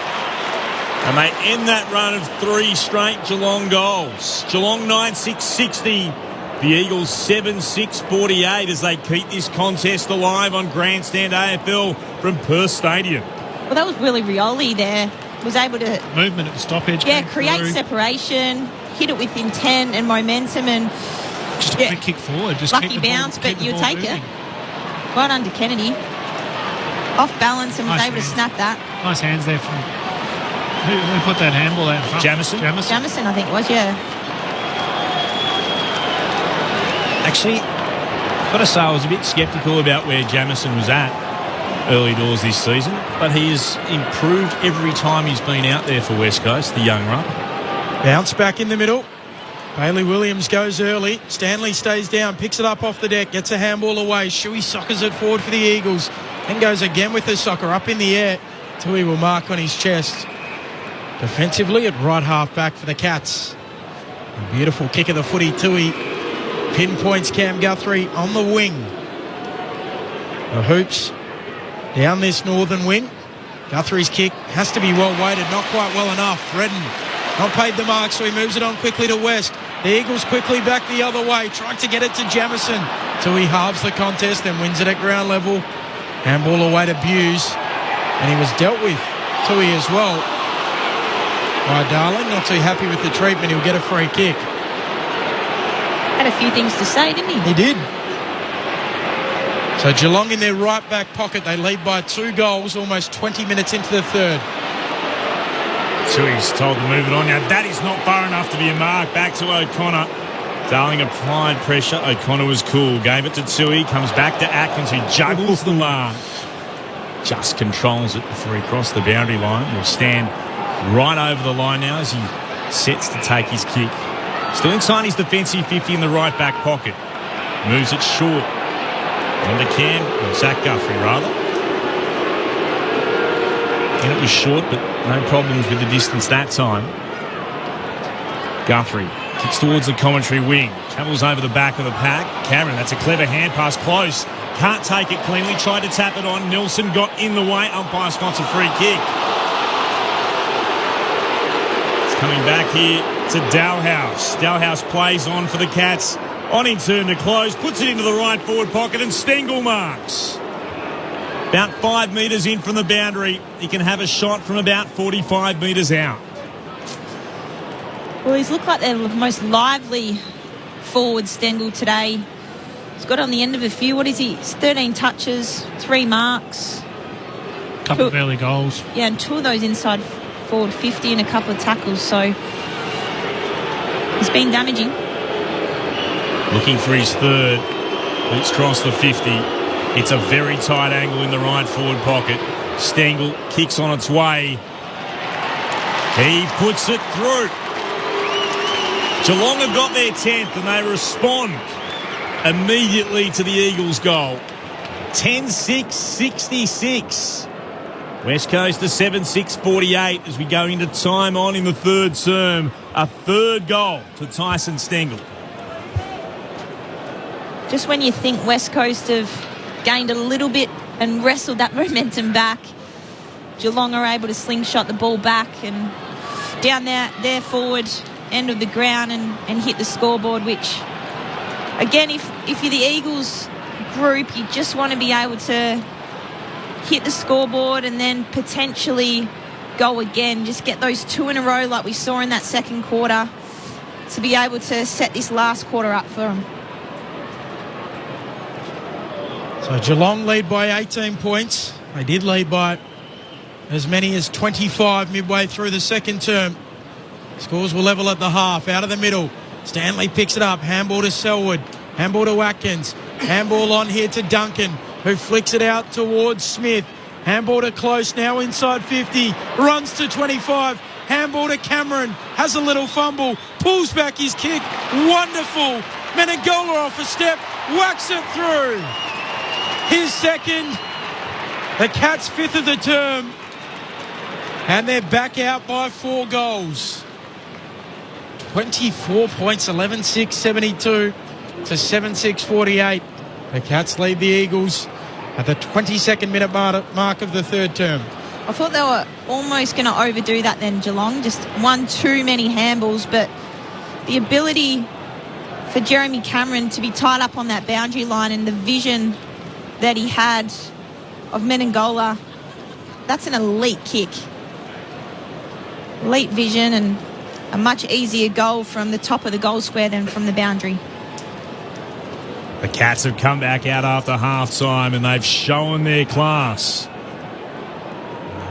And they end that run of 3 straight Geelong goals. Geelong 9-6-60. The Eagles 7-6-48 as they keep this contest alive on Grandstand AFL from Perth Stadium. Well, that was really Rioli there. Was able to... Movement at the stoppage. Yeah, create separation, hit it with intent and momentum, and... Just a quick kick forward. Just lucky bounce, but you'll take it. Right under Kennedy. Off balance and was able to snap that. Nice hands there from... Who put that handball out in front? Jamison, I think it was, yeah. Actually, I've got to say I was a bit sceptical about where Jamison was at early doors this season, but he has improved every time he's been out there for West Coast, the young ruck. Bounce back in the middle. Bailey Williams goes early. Stanley stays down, picks it up off the deck, gets a handball away. Shuey soccers it forward for the Eagles. Then goes again with the soccer up in the air. Tui will mark on his chest. Defensively at right half back for the Cats. A beautiful kick of the footy. Tui pinpoints Cam Guthrie on the wing. The Hoops down this northern wing. Guthrie's kick has to be well weighted, not quite well enough. Redden not paid the mark, so he moves it on quickly to West. The Eagles quickly back the other way, trying to get it to Jamison. Tui halves the contest, then wins it at ground level. Handball away to Buse, and he was dealt with. Tui as well. Darling, not too happy with the treatment. He'll get a free kick. Had a few things to say, didn't he? He did. So Geelong in their right back pocket. They lead by 2 goals almost 20 minutes into the third. Tui's told to move it on. Now, that is not far enough to be a mark. Back to O'Connor. Darling applied pressure. O'Connor was cool. Gave it to Tui. Comes back to Atkins, who juggles the mark. Just controls it before he crossed the boundary line. He'll stand right over the line now as he sets to take his kick. Still inside his defensive 50 in the right back pocket. Moves it short. Under Cam, or Zach Guthrie rather. And it was short, but no problems with the distance that time. Guthrie kicks towards the commentary wing. Travels over the back of the pack. Cameron, that's a clever hand pass, close. Can't take it cleanly. Tried to tap it on. Nelson got in the way. Umpire spots a free kick. It's coming back here to Dalhouse. Dalhouse plays on for the Cats. On in turn to close. Puts it into the right forward pocket and Stengel marks. About 5 metres in from the boundary. He can have a shot from about 45 metres out. Well, he's looked like the most lively forward, Stengel, today. He's got on the end of a few. What is he? It's 13 touches, 3 marks. Couple of early goals. Yeah, and 2 of those inside forward 50 and a couple of tackles. So he's been damaging. Looking for his third. It's crossed the 50. It's a very tight angle in the right forward pocket. Stengel kicks on its way. He puts it through. Geelong have got their 10th and they respond immediately to the Eagles' goal. 10-6-66. West Coast to 7-6-48 as we go into time on in the third term. A third goal to Tyson Stengel. Just when you think West Coast have gained a little bit and wrestled that momentum back, Geelong are able to slingshot the ball back and down their forward end of the ground and hit the scoreboard, which, again, if you're the Eagles group, you just want to be able to hit the scoreboard and then potentially go again. Just get those 2 in a row like we saw in that second quarter to be able to set this last quarter up for them. So Geelong lead by 18 points. They did lead by as many as 25 midway through the second term. Scores were level at the half. Out of the middle. Stanley picks it up. Handball to Selwood. Handball to Watkins. Handball on here to Duncan, who flicks it out towards Smith. Handball to Close, now inside 50. Runs to 25. Handball to Cameron. Has a little fumble. Pulls back his kick. Wonderful. Menegola off a step. Whacks it through. His second. The Cats' 5th of the term. And they're back out by 4 goals. 24 points, 11-6-72 to 7-6-48. The Cats lead the Eagles at the 22nd minute mark of the third term. I thought they were almost going to overdo that then, Geelong. Just one too many handballs, but the ability for Jeremy Cameron to be tied up on that boundary line and the vision that he had of Menegola, that's an elite kick. Elite vision and a much easier goal from the top of the goal square than from the boundary. The Cats have come back out after half-time and they've shown their class.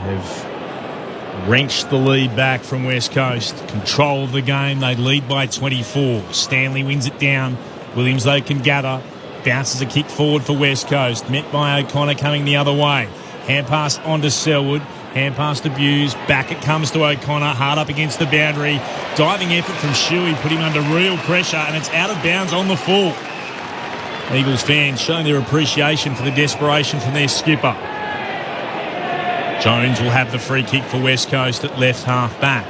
They've wrenched the lead back from West Coast. Control of the game. They lead by 24. Stanley wins it down. Williams, though, can gather. Bounces a kick forward for West Coast. Met by O'Connor coming the other way. Hand pass onto Selwood. Hand pass to Buse. Back it comes to O'Connor. Hard up against the boundary. Diving effort from Shuey. Put him under real pressure and it's out of bounds on the full. Eagles fans showing their appreciation for the desperation from their skipper. Jones will have the free kick for West Coast at left half back.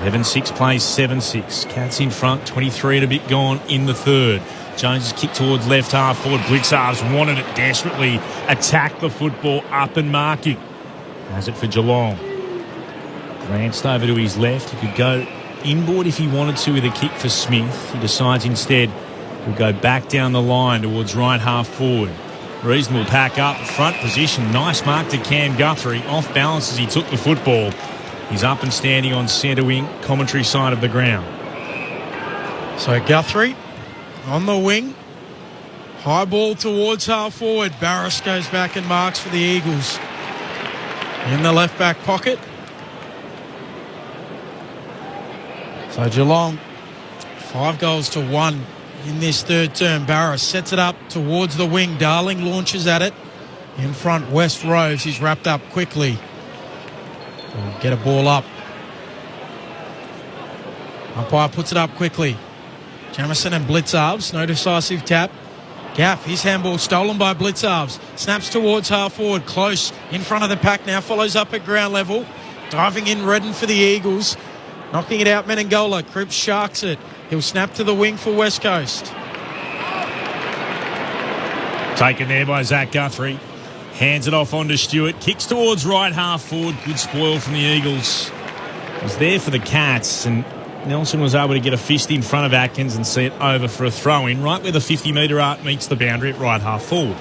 11-6 plays 7-6. Cats in front, 23 and a bit gone in the third. Jones' kick towards left half forward. Blitzarves wanted it desperately. Attacked the football up and marking. Has it for Geelong. Glanced over to his left. He could go inboard if he wanted to with a kick for Smith. He decides instead he'll go back down the line towards right half forward. Reasonable pack up, front position. Nice mark to Cam Guthrie. Off balance as he took the football. He's up and standing on centre wing, commentary side of the ground. So Guthrie on the wing. High ball towards half forward. Barris goes back and marks for the Eagles. In the left back pocket. So Geelong, 5-1 in this third term. Barris sets it up towards the wing. Darling launches at it. In front, West Rose. He's wrapped up quickly. Will get a ball up. Umpire puts it up quickly. Jamison and Blitzarves. No decisive tap. Gaff, his handball stolen by Blitzarves. Snaps towards half forward. Close in front of the pack now. Follows up at ground level. Diving in Redden for the Eagles. Knocking it out, Menengola. Cripps sharks it. He'll snap to the wing for West Coast. Taken there by Zach Guthrie. Hands it off onto Stewart. Kicks towards right half forward. Good spoil from the Eagles. Was there for the Cats, and Nelson was able to get a fist in front of Atkins and see it over for a throw-in, right where the 50-metre arc meets the boundary at right half forward.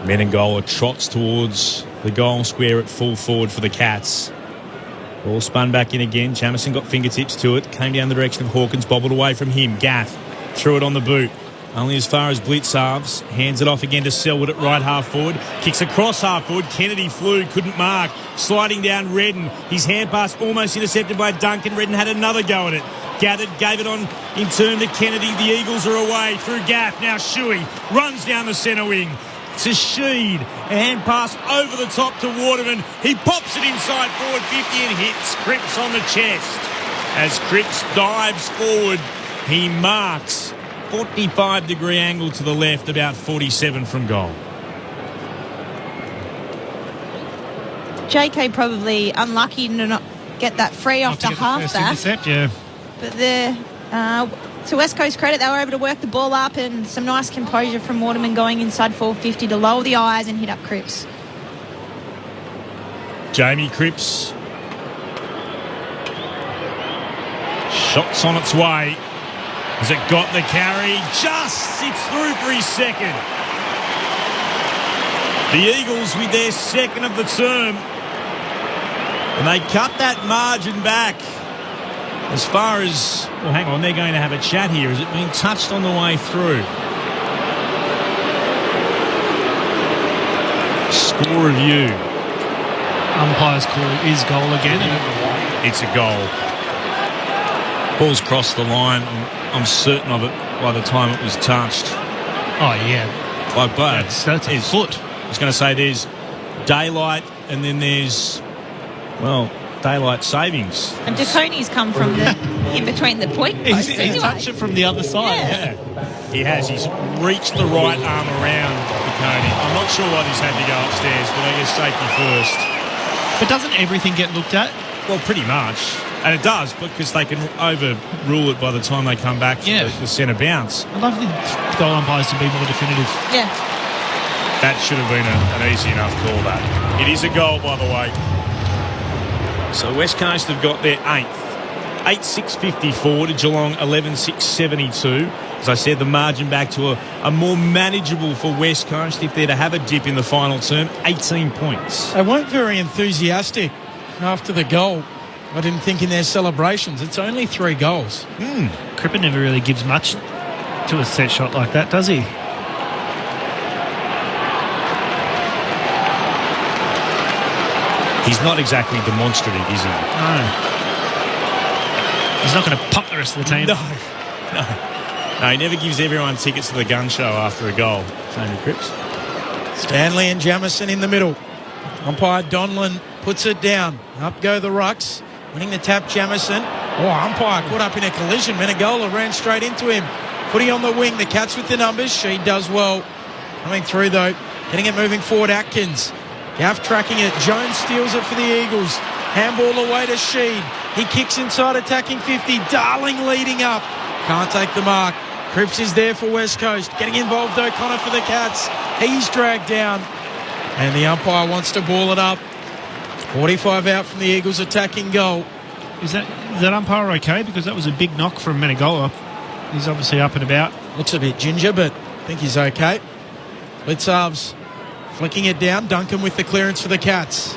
Menengola trots towards the goal square at full forward for the Cats. Ball spun back in again. Jamison got fingertips to it. Came down the direction of Hawkins, bobbled away from him. Gaff threw it on the boot. Only as far as Blitzarves. Hands it off again to Selwood at right half forward. Kicks across half forward. Kennedy flew, couldn't mark. Sliding down Redden. His hand pass almost intercepted by Duncan. Redden had another go at it. Gathered, gave it on in turn to Kennedy. The Eagles are away through Gaff. Now Shuey runs down the centre wing to Sheed. A hand pass over the top to Waterman. He pops it inside forward 50 and hits Cripps on the chest. As Cripps dives forward, he marks 45-degree angle to the left, about 47 from goal. JK probably unlucky to not get that free off the halfback. Yeah. But to West Coast credit, they were able to work the ball up and some nice composure from Waterman going inside 450 to lower the eyes and hit up Cripps. Jamie Cripps. Shots on its way. Has it got the carry? Just sits through for his second. The Eagles with their second of the term. And they cut that margin back. As far as... Well, hang on, they're going to have a chat here. Is it being touched on the way through? Score review. Umpire's call is goal again. It's a goal. Ball's crossed the line. I'm certain of it by the time it was touched. Oh, yeah. Like, but that's a foot. I was going to say there's daylight and then there's, well, daylight savings. And DeConey's come from the in between the point posts. He's touched it from the other side. Yeah. He has. He's reached the right arm around DeConey. I'm not sure why he's had to go upstairs, but I guess safety first. But doesn't everything get looked at? Well, pretty much. And it does, because they can overrule it by the time they come back from the centre bounce. I'd love the goal umpires to be more definitive. Yeah. That should have been an easy enough call, that. It is a goal, by the way. So West Coast have got their 8th. 8-6-54 to Geelong 11-6-72. As I said, the margin back to a more manageable for West Coast if they're to have a dip in the final term. 18 points. They weren't very enthusiastic after the goal. I didn't think in their celebrations. It's only 3 goals. Cripper never really gives much to a set shot like that, does he? He's not exactly demonstrative, is he? No. He's not going to pump the rest of the team. No, he never gives everyone tickets to the gun show after a goal. Jamie Cripps. Stanley and Jamison in the middle. Umpire Donlan puts it down. Up go the Rucks. Winning the tap, Jamison. Oh, umpire caught up in a collision. Menengola ran straight into him. Footy on the wing. The Cats with the numbers. She does well. Coming through, though. Getting it moving forward, Atkins. Gaff tracking it. Jones steals it for the Eagles. Handball away to Sheed. He kicks inside, attacking 50. Darling leading up. Can't take the mark. Cripps is there for West Coast. Getting involved, O'Connor for the Cats. He's dragged down. And the umpire wants to ball it up. 45 out from the Eagles attacking goal. Is that umpire okay? Because that was a big knock from Menengola. He's obviously up and about. Looks a bit ginger, but I think he's okay. Blitzarves flicking it down. Duncan with the clearance for the Cats.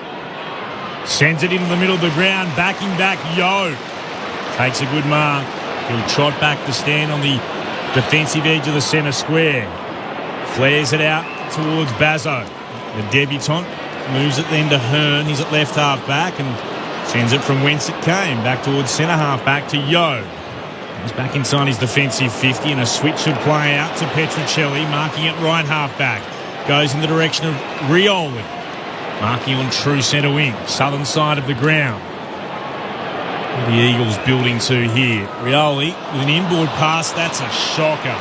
Sends it into the middle of the ground. Backing back, Yo. Takes a good mark. He'll trot back to stand on the Defensive edge of the centre square. Flares it out towards Bazzo. The debutant moves it then to Hearn. He's at left half back and sends it from whence it came. Back towards centre half back to Yo. He's back inside his defensive 50 and a switch should play out to Petruccelli, marking it right half back. Goes in the direction of Rioli. Marking on true centre wing. Southern side of the ground. The Eagles building to here. Rioli with an inboard pass. That's a shocker.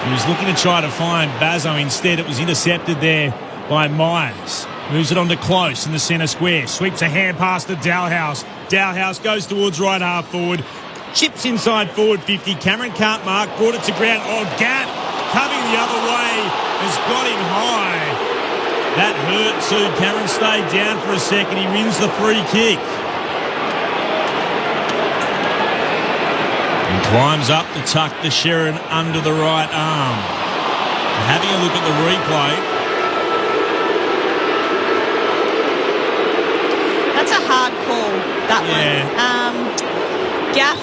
He was looking to try to find Bazzo. Instead, it was intercepted there by Myers. Moves it on to Close in the centre square. Sweeps a hand pass to Dalhouse. Dalhouse goes towards right half forward. Chips inside forward 50. Cameron can't mark. Brought it to ground. Oh, Gap coming the other way. Has got him high. That hurt too. Cameron stayed down for a second. He wins the free kick. And climbs up to tuck the Sherrin under the right arm. Having a look at the replay. That's a hard call, that one. Gaff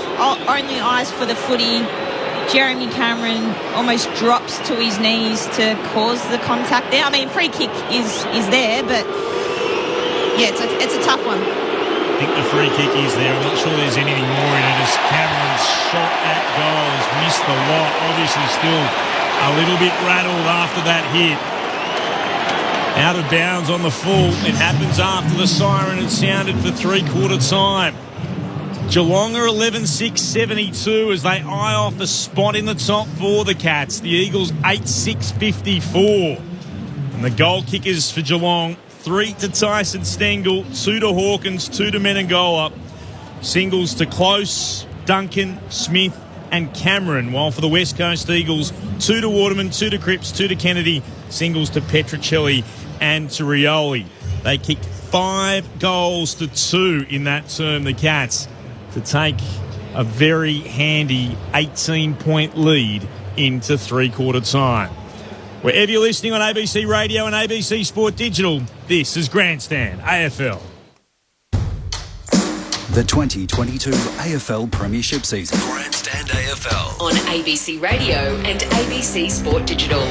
only eyes for the footy. Jeremy Cameron almost drops to his knees to cause the contact there. I mean, free kick is there, but yeah, it's a tough one. I think the free kick is there. I'm not sure there's anything more in it as Cameron's shot at goal has missed the lot. Obviously still a little bit rattled after that hit. Out of bounds on the full. It happens after the siren had sounded for three-quarter time. Geelong are 11-6-72 as they eye off a spot in the top for the Cats. The Eagles 8-6-54. And the goal kickers for Geelong, 3 to Tyson Stengel, 2 to Hawkins, 2 to Menengola. Singles to Close, Duncan, Smith and Cameron. While for the West Coast Eagles, 2 to Waterman, 2 to Cripps, 2 to Kennedy. Singles to Petruccelli and to Rioli. They kicked 5 goals to 2 in that term, the Cats, to take a very handy 18-point lead into three-quarter time. Wherever you're listening on ABC Radio and ABC Sport Digital, this is Grandstand AFL. The 2022 AFL Premiership season. Grandstand AFL. On ABC Radio and ABC Sport Digital.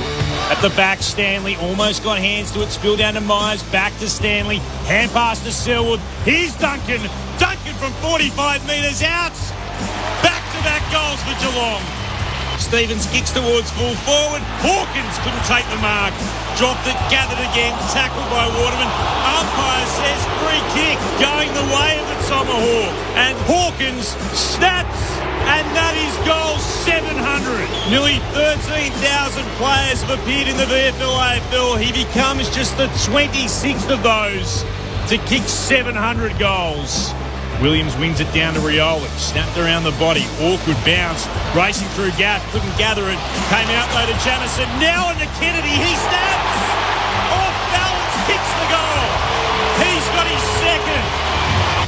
At the back, Stanley almost got hands to it. Spill down to Myers. Back to Stanley. Hand pass to Selwood. Here's Duncan. Duncan from 45 metres out. Back-to-back goals for Geelong. Stevens kicks towards full forward. Hawkins couldn't take the mark. Dropped it, gathered again, tackled by Waterman. Umpire says free kick going the way of the Tomahawk. And Hawkins snaps, and that is goal 700. Nearly 13,000 players have appeared in the VFL AFL. He becomes just the 26th of those to kick 700 goals. Williams wings it down to Rioli. Snapped around the body. Awkward bounce. Racing through Gaff. Couldn't gather it. Came out though to Jamison. Now into Kennedy. He snaps. Off balance. Kicks the goal. He's got his second.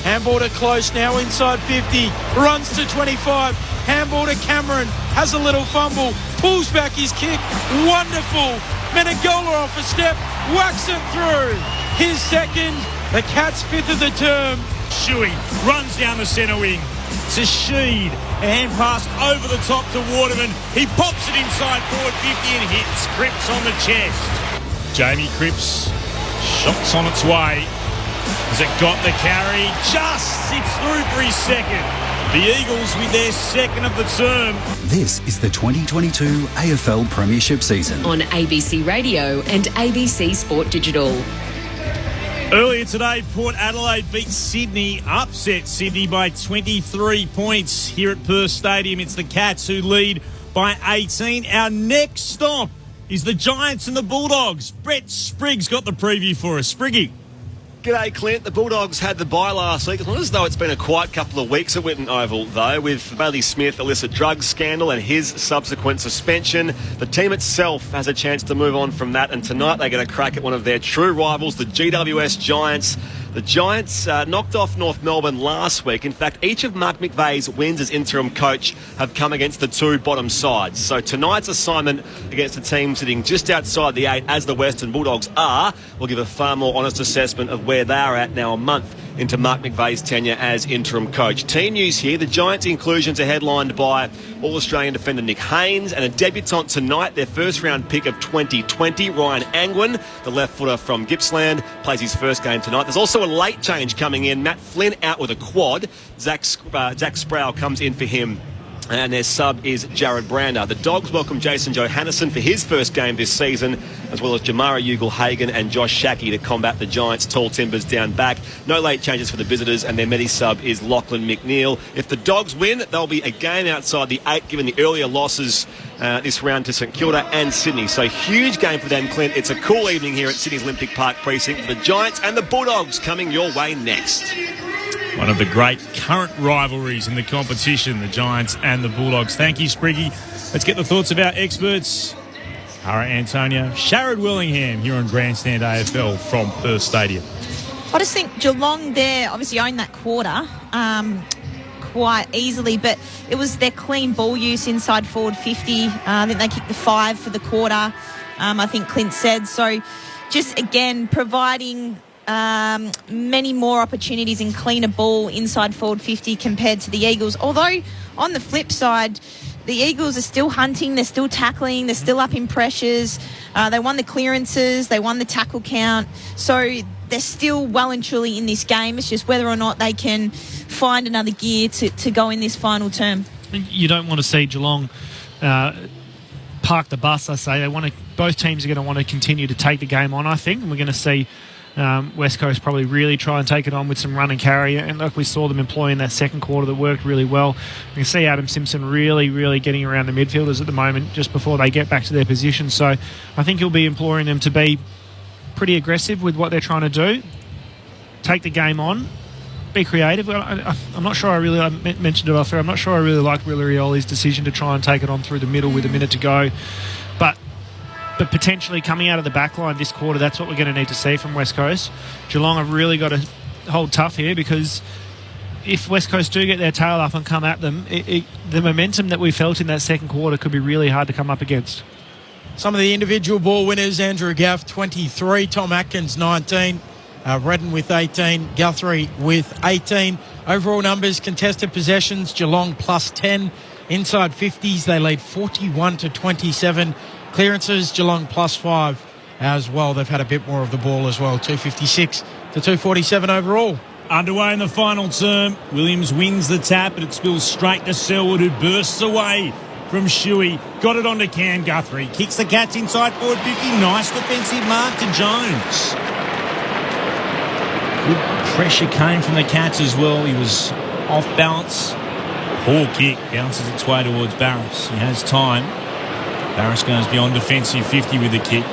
Handball to Close now inside 50. Runs to 25. Handball to Cameron. Has a little fumble. Pulls back his kick. Wonderful. Menengola off a step. Whacks it through. His second. The Cats' fifth of the term. Shuey runs down the centre wing to Sheed. A hand pass over the top to Waterman. He pops it inside forward 50 and hits Cripps on the chest. Jamie Cripps, shots on its way. Has it got the carry? Just sits through for his second. The Eagles with their second of the term. This is the 2022 AFL Premiership season. On ABC Radio and ABC Sport Digital. Earlier today, Port Adelaide beat Sydney, upset Sydney by 23 points here at Perth Stadium. It's the Cats who lead by 18. Our next stop is the Giants and the Bulldogs. Brett Spriggs got the preview for us. Spriggy. G'day, Clint. The Bulldogs had the bye last week. It's not as though it's been a quiet couple of weeks at Whitten Oval, though, with Bailey Smith illicit drug scandal and his subsequent suspension. The team itself has a chance to move on from that, and tonight they get a crack at one of their true rivals, the GWS Giants. The Giants knocked off North Melbourne last week. In fact, each of Mark McVeigh's wins as interim coach have come against the two bottom sides. So tonight's assignment against a team sitting just outside the 8, as the Western Bulldogs are, will give a far more honest assessment of where they are at now, a month into Mark McVeigh's tenure as interim coach. Team news here, the Giants' inclusions are headlined by All-Australian defender Nick Haynes and a debutant tonight, their first-round pick of 2020, Ryan Angwin, the left-footer from Gippsland, plays his first game tonight. There's also a late change coming in. Matt Flynn out with a quad. Zach Sproul comes in for him. And their sub is Jared Brander. The Dogs welcome Jason Johannesson for his first game this season, as well as Jamara Ugle-Hagan and Josh Shackey to combat the Giants' tall timbers down back. No late changes for the visitors, and their medi sub is Lachlan McNeil. If the Dogs win, they'll be a game outside the 8, given the earlier losses this round to St Kilda and Sydney. So huge game for them, Clint. It's a cool evening here at Sydney's Olympic Park precinct for the Giants and the Bulldogs coming your way next. One of the great current rivalries in the competition, the Giants and the Bulldogs. Thank you, Spriggy. Let's get the thoughts of our experts. Hara Antonio, Sharad Willingham here on Grandstand AFL from Perth Stadium. I just think Geelong there obviously owned that quarter quite easily, but it was their clean ball use inside forward 50. I think they kicked the 5 for the quarter, I think Clint said. So just, again, providing many more opportunities and cleaner ball inside forward 50 compared to the Eagles. Although, on the flip side, the Eagles are still hunting, they're still tackling, they're still up in pressures. They won the clearances, they won the tackle count. So they're still well and truly in this game. It's just whether or not they can find another gear to go in this final term. You don't want to see Geelong park the bus, I say. Both teams are going to want to continue to take the game on, I think. And we're going to see West Coast probably really try and take it on with some run and carry, and like we saw them employing that second quarter that worked really well. You can see Adam Simpson really getting around the midfielders at the moment just before they get back to their position. So I think he'll be imploring them to be pretty aggressive with what they're trying to do, take the game on, be creative. I'm not sure I mentioned it off air, I'm not sure I really liked Willie Rioli's decision to try and take it on through the middle with a minute to go, but potentially coming out of the back line this quarter, that's what we're going to need to see from West Coast. Geelong have really got to hold tough here, because if West Coast do get their tail up and come at them, the momentum that we felt in that second quarter could be really hard to come up against. Some of the individual ball winners: Andrew Gaff 23, Tom Atkins 19, Redden with 18, Guthrie with 18. Overall numbers: contested possessions, Geelong plus 10. Inside 50s, they lead 41-27. Clearances, Geelong plus 5 as well. They've had a bit more of the ball as well, 256-247 overall. Underway in the final term. Williams wins the tap, but it spills straight to Selwood, who bursts away from Shuey. Got it onto Cam Guthrie. Kicks the Cats inside forward 50. Nice defensive mark to Jones. Good pressure came from the Cats as well. He was off balance. Poor kick. Bounces its way towards Barras. He has time. Barras goes beyond defensive 50 with the kick.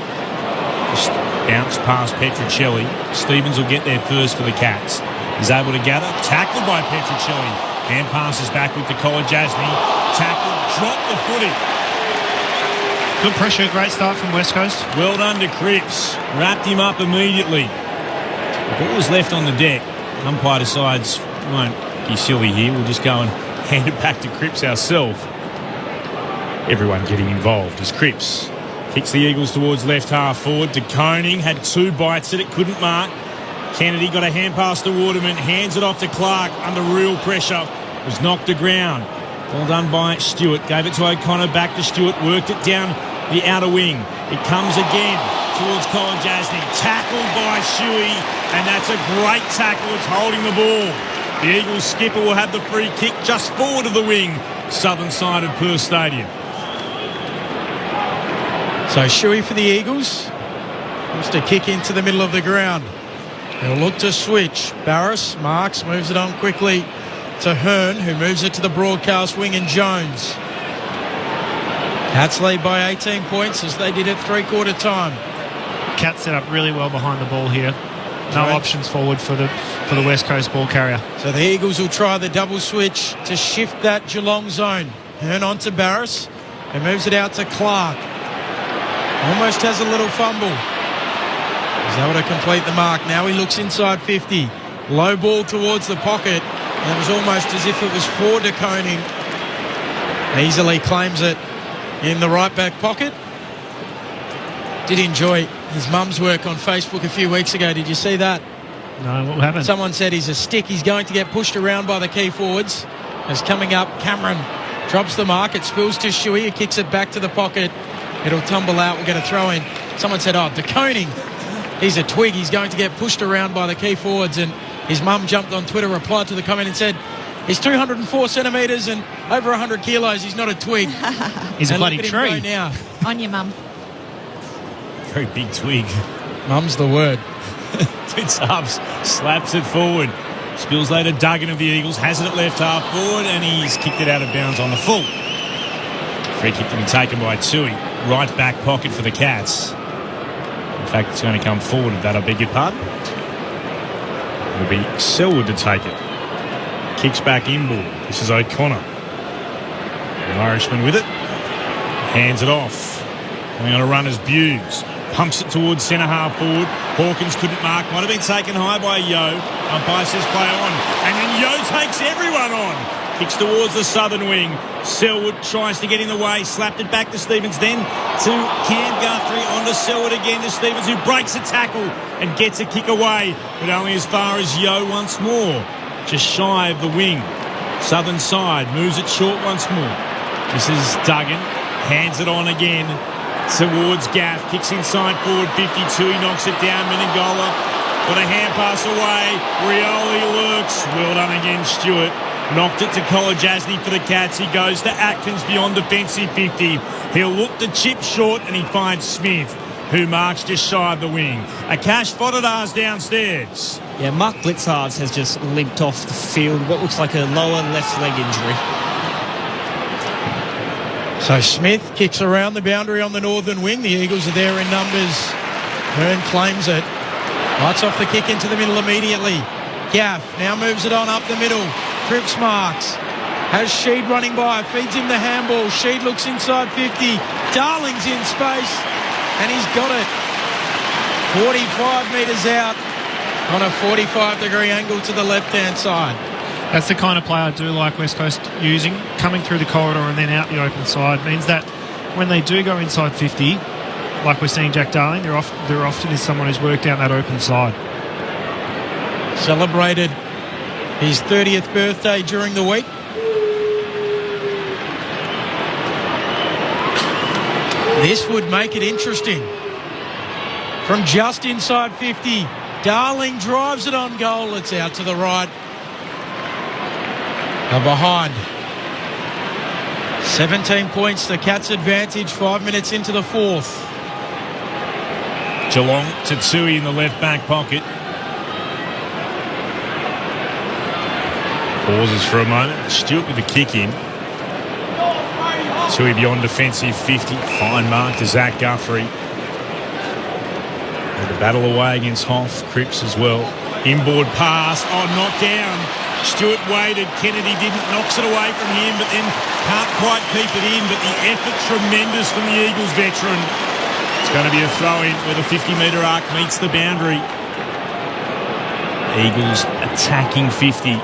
Just bounced past Petruccelli. Stevens will get there first for the Cats. He's able to gather. Tackled by Petruccelli. Hand passes back with the Kolajasny. Tackled. Dropped the footy. Good pressure. Great start from West Coast. Well done to Cripps. Wrapped him up immediately. The ball was left on the deck. Umpire decides we won't be silly here. We'll just go and hand it back to Cripps ourselves. Everyone getting involved as Cripps kicks the Eagles towards left half forward to Koning. Had 2 bites at it, couldn't mark. Kennedy got a hand pass to Waterman, hands it off to Clark under real pressure. Was knocked to ground. Well done by Stewart. Gave it to O'Connor, back to Stewart, worked it down the outer wing. It comes again towards Colin Jasny. Tackled by Shuey, and that's a great tackle. It's holding the ball. The Eagles skipper will have the free kick just forward of the wing, southern side of Perth Stadium. So Shuey for the Eagles. Wants to kick into the middle of the ground. They'll look to switch. Barras marks, moves it on quickly to Hearn, who moves it to the broadcast wing, and Jones. Cats lead by 18 points as they did at three-quarter time. Cats set up really well behind the ball here. No options forward for the West Coast ball carrier. So the Eagles will try the double switch to shift that Geelong zone. Hearn on to Barras and moves it out to Clark. Almost has a little fumble. He's able to complete the mark. Now he looks inside 50. Low ball towards the pocket. And it was almost as if it was for De Koning. Easily claims it in the right back pocket. Did enjoy his mum's work on Facebook a few weeks ago. Did you see that? No, what happened? Someone said he's a stick. He's going to get pushed around by the key forwards. As coming up, Cameron drops the mark. It spills to Shuey, who kicks it back to the pocket. It'll tumble out. We're going to throw in. Someone said, De Koning, he's a twig. He's going to get pushed around by the key forwards. And his mum jumped on Twitter, replied to the comment and said, he's 204 centimetres and over 100 kilos. He's not a twig. He's a bloody look at tree. him go now. On your mum. Very big twig. Mum's the word. Blitz halves, slaps it forward. Spills later, Duggan of the Eagles has it at left half forward, and he's kicked it out of bounds on the full. Free kick to be taken by Tui. Right back pocket for the Cats. In fact, it's going to come forward at that, I beg your pardon. It'll be Selwood to take it. Kicks back inboard. This is O'Connor. The Irishman with it. Hands it off. Going on a run as Buse. Pumps it towards centre half forward. Hawkins couldn't mark. Might have been taken high by Yo. Umpire says play on. And then Yo takes everyone on. Kicks towards the southern wing. Selwood tries to get in the way. Slapped it back to Stevens. Then to Cam Guthrie. On to Selwood again to Stevens, who breaks a tackle and gets a kick away. But only as far as Yo once more. Just shy of the wing. Southern side. Moves it short once more. This is Duggan. Hands it on again. Towards Gaff, kicks inside forward 52, he knocks it down. Menegola got a hand pass away. Rioli lurks. Well done again, Stewart. Knocked it to Kolajasny for the Cats. He goes to Atkins beyond defensive 50. He'll look to chip short and he finds Smith, who marks just shy of the wing. Akash Fodadar's downstairs. Yeah, Mark Blitzarves has just limped off the field. What looks like a lower left leg injury. So Smith kicks around the boundary on the northern wing. The Eagles are there in numbers. Hearn claims it. Lights off the kick into the middle immediately. Gaff now moves it on up the middle. Cripps marks. Has Sheed running by. Feeds him the handball. Sheed looks inside 50. Darling's in space. And he's got it. 45 metres out on a 45-degree angle to the left-hand side. That's the kind of play I do like West Coast using, coming through the corridor and then out the open side. Means that when they do go inside 50, like we're seeing Jack Darling, there often is someone who's worked down that open side. Celebrated his 30th birthday during the week. This would make it interesting. From just inside 50, Darling drives it on goal. It's out to the right. Now behind. 17 points, the Cats' advantage, 5 minutes into the fourth. Geelong to Tui in the left back pocket. Pauses for a moment. Stewart with the kick in. Tui beyond defensive 50. Fine mark to Zach Guthrie. And the battle away against Hoff. Cripps as well. Inboard pass. Oh, knocked down. Stewart waited. Kennedy didn't. Knocks it away from him, but then can't quite keep it in. But the effort tremendous from the Eagles veteran. It's going to be a throw-in where the 50-metre arc meets the boundary. Eagles attacking 50.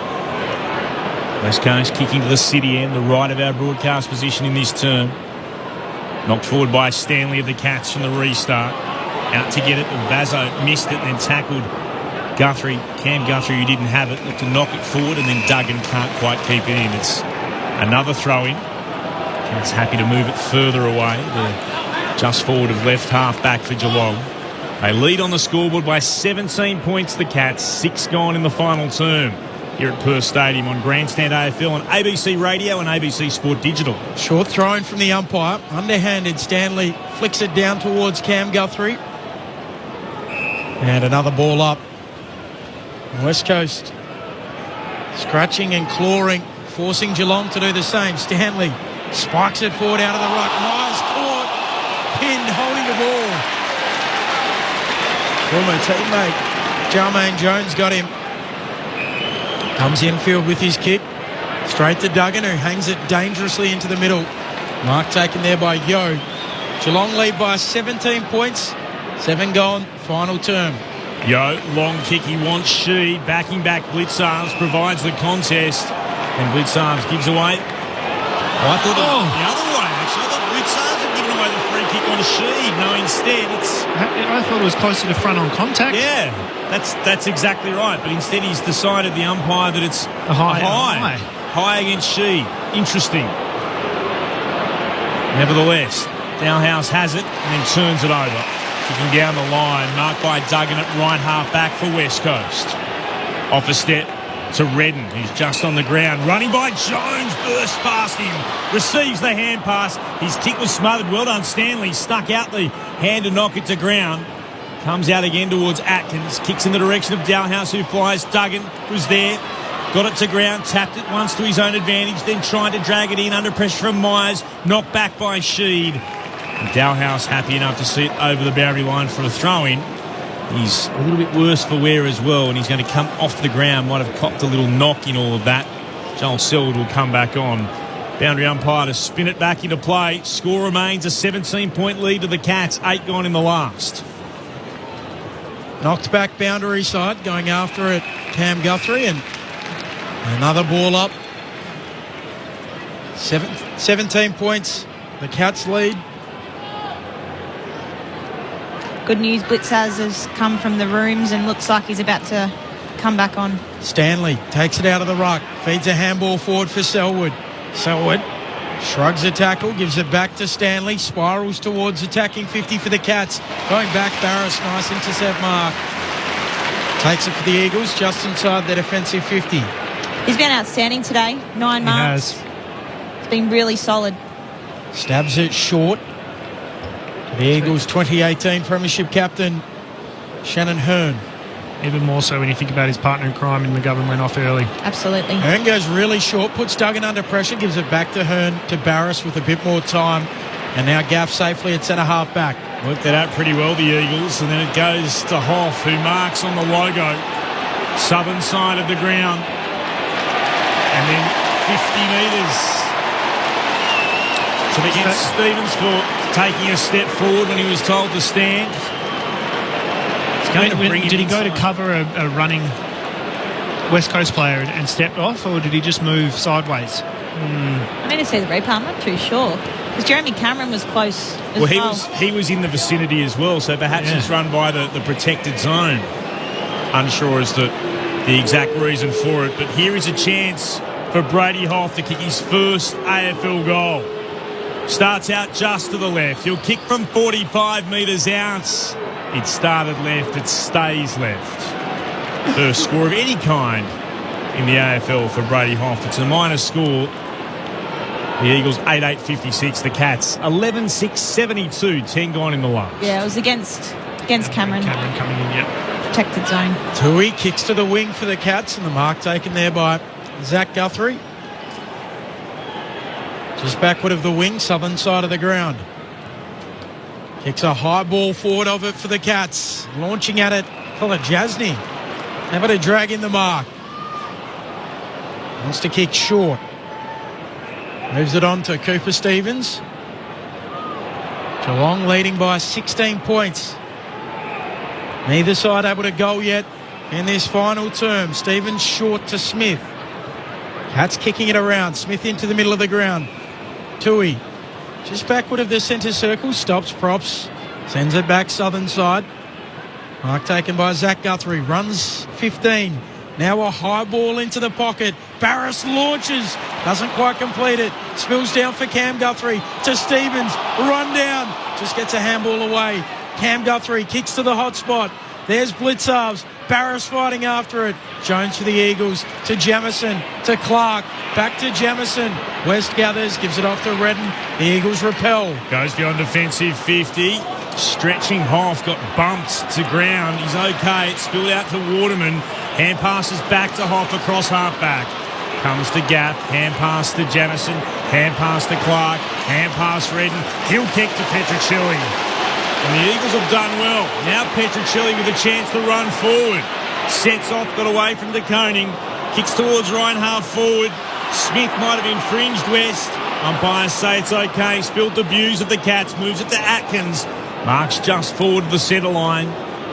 West Coast kicking to the city end, the right of our broadcast position in this term. Knocked forward by Stanley of the Cats from the restart. Out to get it, but Bazzo missed it and then tackled Guthrie. Cam Guthrie, who didn't have it, looked to knock it forward, and then Duggan can't quite keep it in. It's another throw-in. Cats happy to move it further away. The just forward of left half back for Geelong. They lead on the scoreboard by 17 points, the Cats. 6 gone in the final term here at Perth Stadium on Grandstand AFL on ABC Radio and ABC Sport Digital. Short throw in from the umpire. Underhanded Stanley flicks it down towards Cam Guthrie. And another ball up. West Coast scratching and clawing, forcing Geelong to do the same. Stanley spikes it forward out of the ruck. Myers caught, pinned, holding the ball. Former teammate Jermaine Jones got him. Comes infield with his kick. Straight to Duggan, who hangs it dangerously into the middle. Mark taken there by Yo. Geelong lead by 17 points. 7 gone, final term. Yo, long kick, he wants Sheed. Backing back Blitzarves, provides the contest. And Blitzarves gives away. I thought the other way, actually. I thought Blitzarves had given away the free kick on Sheed. No, instead it's... I thought it was closer to front on contact. Yeah, that's exactly right. But instead he's decided, the umpire, that it's a high. High against Sheed. Interesting. Nevertheless, Dalhouse has it and then turns it over. Kicking down the line, marked by Duggan at right half back for West Coast. Off a step to Redden, who's just on the ground. Running by Jones, bursts past him. Receives the hand pass. His kick was smothered. Well done, Stanley. Stuck out the hand to knock it to ground. Comes out again towards Atkins. Kicks in the direction of Dalhouse, who flies. Duggan was there. Got it to ground. Tapped it once to his own advantage. Then tried to drag it in under pressure from Myers. Knocked back by Sheed. And Dalhouse happy enough to see it over the boundary line for a throw-in. He's a little bit worse for wear as well, and he's going to come off the ground. Might have copped a little knock in all of that. Joel Selwood will come back on. Boundary umpire to spin it back into play. Score remains a 17-point lead to the Cats. 8 gone in the last. Knocked back boundary side, going after it, Cam Guthrie, and another ball up. 17 points. The Cats lead. Good news, Blitzaz has come from the rooms and looks like he's about to come back on. Stanley takes it out of the ruck, feeds a handball forward for Selwood. Selwood shrugs a tackle, gives it back to Stanley, spirals towards attacking 50 for the Cats. Going back, Barris, nice intercept mark. Takes it for the Eagles, just inside the defensive 50. He's been outstanding today, 9 marks. He has. It's been really solid. Stabs it short. The Eagles' 2018 Premiership captain, Shannon Hearn. Even more so when you think about his partner in crime in McGovern went off early. Absolutely. Hearn goes really short, puts Duggan under pressure, gives it back to Hearn, to Barris with a bit more time. And now Gaff safely at centre half back. Worked that out pretty well, the Eagles. And then it goes to Hoff, who marks on the logo. Southern side of the ground. And then 50 metres. So against Stevens for taking a step forward when he was told to stand. Did he go to cover a running West Coast player and stepped off, or did he just move sideways? I need to see the replay. I'm not too sure. Because Jeremy Cameron was close as well. He was in the vicinity as well, so perhaps it's run by the protected zone. Unsure as to the exact reason for it. But here is a chance for Brady Hoff to kick his first AFL goal. Starts out just to the left. He'll kick from 45 metres out. It started left. It stays left. First score of any kind in the AFL for Brady Hoff. It's a minor score. The Eagles 8-8-56. The Cats 11-6-72. 10 gone in the last. Yeah, it was against Cameron. Cameron coming in, yep. Protected zone. Tui kicks to the wing for the Cats, and the mark taken there by Zach Guthrie. Just backward of the wing, southern side of the ground. Kicks a high ball forward of it for the Cats. Launching at it, Jasny. Never to drag in the mark. Wants to kick short. Moves it on to Cooper Stevens. Geelong leading by 16 points. Neither side able to goal yet in this final term. Stevens short to Smith. Cats kicking it around. Smith into the middle of the ground. Tui just backward of the centre circle. Stops props. Sends it back southern side. Mark taken by Zach Guthrie. Runs 15. Now a high ball into the pocket. Barris launches. Doesn't quite complete it. Spills down for Cam Guthrie to Stevens. Run down. Just gets a handball away. Cam Guthrie kicks to the hot spot. There's Blitzarves. Barris fighting after it. Jones for the Eagles to Jamison to Clark. Back to Jamison. West gathers. Gives it off to Redden. The Eagles repel. Goes beyond defensive 50. Stretching Hoff. Got bumped to ground. He's okay. It spilled out to Waterman. Hand passes back to Hoff across half-back. Comes to Gaff. Hand pass to Jamison. Hand pass to Clark. Hand pass Redden. Heel kick to Petrocelli. And the Eagles have done well. Now Petrocelli with a chance to run forward. Sets off, got away from De Koning. Kicks towards right half forward. Smith might have infringed West. Umpires say it's okay. Spilled the views of the Cats. Moves it to Atkins. Marks just forward to the centre line.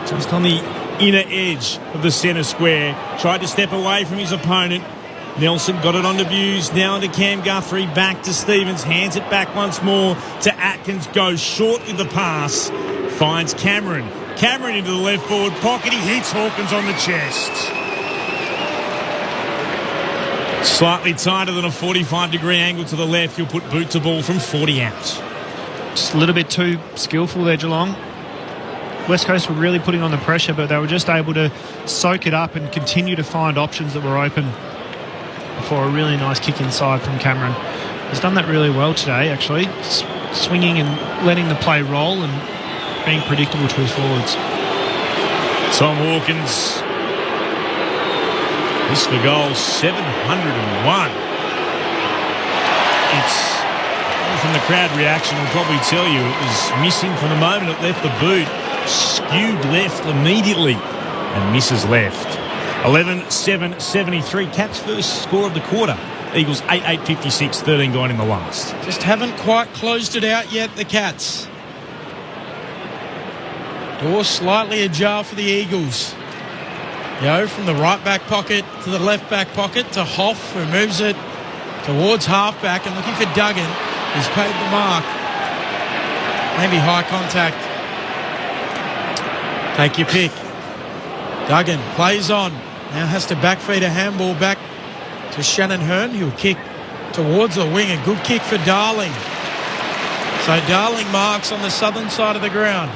Just on the inner edge of the centre square. Tried to step away from his opponent. Nelson got it onto Buse, now into Cam Guthrie, back to Stevens, hands it back once more to Atkins, goes short with the pass, finds Cameron. Cameron into the left forward pocket, he hits Hawkins on the chest. Slightly tighter than a 45-degree angle to the left, he'll put boot to ball from 40 out. Just a little bit too skillful there, Geelong. West Coast were really putting on the pressure, but they were just able to soak it up and continue to find options that were open before a really nice kick inside from Cameron. He's done that really well today, actually, swinging and letting the play roll and being predictable to his forwards. Tom Hawkins, this for goal 701. It's from the crowd reaction will probably tell you it was missing from the moment it left the boot, skewed left immediately and misses left. 11-7-73. Cats first score of the quarter. Eagles 8-8-56, 13 gone in the last. Just haven't quite closed it out yet, the Cats. Door slightly ajar for the Eagles. Yo from the right back pocket to the left back pocket to Hoff, who moves it towards half-back and looking for Duggan. He's paid the mark. Maybe high contact. Take your pick. Duggan plays on. Now has to backfeed a handball back to Shannon Hearn. He'll kick towards the wing. A good kick for Darling. So Darling marks on the southern side of the ground.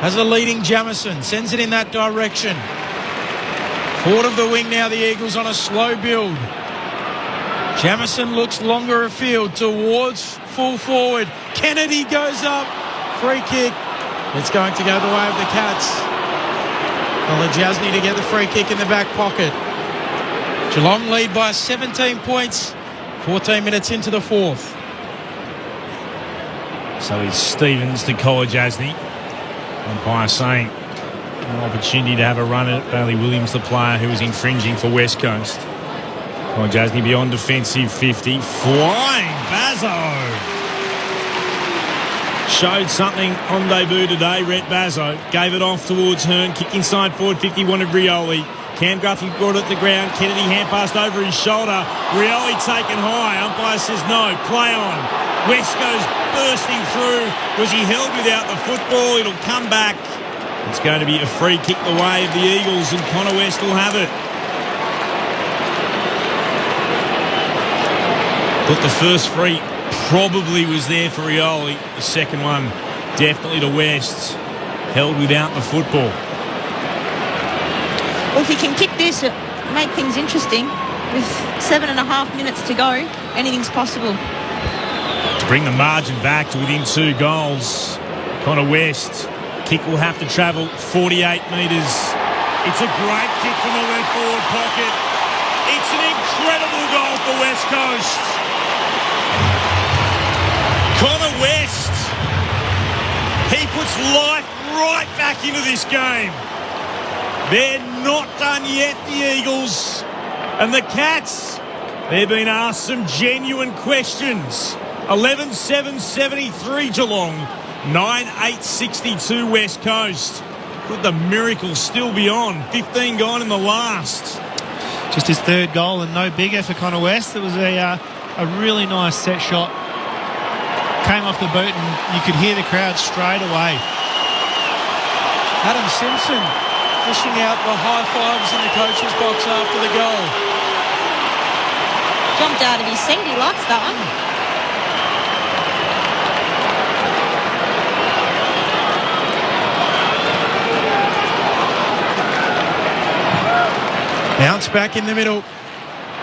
Has a leading Jamison. Sends it in that direction. Forward of the wing now, the Eagles on a slow build. Jamison looks longer afield towards full forward. Kennedy goes up. Free kick. It's going to go the way of the Cats. Jasny to get the free kick in the back pocket. Geelong lead by 17 points. 14 minutes into the fourth. So it's Stevens to Jasny. Umpire saying an opportunity to have a run at Bailey Williams, the player who was infringing for West Coast. Jasny beyond defensive 50. Flying Bazzo. Showed something on debut today, Rhett Bazzo. Gave it off towards Hearn. Kick inside forward 50, wanted Rioli. Cam Guthrie brought it to the ground. Kennedy hand passed over his shoulder. Rioli taken high. Umpire says no. Play on. West goes bursting through. Was he held without the football? It'll come back. It's going to be a free kick the way of the Eagles, and Connor West will have it. But the first free probably was there for Rioli. The second one definitely to West. Held without the football. Well, if he can kick this, it make things interesting. With 7.5 minutes to go, anything's possible. To bring the margin back to within 2 goals, Connor West. Kick will have to travel 48 metres. It's a great kick from the left forward pocket. It's an incredible goal for West Coast. Connor West. He puts life right back into this game. They're not done yet, the Eagles. And the Cats, they've been asked some genuine questions. 11-7-73 Geelong. 9-8-62 West Coast. Could the miracle still be on? 15 gone in the last. Just his third goal and no bigger for Connor West. It was a really nice set shot. Came off the boot and you could hear the crowd straight away. Adam Simpson dishing out the high fives in the coach's box after the goal. Jumped out of his seat. He likes that one. Bounce back in the middle.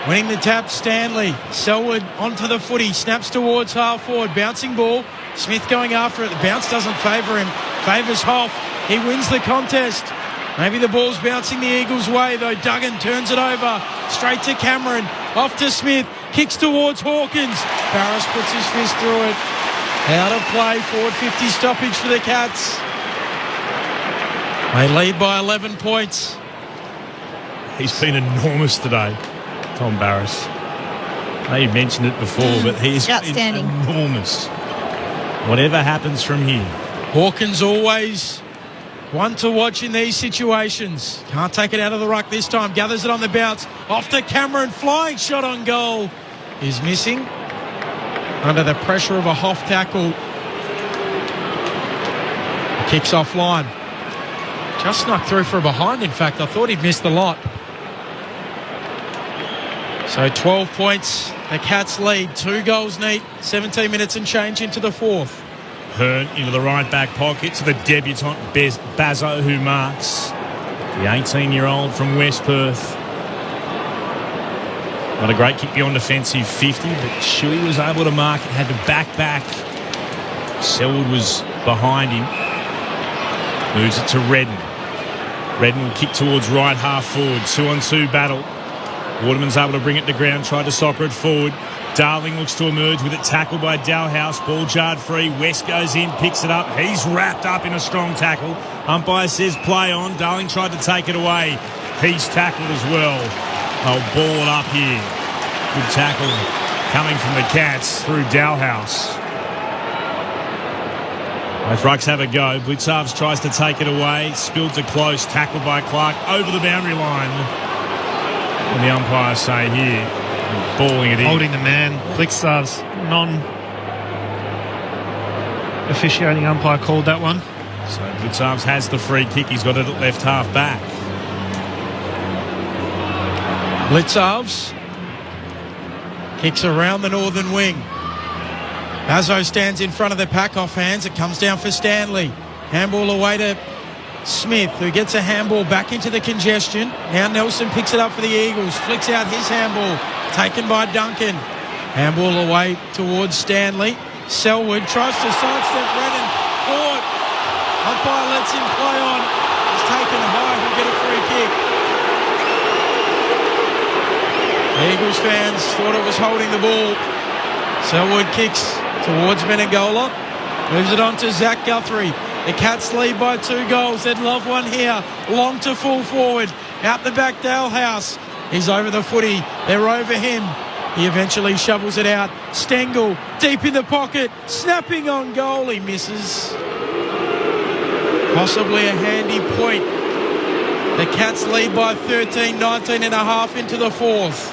Winning the tap, Stanley. Selwood onto the footy. Snaps towards half forward. Bouncing ball. Smith going after it. The bounce doesn't favour him. Favours Hoff. He wins the contest. Maybe the ball's bouncing the Eagles' way, though. Duggan turns it over. Straight to Cameron. Off to Smith. Kicks towards Hawkins. Barris puts his fist through it. Out of play. Forward 50 stoppage for the Cats. They lead by 11 points. He's been enormous today, Tom Barris. I know you mentioned it before, but he's been enormous. Whatever happens from here. Hawkins always One to watch in these situations. Can't take it out of the ruck this time. Gathers it on the bounce. Off to Cameron. Flying shot on goal. Is missing. Under the pressure of a Hoff tackle. Kicks offline. Just snuck through for a behind, in fact. I thought he'd missed the lot. So 12 points. The Cats lead. 2 goals neat. 17 minutes and change into the fourth. Hearn into the right back pocket to the debutant Bazzo, who marks the 18-year-old from West Perth. Not a great kick beyond defensive 50, but Shuey was able to mark it, had to back. Selwood was behind him. Moves it to Redden. Redden will kick towards right half forward. 2-on-2 battle. Waterman's able to bring it to ground, tried to soccer it forward. Darling looks to emerge with it, tackled by Dalhouse. Ball jarred free. West goes in, picks it up. He's wrapped up in a strong tackle. Umpire says play on. Darling tried to take it away. He's tackled as well. They'll ball it up here. Good tackle coming from the Cats through Dalhouse. Both rucks have a go. Blitzarves tries to take it away. Spilled to close. Tackled by Clark over the boundary line. And the umpires say here, balling it in. Holding the man. Blitzarves, non-officiating umpire called that one. So Blitzarves has the free kick. He's got it at left half back. Blitzarves kicks around the northern wing. Bazzo stands in front of the pack off hands. It comes down for Stanley. Handball away to Smith, who gets a handball back into the congestion. Now Nelson picks it up for the Eagles. Flicks out his handball. Taken by Duncan. Handball away towards Stanley. Selwood tries to sidestep Redden. Caught. Umpire lets him play on. He's taken high. He'll get a free kick. The Eagles fans thought it was holding the ball. Selwood kicks towards Menegola. Moves it on to Zach Guthrie. The Cats lead by 2 goals. They'd love one here. Long to full forward. Out the back, Dalhouse. He's over the footy. They're over him. He eventually shovels it out. Stengel deep in the pocket. Snapping on goal. He misses. Possibly a handy point. The Cats lead by 13, 19 and a half into the fourth.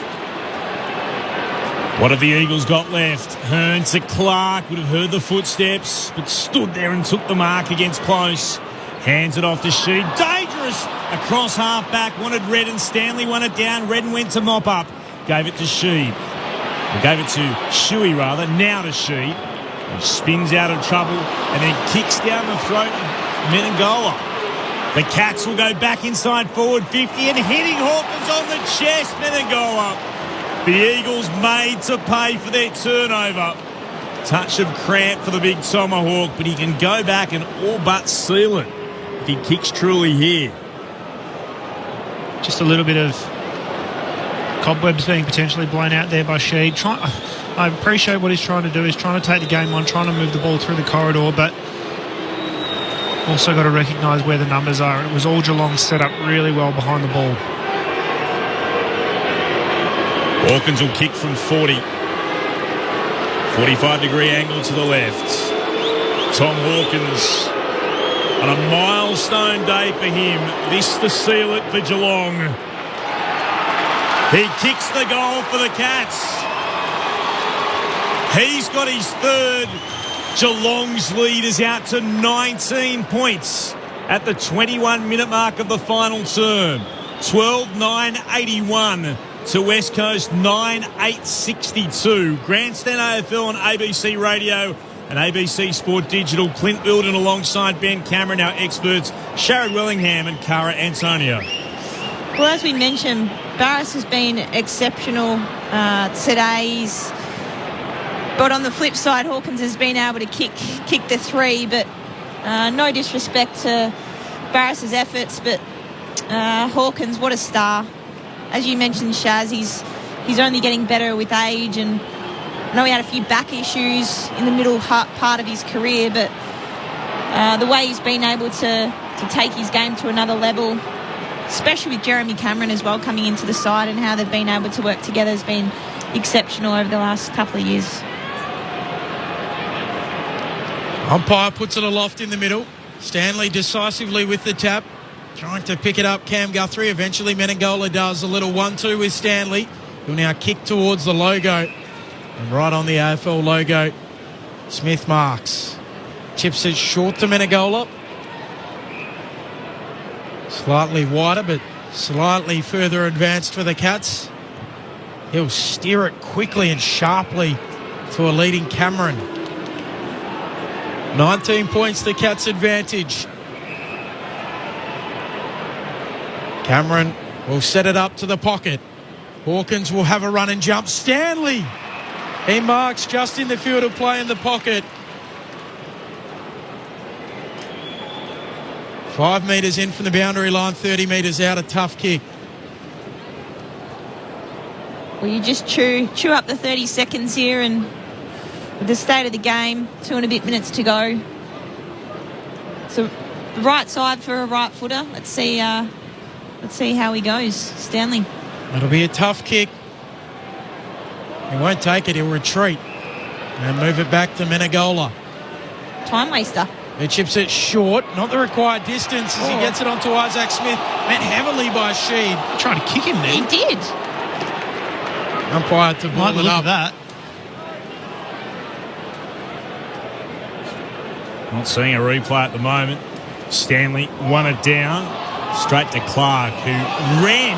What have the Eagles got left? Hearn to Clark. Would have heard the footsteps, but stood there and took the mark against close. Hands it off to Sheed. Dangerous! Across half-back. Wanted Redden. Stanley won it down. Redden went to mop up. Gave it to Sheed. Or gave it to Shuey, rather. Now to Sheed. He spins out of trouble and then kicks down the throat of Menegola. The Cats will go back inside forward 50 and hitting Hawkins on the chest. Menegola. The Eagles made to pay for their turnover. Touch of cramp for the big Tomahawk, but he can go back and all but seal it if he kicks truly here. Just a little bit of cobwebs being potentially blown out there by Sheed. I appreciate what he's trying to do. He's trying to take the game on, trying to move the ball through the corridor, but also got to recognise where the numbers are. And it was all Geelong set up really well behind the ball. Hawkins will kick from 40. 45-degree angle to the left. Tom Hawkins on a milestone day for him. This to seal it for Geelong. He kicks the goal for the Cats. He's got his third. Geelong's lead is out to 19 points at the 21-minute mark of the final term. 12-9-81 to West Coast 9-8-62. Grandstand AFL on ABC Radio and ABC Sport Digital. Clint Wilden alongside Ben Cameron, our experts, Sharad Wellingham and Cara Antonio. Well, as we mentioned, Barras has been exceptional today's. But on the flip side, Hawkins has been able to kick the 3, but no disrespect to Barris's efforts, but Hawkins, what a star. As you mentioned, Shaz, he's only getting better with age, and I know he had a few back issues in the middle part of his career, but the way he's been able to take his game to another level, especially with Jeremy Cameron as well coming into the side, and how they've been able to work together has been exceptional over the last couple of years. Umpire puts it aloft in the middle. Stanley decisively with the tap. Trying to pick it up, Cam Guthrie. Eventually Menegola does a little 1-2 with Stanley. He'll now kick towards the logo. And right on the AFL logo, Smith marks. Chips it short to Menegola. Slightly wider, but slightly further advanced for the Cats. He'll steer it quickly and sharply to a leading Cameron. 19 points the Cats' advantage. Cameron will set it up to the pocket. Hawkins will have a run and jump. Stanley! He marks just in the field of play in the pocket. 5 metres in from the boundary line, 30 metres out, a tough kick. Well, you just chew up the 30 seconds here, and with the state of the game, 2 and a bit minutes to go. So the right side for a right footer. Let's see how he goes. Stanley. It'll be a tough kick. He won't take it, he'll retreat and move it back to Menegola. Time waster. He chips it short, not the required distance as he gets it onto Isaac Smith. Met heavily by Sheed. Trying to kick him there. He did. Umpire to ball it up. That. Not seeing a replay at the moment. Stanley won it down. Straight to Clark, who ran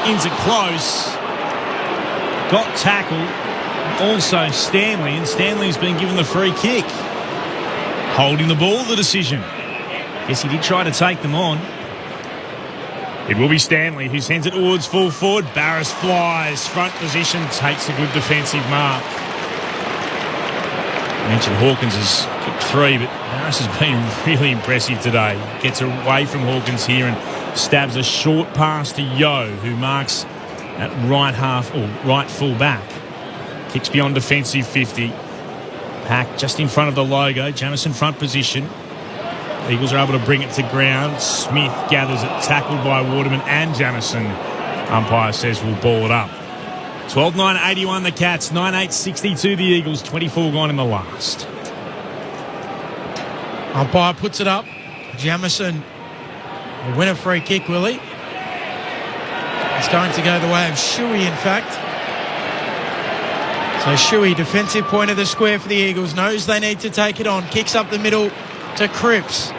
into close. Got tackled. Also Stanley, and Stanley's been given the free kick. Holding the ball, the decision. Guess he did try to take them on. It will be Stanley who sends it towards full forward. Barris flies, front position, takes a good defensive mark. I mentioned Hawkins has kicked 3, but Barris has been really impressive today. Gets away from Hawkins here and stabs a short pass to Yo, who marks at right half or right full back. Kicks beyond defensive 50. Pack just in front of the logo. Jamison front position. Eagles are able to bring it to ground. Smith gathers it, tackled by Waterman and Jamison. Umpire says we'll ball it up. 12-9-81 the Cats, 9-8-62 the Eagles, 24 gone in the last. Umpire puts it up. Jamison will win a free kick, will he? It's going to go the way of Shuey, in fact. So Shuey, defensive point of the square for the Eagles, knows they need to take it on. Kicks up the middle to Cripps.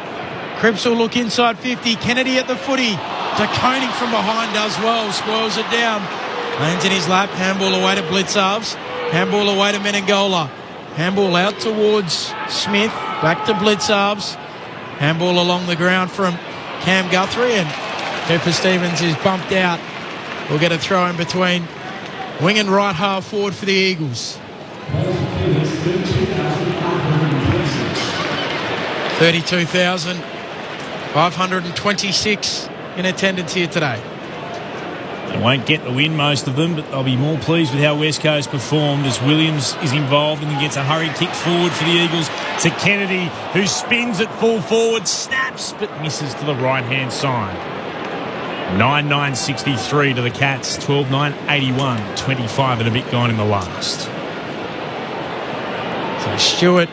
Cripps will look inside 50. Kennedy at the footy. De Koning from behind does well. Spoils it down. Lands in his lap. Handball away to Blitzarves. Handball away to Menegola. Handball out towards Smith. Back to Blitzarves. Handball along the ground from Cam Guthrie. And Cooper Stevens is bumped out. We'll get a throw in between wing and right half forward for the Eagles. 32,526 in attendance here today. They won't get the win, most of them, but they'll be more pleased with how West Coast performed as Williams is involved and he gets a hurried kick forward for the Eagles to Kennedy, who spins at full forward, snaps, but misses to the right-hand side. 9-9-63 to the Cats, 12-9-81, 25 and a bit gone in the last. So Stewart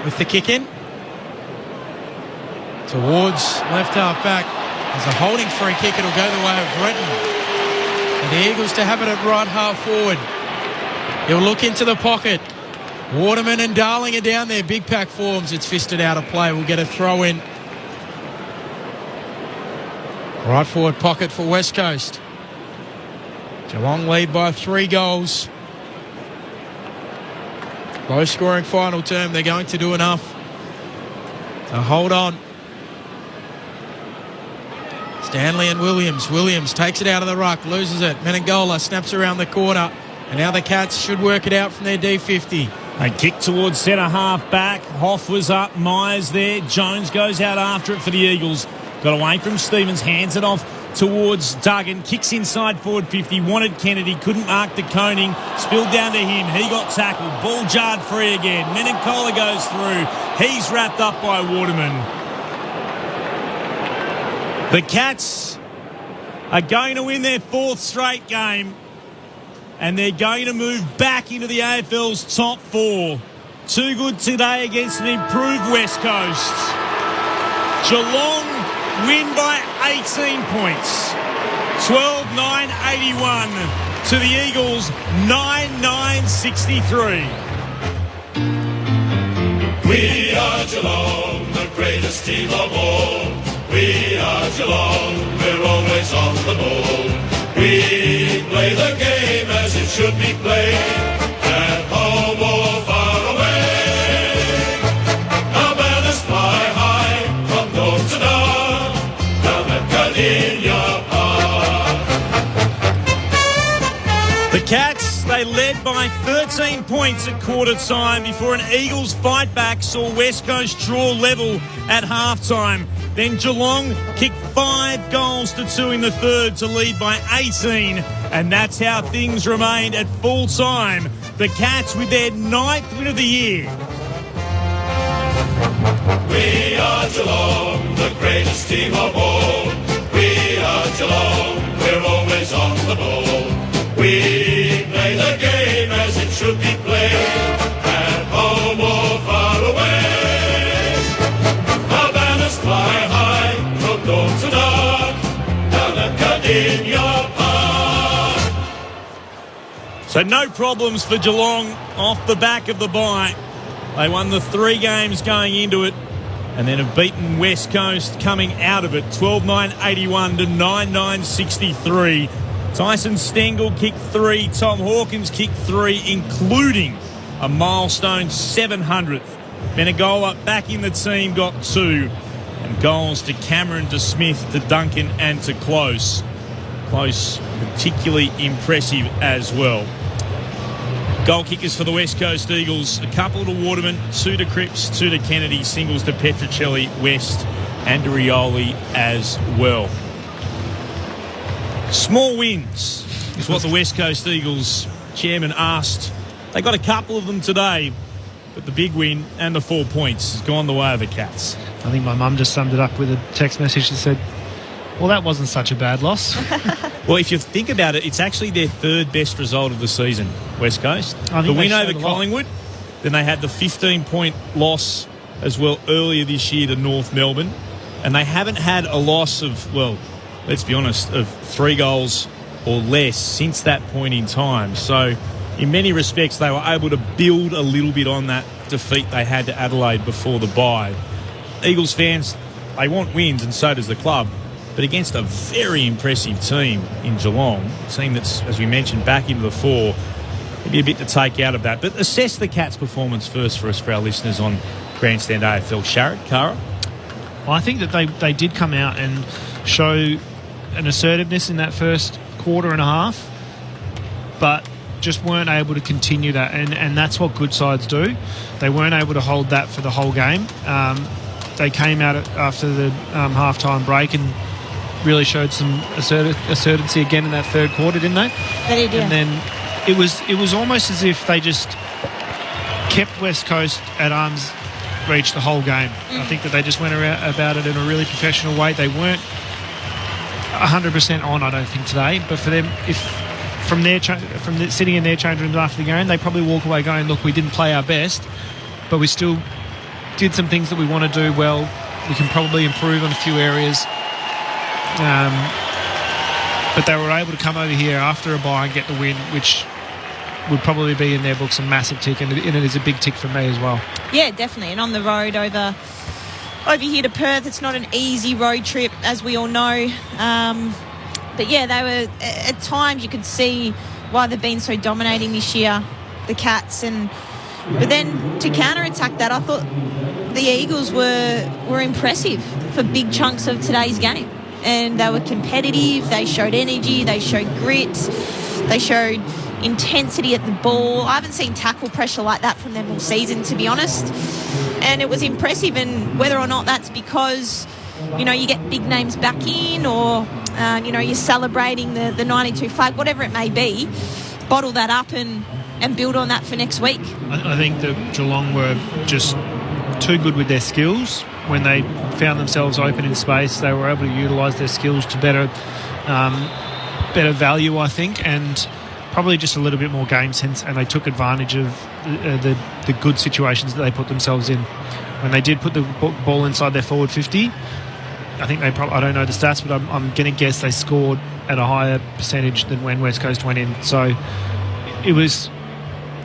with the kick in. Towards left half back. There's a holding free kick. It'll go the way of Breton. And the Eagles to have it at right half forward. He'll look into the pocket. Waterman and Darling are down there. Big pack forms. It's fisted out of play. We'll get a throw in. Right forward pocket for West Coast. Geelong lead by 3 goals. Low scoring final term. They're going to do enough to hold on. Stanley and Williams. Williams takes it out of the ruck, loses it. Menegola snaps around the corner. And now the Cats should work it out from their D50. They kick towards centre half back. Hoff was up. Myers there. Jones goes out after it for the Eagles. Got away from Stevens. Hands it off towards Duggan. Kicks inside forward 50. Wanted Kennedy. Couldn't mark De Koning. Spilled down to him. He got tackled. Ball jarred free again. Menegola goes through. He's wrapped up by Waterman. The Cats are going to win their 4th straight game and they're going to move back into the AFL's top 4. Too good today against an improved West Coast. Geelong win by 18 points. 12-9-81 to the Eagles, 9-9-63. We are Geelong, the greatest team of all. We are Geelong, we're always on the ball. We play the game as it should be played, at home or far away. Our banners fly high from dawn to dark, down at Cardinia Park. The Cats, they led by 13 points at quarter time before an Eagles fight back saw West Coast draw level at half-time. Then Geelong kicked 5 goals to 2 in the third to lead by 18. And that's how things remained at full time. The Cats with their 9th win of the year. We are Geelong, the greatest team of all. We are Geelong, we're always on the ball. We play the game as it should be played, at home or far away. Our banners fly high from dawn to dark, down at Cardinia Park. So no problems for Geelong off the back of the bye. They won the 3 games going into it and then have beaten West Coast coming out of it, 12-9-81 to 9-9-63. Tyson Stengel kicked 3, Tom Hawkins kicked 3, including a milestone 700th. Menegola back in the team got 2. And goals to Cameron, to Smith, to Duncan and to Close. Close particularly impressive as well. Goal kickers for the West Coast Eagles, a couple to Waterman, 2 to Cripps, 2 to Kennedy, singles to Petruccelli, West and to Rioli as well. Small wins is what the West Coast Eagles chairman asked. They got a couple of them today, but the big win and the 4 points has gone the way of the Cats. I think my mum just summed it up with a text message that said, well, that wasn't such a bad loss. Well, if you think about it, it's actually their 3rd best result of the season, West Coast. The win over Collingwood, then they had the 15-point loss as well earlier this year to North Melbourne, and they haven't had a loss of, well, let's be honest, of 3 goals or less since that point in time. So in many respects, they were able to build a little bit on that defeat they had to Adelaide before the bye. Eagles fans, they want wins, and so does the club. But against a very impressive team in Geelong, a team that's, as we mentioned, back into the 4, maybe a bit to take out of that. But assess the Cats' performance first for us, for our listeners on Grandstand AFL. Sharrett, Cara? Well, I think that they did come out and show an assertiveness in that first quarter and a half, but just weren't able to continue that, and that's what good sides do. They weren't able to hold that for the whole game. They came out after the half-time break and really showed some assertiveness again in that third quarter, didn't they? They did, yeah. And then it was almost as if they just kept West Coast at arm's reach the whole game. I think that they just went about it in a really professional way. They weren't 100% on, I don't think, today, but for them, if from sitting in their change rooms after the game, they probably walk away going, look, we didn't play our best, but we still did some things that we want to do well. We can probably improve on a few areas. But they were able to come over here after a bye and get the win, which would probably be in their books a massive tick, and it is a big tick for me as well. Yeah, definitely. And on the road over here to Perth, it's not an easy road trip, as we all know. But yeah, they were, at times you could see why they've been so dominating this year, the Cats. But then to counter-attack that, I thought the Eagles were impressive for big chunks of today's game. And they were competitive, they showed energy, they showed grit, they showed intensity at the ball. I haven't seen tackle pressure like that from them all season, to be honest. And it was impressive, and whether or not that's because, you get big names back in, or, you're celebrating the 92 flag, whatever it may be, bottle that up and build on that for next week. I think that Geelong were just too good with their skills. When they found themselves open in space, they were able to utilise their skills to better value, I think, and probably just a little bit more game sense, and they took advantage of the good situations that they put themselves in. when they did put the ball inside their forward 50, I think I don't know the stats, but I'm going to guess they scored at a higher percentage than when West Coast went in. So it was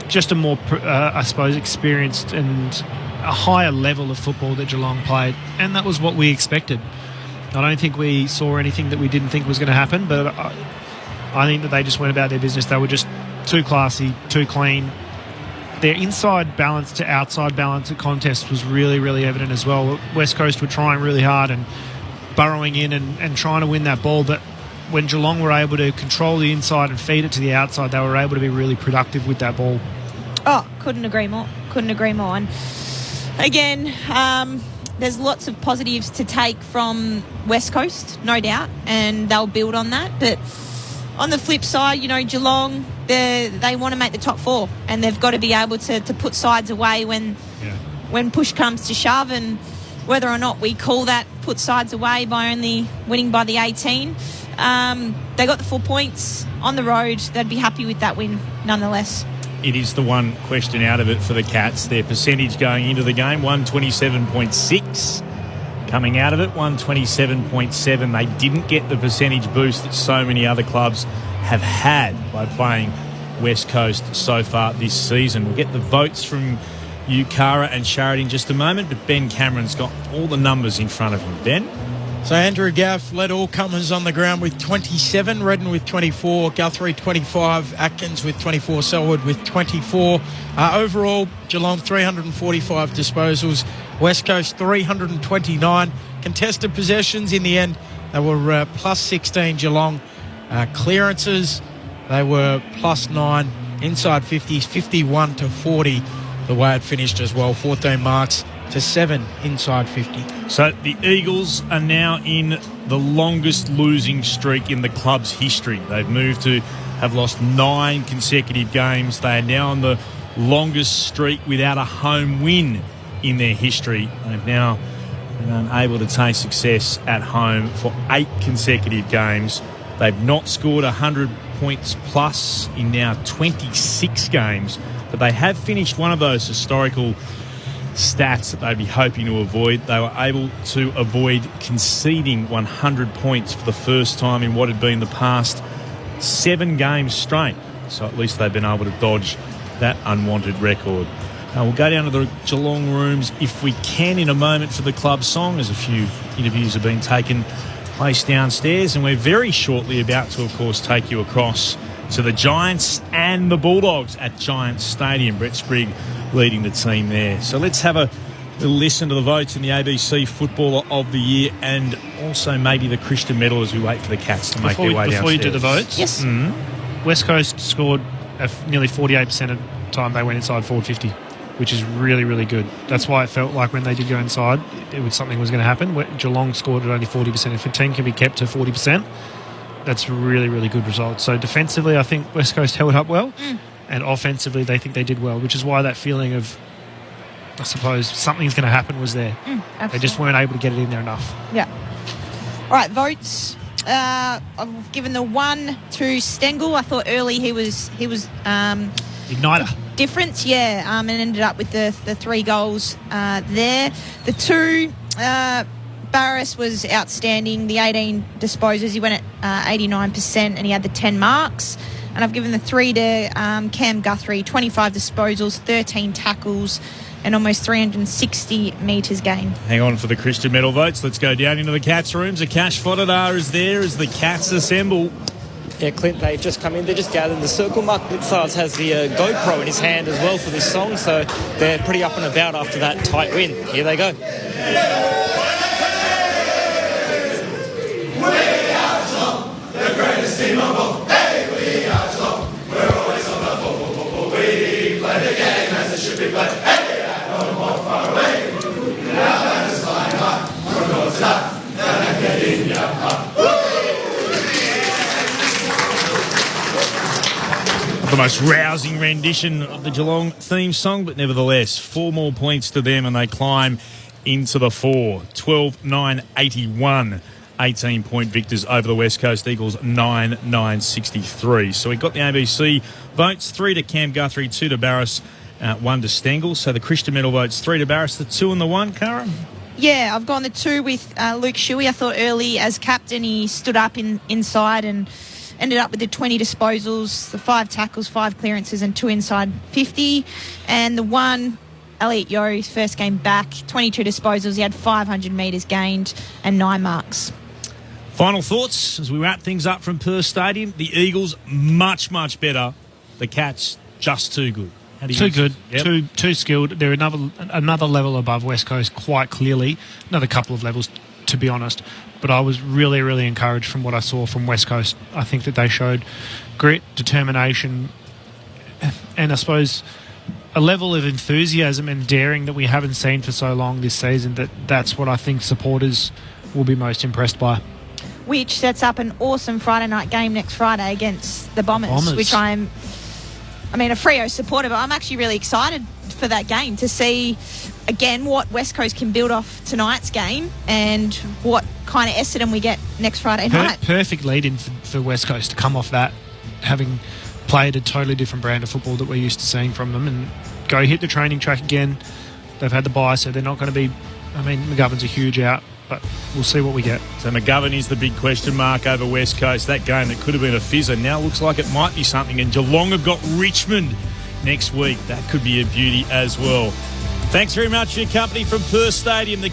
just a more, I suppose, experienced and a higher level of football that Geelong played, and that was what we expected. I don't think we saw anything that we didn't think was going to happen, but I think that they just went about their business. They were just too classy, too clean. Their inside balance to outside balance at contest was really, really evident as well. West Coast were trying really hard and burrowing in and trying to win that ball, but when Geelong were able to control the inside and feed it to the outside, they were able to be really productive with that ball. Oh, couldn't agree more. And again, there's lots of positives to take from West Coast, no doubt, and they'll build on that. But on the flip side, Geelong, they want to make the top four, and they've got to be able to put sides away when push comes to shove. And whether or not we call that put sides away by only winning by the 18, they got the 4 points on the road. They'd be happy with that win nonetheless. It is the one question out of it for the Cats. Their percentage going into the game, 127.6. Coming out of it, 127.7. They didn't get the percentage boost that so many other clubs have had by playing West Coast so far this season. We'll get the votes from you, Cara and Sharad, in just a moment, but Ben Cameron's got all the numbers in front of him. Ben? So Andrew Gaff led all comers on the ground with 27, Redden with 24, Guthrie 25, Atkins with 24, Selwood with 24. Overall, Geelong 345 disposals, West Coast 329. Contested possessions in the end, they were plus 16 Geelong. Clearances, they were plus 9. Inside 50s, 51 to 40 the way it finished as well. 14 marks to 7 inside 50. So the Eagles are now in the longest losing streak in the club's history. They've moved to have lost 9 consecutive games. They are now on the longest streak without a home win in their history. They've now been unable to taste success at home for 8 consecutive games. They've not scored 100 points plus in now 26 games, but they have finished one of those historical stats that they'd be hoping to avoid. They were able to avoid conceding 100 points for the first time in what had been the past 7 games straight. So at least they've been able to dodge that unwanted record. We'll go down to the Geelong rooms if we can in a moment for the club song, as a few interviews have been taken place downstairs, and we're very shortly about to, of course, take you across to the Giants and the Bulldogs at Giants Stadium. Brett Sprigg leading the team there. So let's have a little listen to the votes in the ABC Footballer of the Year, and also maybe the Christian Medal as we wait for the Cats to make their way downstairs. Before you do the votes, yes. West Coast scored nearly 48% of the time they went inside forward 50, which is really, really good. That's why it felt like when they did go inside, something was going to happen. Geelong scored at only 40%. If a team can be kept to 40%, that's a really, really good result. So defensively, I think West Coast held up well. And offensively, they think they did well, which is why that feeling of, I suppose, something's going to happen was there. They just weren't able to get it in there enough. Yeah. All right, votes. I've given the 1 to Stengel. I thought early he was Igniter. Difference, and ended up with the 3 goals there. The 2, Barris was outstanding. The 18 disposals, he went at 89%, and he had the 10 marks. And I've given the 3 to Cam Guthrie, 25 disposals, 13 tackles, and almost 360 metres gained. Hang on for the Christian Medal votes. Let's go down into the Cats' rooms. Akash Fodadar is there as the Cats assemble. Yeah, Clint, they've just come in. They're just gathered in the circle. Mark Blitzars has the GoPro in his hand as well for this song, so they're pretty up and about after that tight win. Here they go. We are Geelong, the greatest team of all. Hey, we are Geelong. We're always on the ball. We play the game as it should be played. Hey, at home or far away. Our banners flying high. From north to south, and get in your heart. The most rousing rendition of the Geelong theme song, but nevertheless, 4 more points to them and they climb into the 4. 12-9-81. 18-point victors over the West Coast Eagles, 9-9-63. So we got the ABC votes, 3 to Cam Guthrie, 2 to Barris, 1 to Stengel. So the Christian medal votes 3 to Barris, the 2 and the 1, Cara? Yeah, I've gone the 2 with Luke Shuey. I thought early as captain he stood up inside and ended up with the 20 disposals, the 5 tackles, 5 clearances and 2 inside 50. And the 1, Elliot Yeo, his first game back, 22 disposals. He had 500 metres gained and 9 marks. Final thoughts as we wrap things up from Perth Stadium. The Eagles, much, much better. The Cats, just too good. Too good, too skilled. They're another level above West Coast, quite clearly. Another couple of levels, to be honest. But I was really, really encouraged from what I saw from West Coast. I think that they showed grit, determination, and I suppose a level of enthusiasm and daring that we haven't seen for so long this season. That's what I think supporters will be most impressed by. Which sets up an awesome Friday night game next Friday against the Bombers. Which I'm a Freo supporter, but I'm actually really excited for that game to see, again, what West Coast can build off tonight's game and what kind of Essendon we get next Friday night. Perfect lead-in for West Coast to come off that, having played a totally different brand of football that we're used to seeing from them, and go hit the training track again. They've had the bye, so they're not going to be... McGovern's a huge out, but we'll see what we get. So McGovern is the big question mark over West Coast. That game that could have been a fizzer now looks like it might be something. And Geelong have got Richmond next week. That could be a beauty as well. Thanks very much for your company from Perth Stadium. The